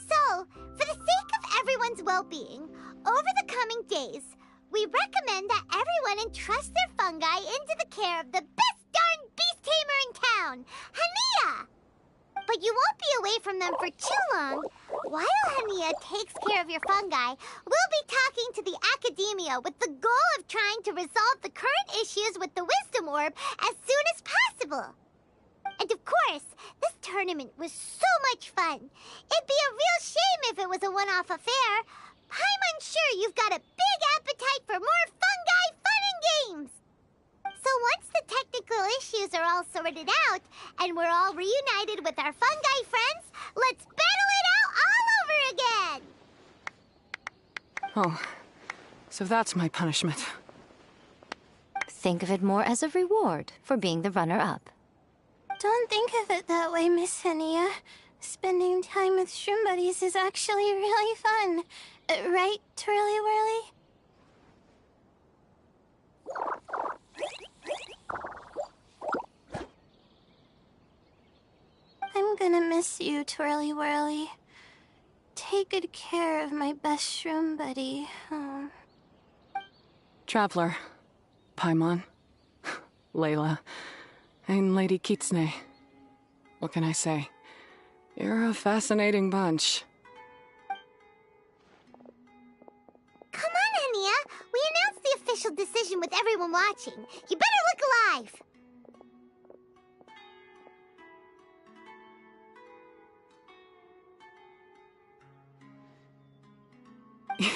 So, for the sake of everyone's well-being, over the coming days, we recommend that everyone entrust their fungi into the care of the best darn beast tamer in town, Hania! But you won't be away from them for too long. While Hania takes care of your fungi, we'll be talking to the academia with the goal of trying to resolve the current issues with the wisdom orb as soon as possible. And of course, this tournament was so much fun. It'd be a real shame if it was a one-off affair. I'm sure you've got a big appetite for more fungi fun and games. So once the technical issues are all sorted out, and we're all reunited with our fungi friends, let's battle it out all over again! Oh, so that's my punishment. Think of it more as a reward for being the runner-up. Don't think of it that way, Miss Hania. Spending time with shroom buddies is actually really fun. Right, Twirly Whirly? I'm gonna miss you, Twirly Whirly. Take good care of my best shroom buddy. Oh. Traveler, Paimon, Layla, and Lady Kitsune. What can I say? You're a fascinating bunch. Come on, Hania. We announced the official decision with everyone watching. You better look alive.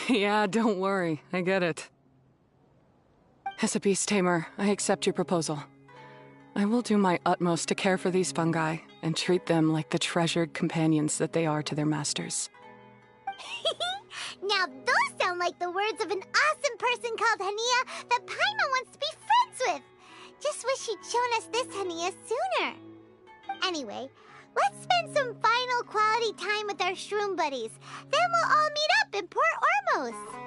Yeah, don't worry. I get it. As a beast tamer, I accept your proposal. I will do my utmost to care for these fungi and treat them like the treasured companions that they are to their masters. Now those sound like the words of an awesome person called Hania that Paimon wants to be friends with. Just wish she'd shown us this Hania sooner. Anyway, let's spend some final quality time with our shroom buddies. Then we'll all meet up in Port Ormos.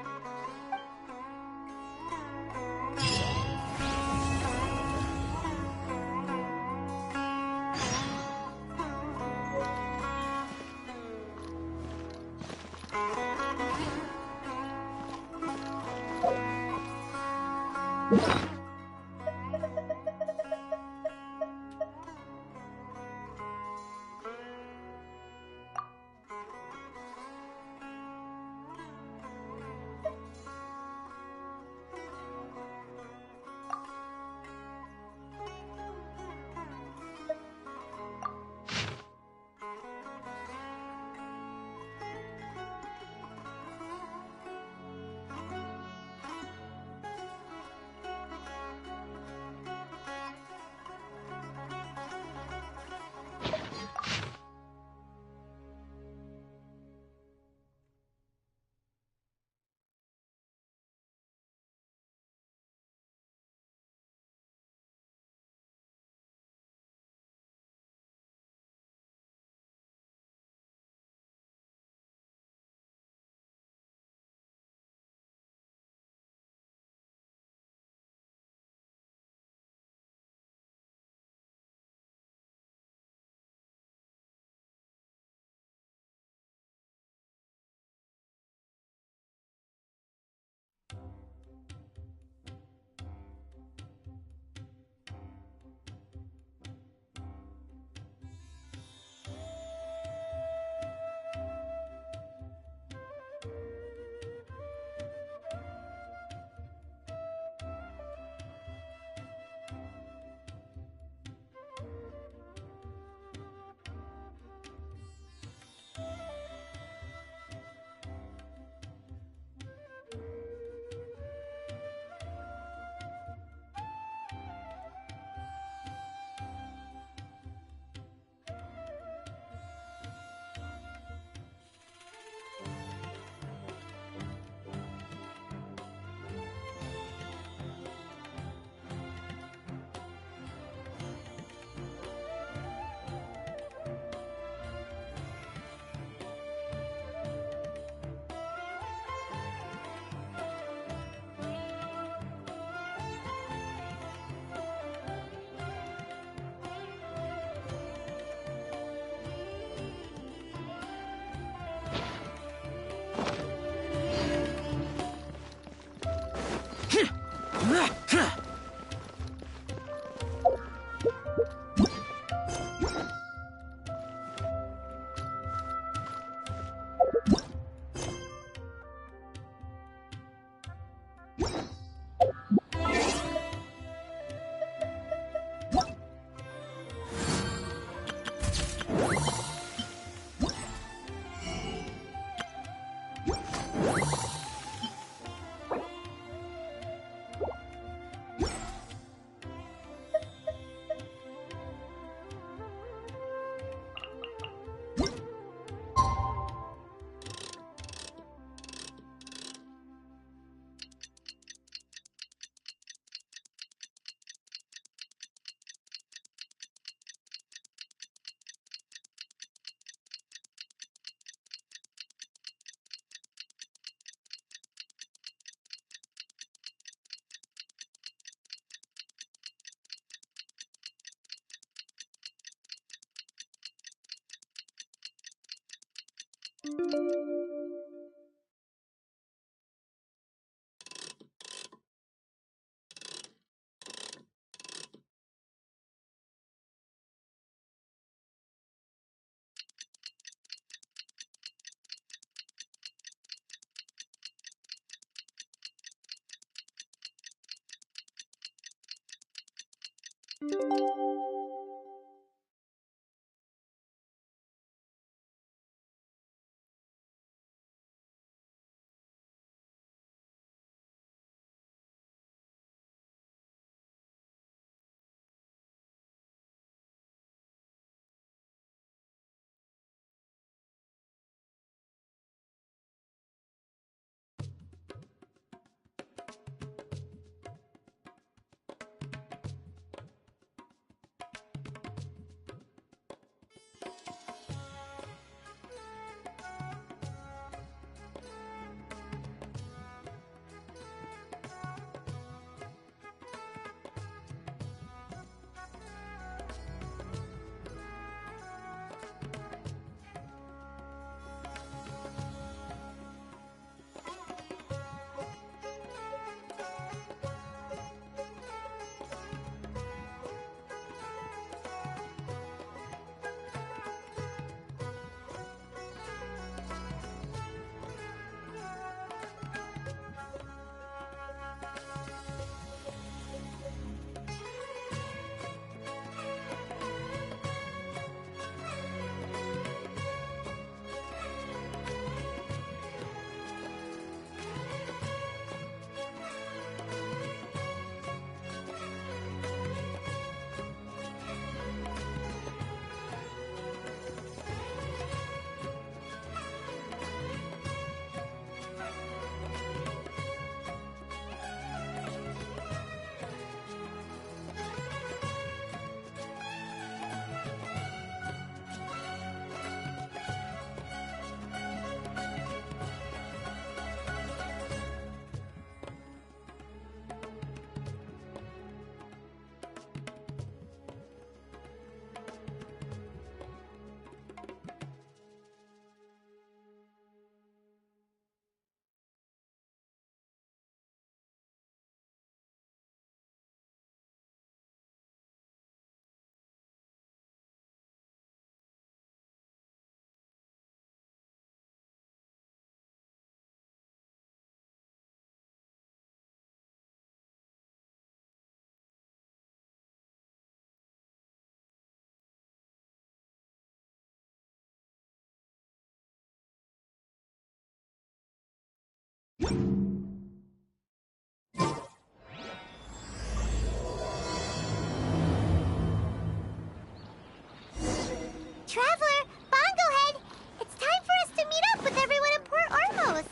Traveler, Bongo Head, it's time for us to meet up with everyone in Port Ormos.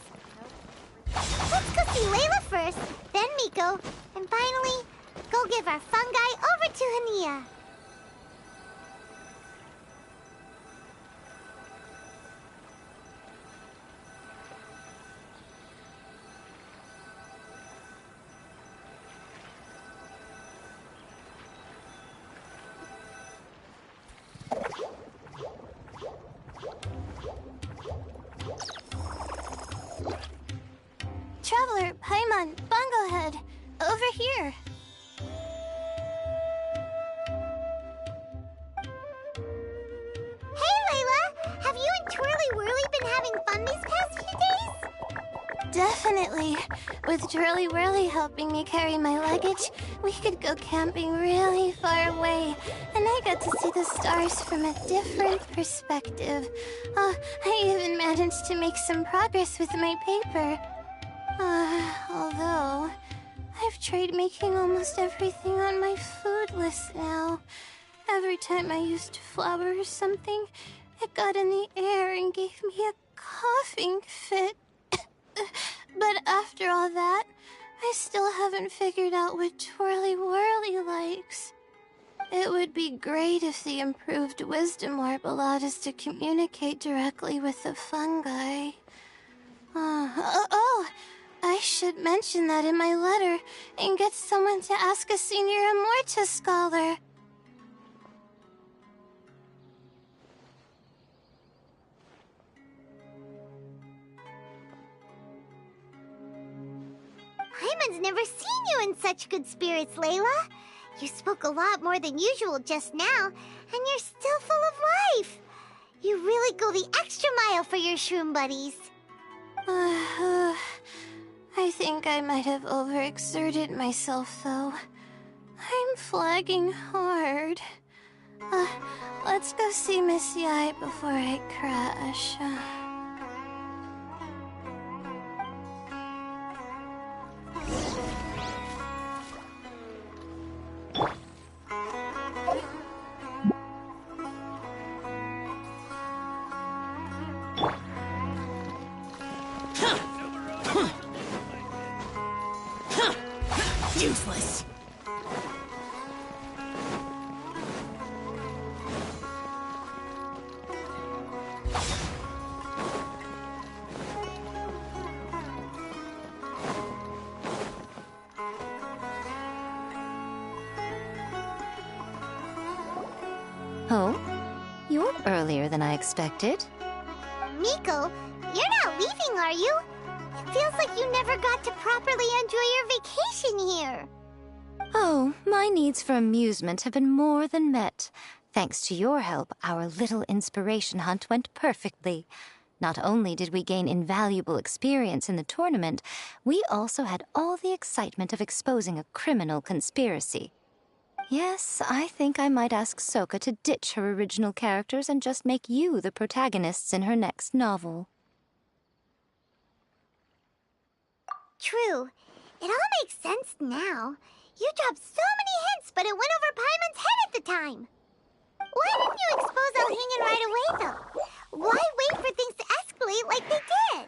Let's go see Layla first, then Miko, and finally, go give our fungi over to Hania. Traveler, Paimon, Bongo Head, over here. Hey, Layla! Have you and Twirly Whirly been having fun these past few days? Definitely. With Twirly Whirly helping me carry my luggage, we could go camping really far away, and I got to see the stars from a different perspective. Oh, I even managed to make some progress with my paper. Although, I've tried making almost everything on my food list now. Every time I used flour or something, it got in the air and gave me a coughing fit. But after all that, I still haven't figured out what Twirly Whirly likes. It would be great if the improved wisdom orb allowed us to communicate directly with the fungi. I should mention that in my letter and get someone to ask a senior Immortus scholar. never seen you in such good spirits, Layla. You spoke a lot more than usual just now, and you're still full of life. You really go the extra mile for your shroom buddies. I think I might have overexerted myself, though. I'm flagging hard. Let's go see Miss Yai before I crash. Useless. Oh? You're earlier than I expected. Miko, you're not leaving, are you? It feels like you never got to properly enjoy your vacation here. Oh, my needs for amusement have been more than met. Thanks to your help, our little inspiration hunt went perfectly. Not only did we gain invaluable experience in the tournament, we also had all the excitement of exposing a criminal conspiracy. Yes, I think I might ask Soka to ditch her original characters and just make you the protagonists in her next novel. True. It all makes sense now. You dropped so many hints, but it went over Paimon's head at the time. Why didn't you expose Elhingen right away, though? Why wait for things to escalate like they did?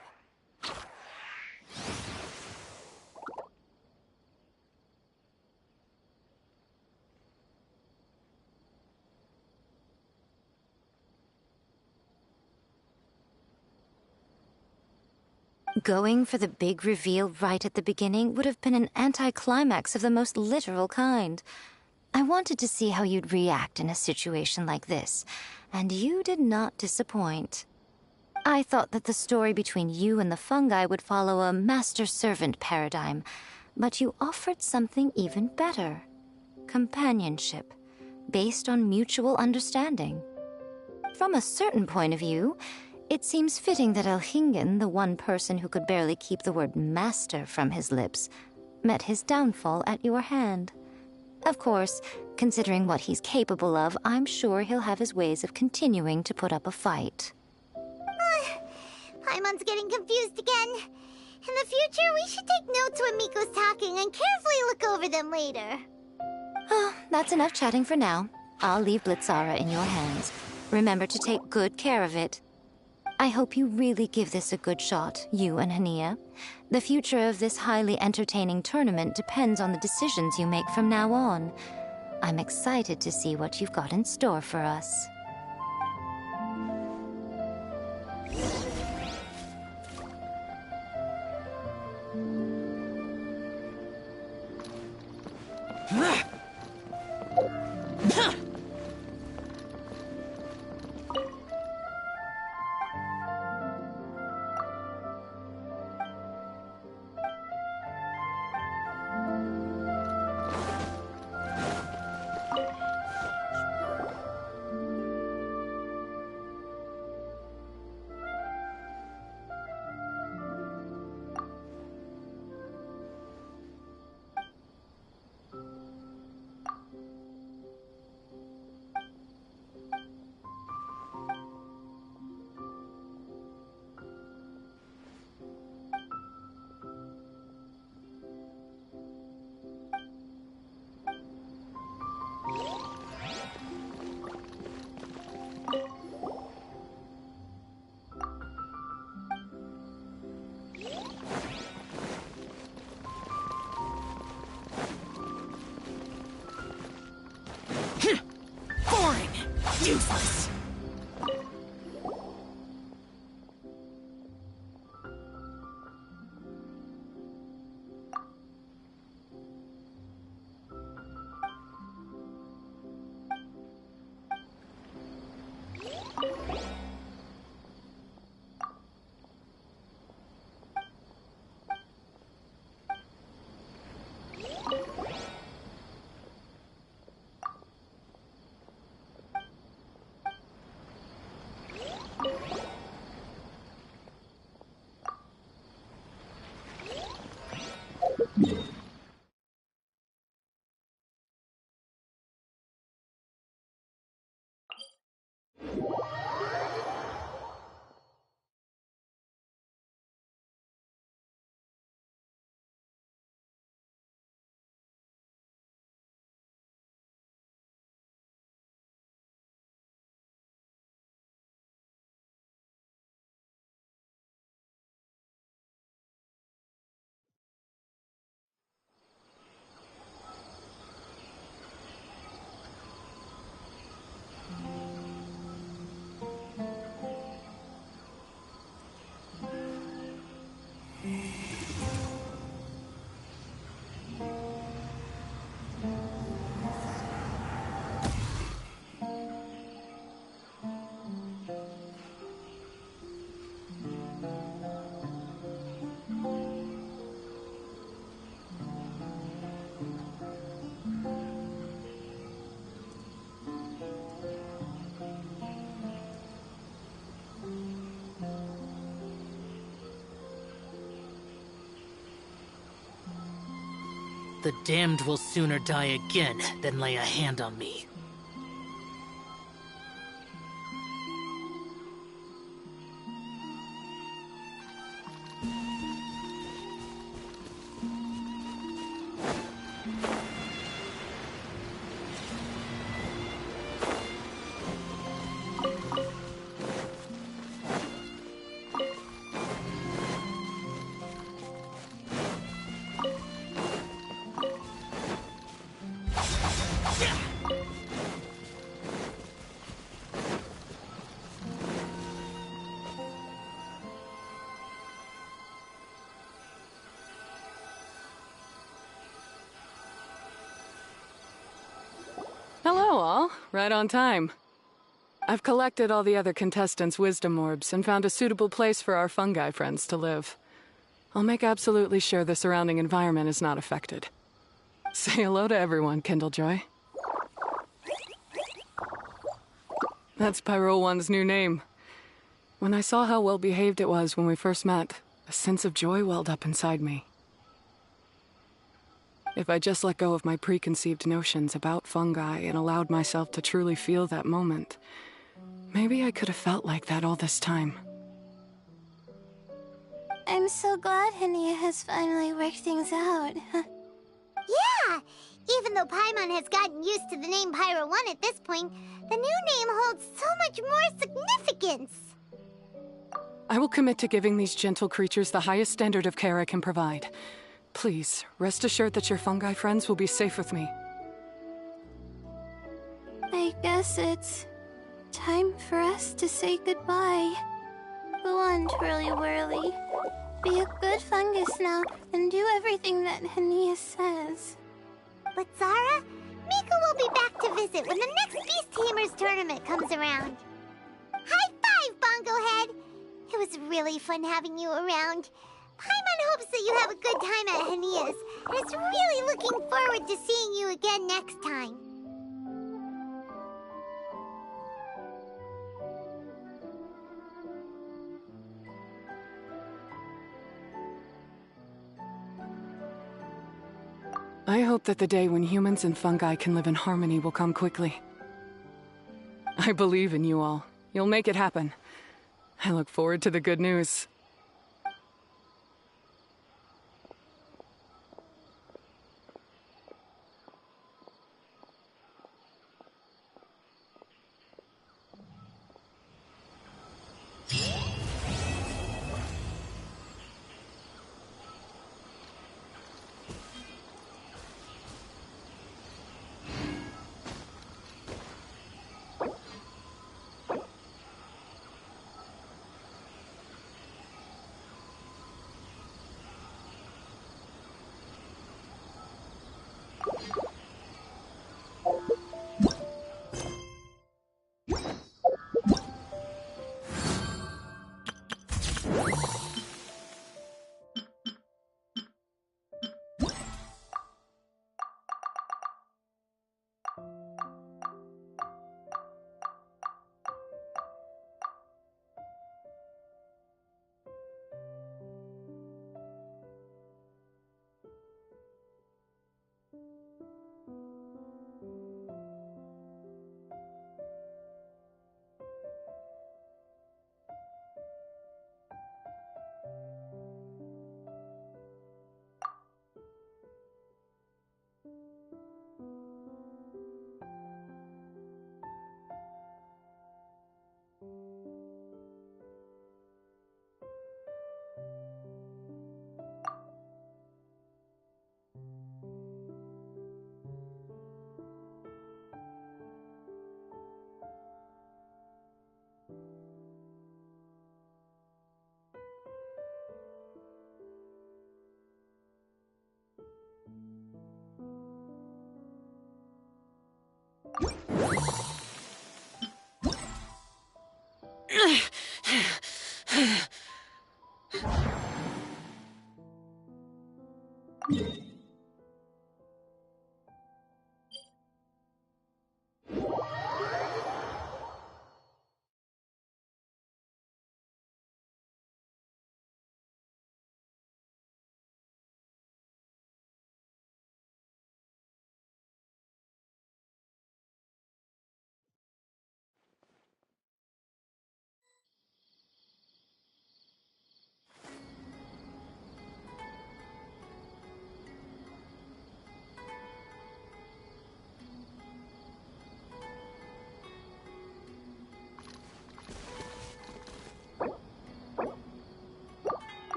Going for the big reveal right at the beginning would have been an anticlimax of the most literal kind. I wanted to see how you'd react in a situation like this, and you did not disappoint. I thought that the story between you and the fungi would follow a master-servant paradigm, but you offered something even better. Companionship, based on mutual understanding. From a certain point of view, it seems fitting that Elhingen, the one person who could barely keep the word master from his lips, met his downfall at your hand. Of course, considering what he's capable of, I'm sure he'll have his ways of continuing to put up a fight. Paimon's getting confused again. In the future, we should take notes when Miko's talking and carefully look over them later. Oh, that's enough chatting for now. I'll leave Blitzara in your hands. Remember to take good care of it. I hope you really give this a good shot, you and Hania. The future of this highly entertaining tournament depends on the decisions you make from now on. I'm excited to see what you've got in store for us. Boring. Useless. The damned will sooner die again than lay a hand on me. Hello, all. Right on time. I've collected all the other contestants' wisdom orbs and found a suitable place for our fungi friends to live. I'll make absolutely sure the surrounding environment is not affected. Say hello to everyone, Kindlejoy. That's Pyro One's new name. When I saw how well behaved it was when we first met, a sense of joy welled up inside me. If I just let go of my preconceived notions about fungi and allowed myself to truly feel that moment, maybe I could have felt like that all this time. I'm so glad Hania has finally worked things out. Yeah! Even though Paimon has gotten used to the name Pyro 1 at this point, the new name holds so much more significance! I will commit to giving these gentle creatures the highest standard of care I can provide. Please, rest assured that your fungi friends will be safe with me. I guess it's time for us to say goodbye. Go on, Twirly Whirly. Be a good fungus now and do everything that Hania says. But Zara, Mika will be back to visit when the next Beast Tamers tournament comes around. High five, Bongo Head! It was really fun having you around. Paimon hopes that you have a good time at Hania's, and is really looking forward to seeing you again next time. I hope that the day when humans and fungi can live in harmony will come quickly. I believe in you all. You'll make it happen. I look forward to the good news.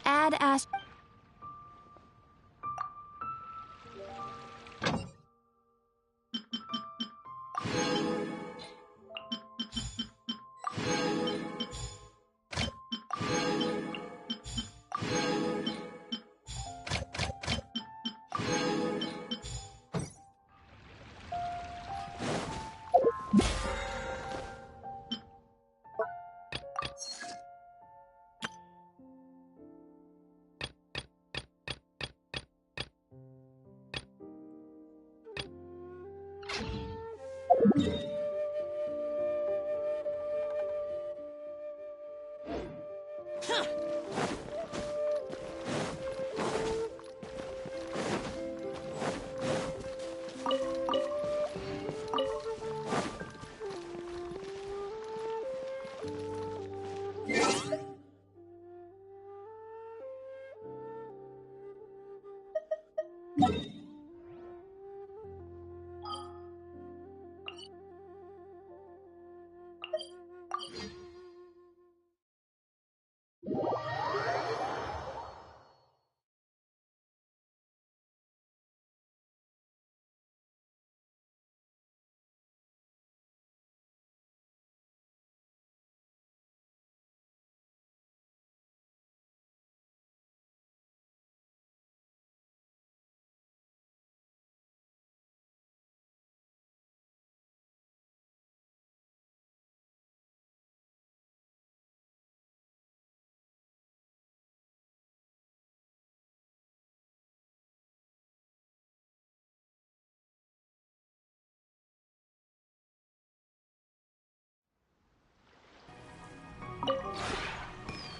Add Ash.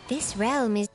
This realm is...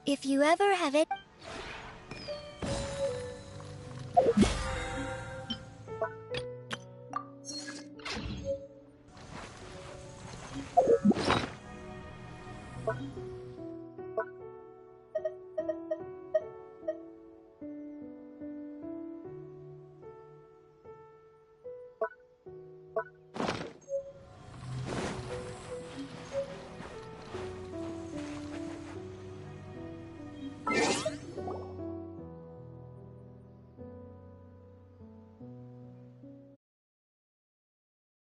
If you ever have it...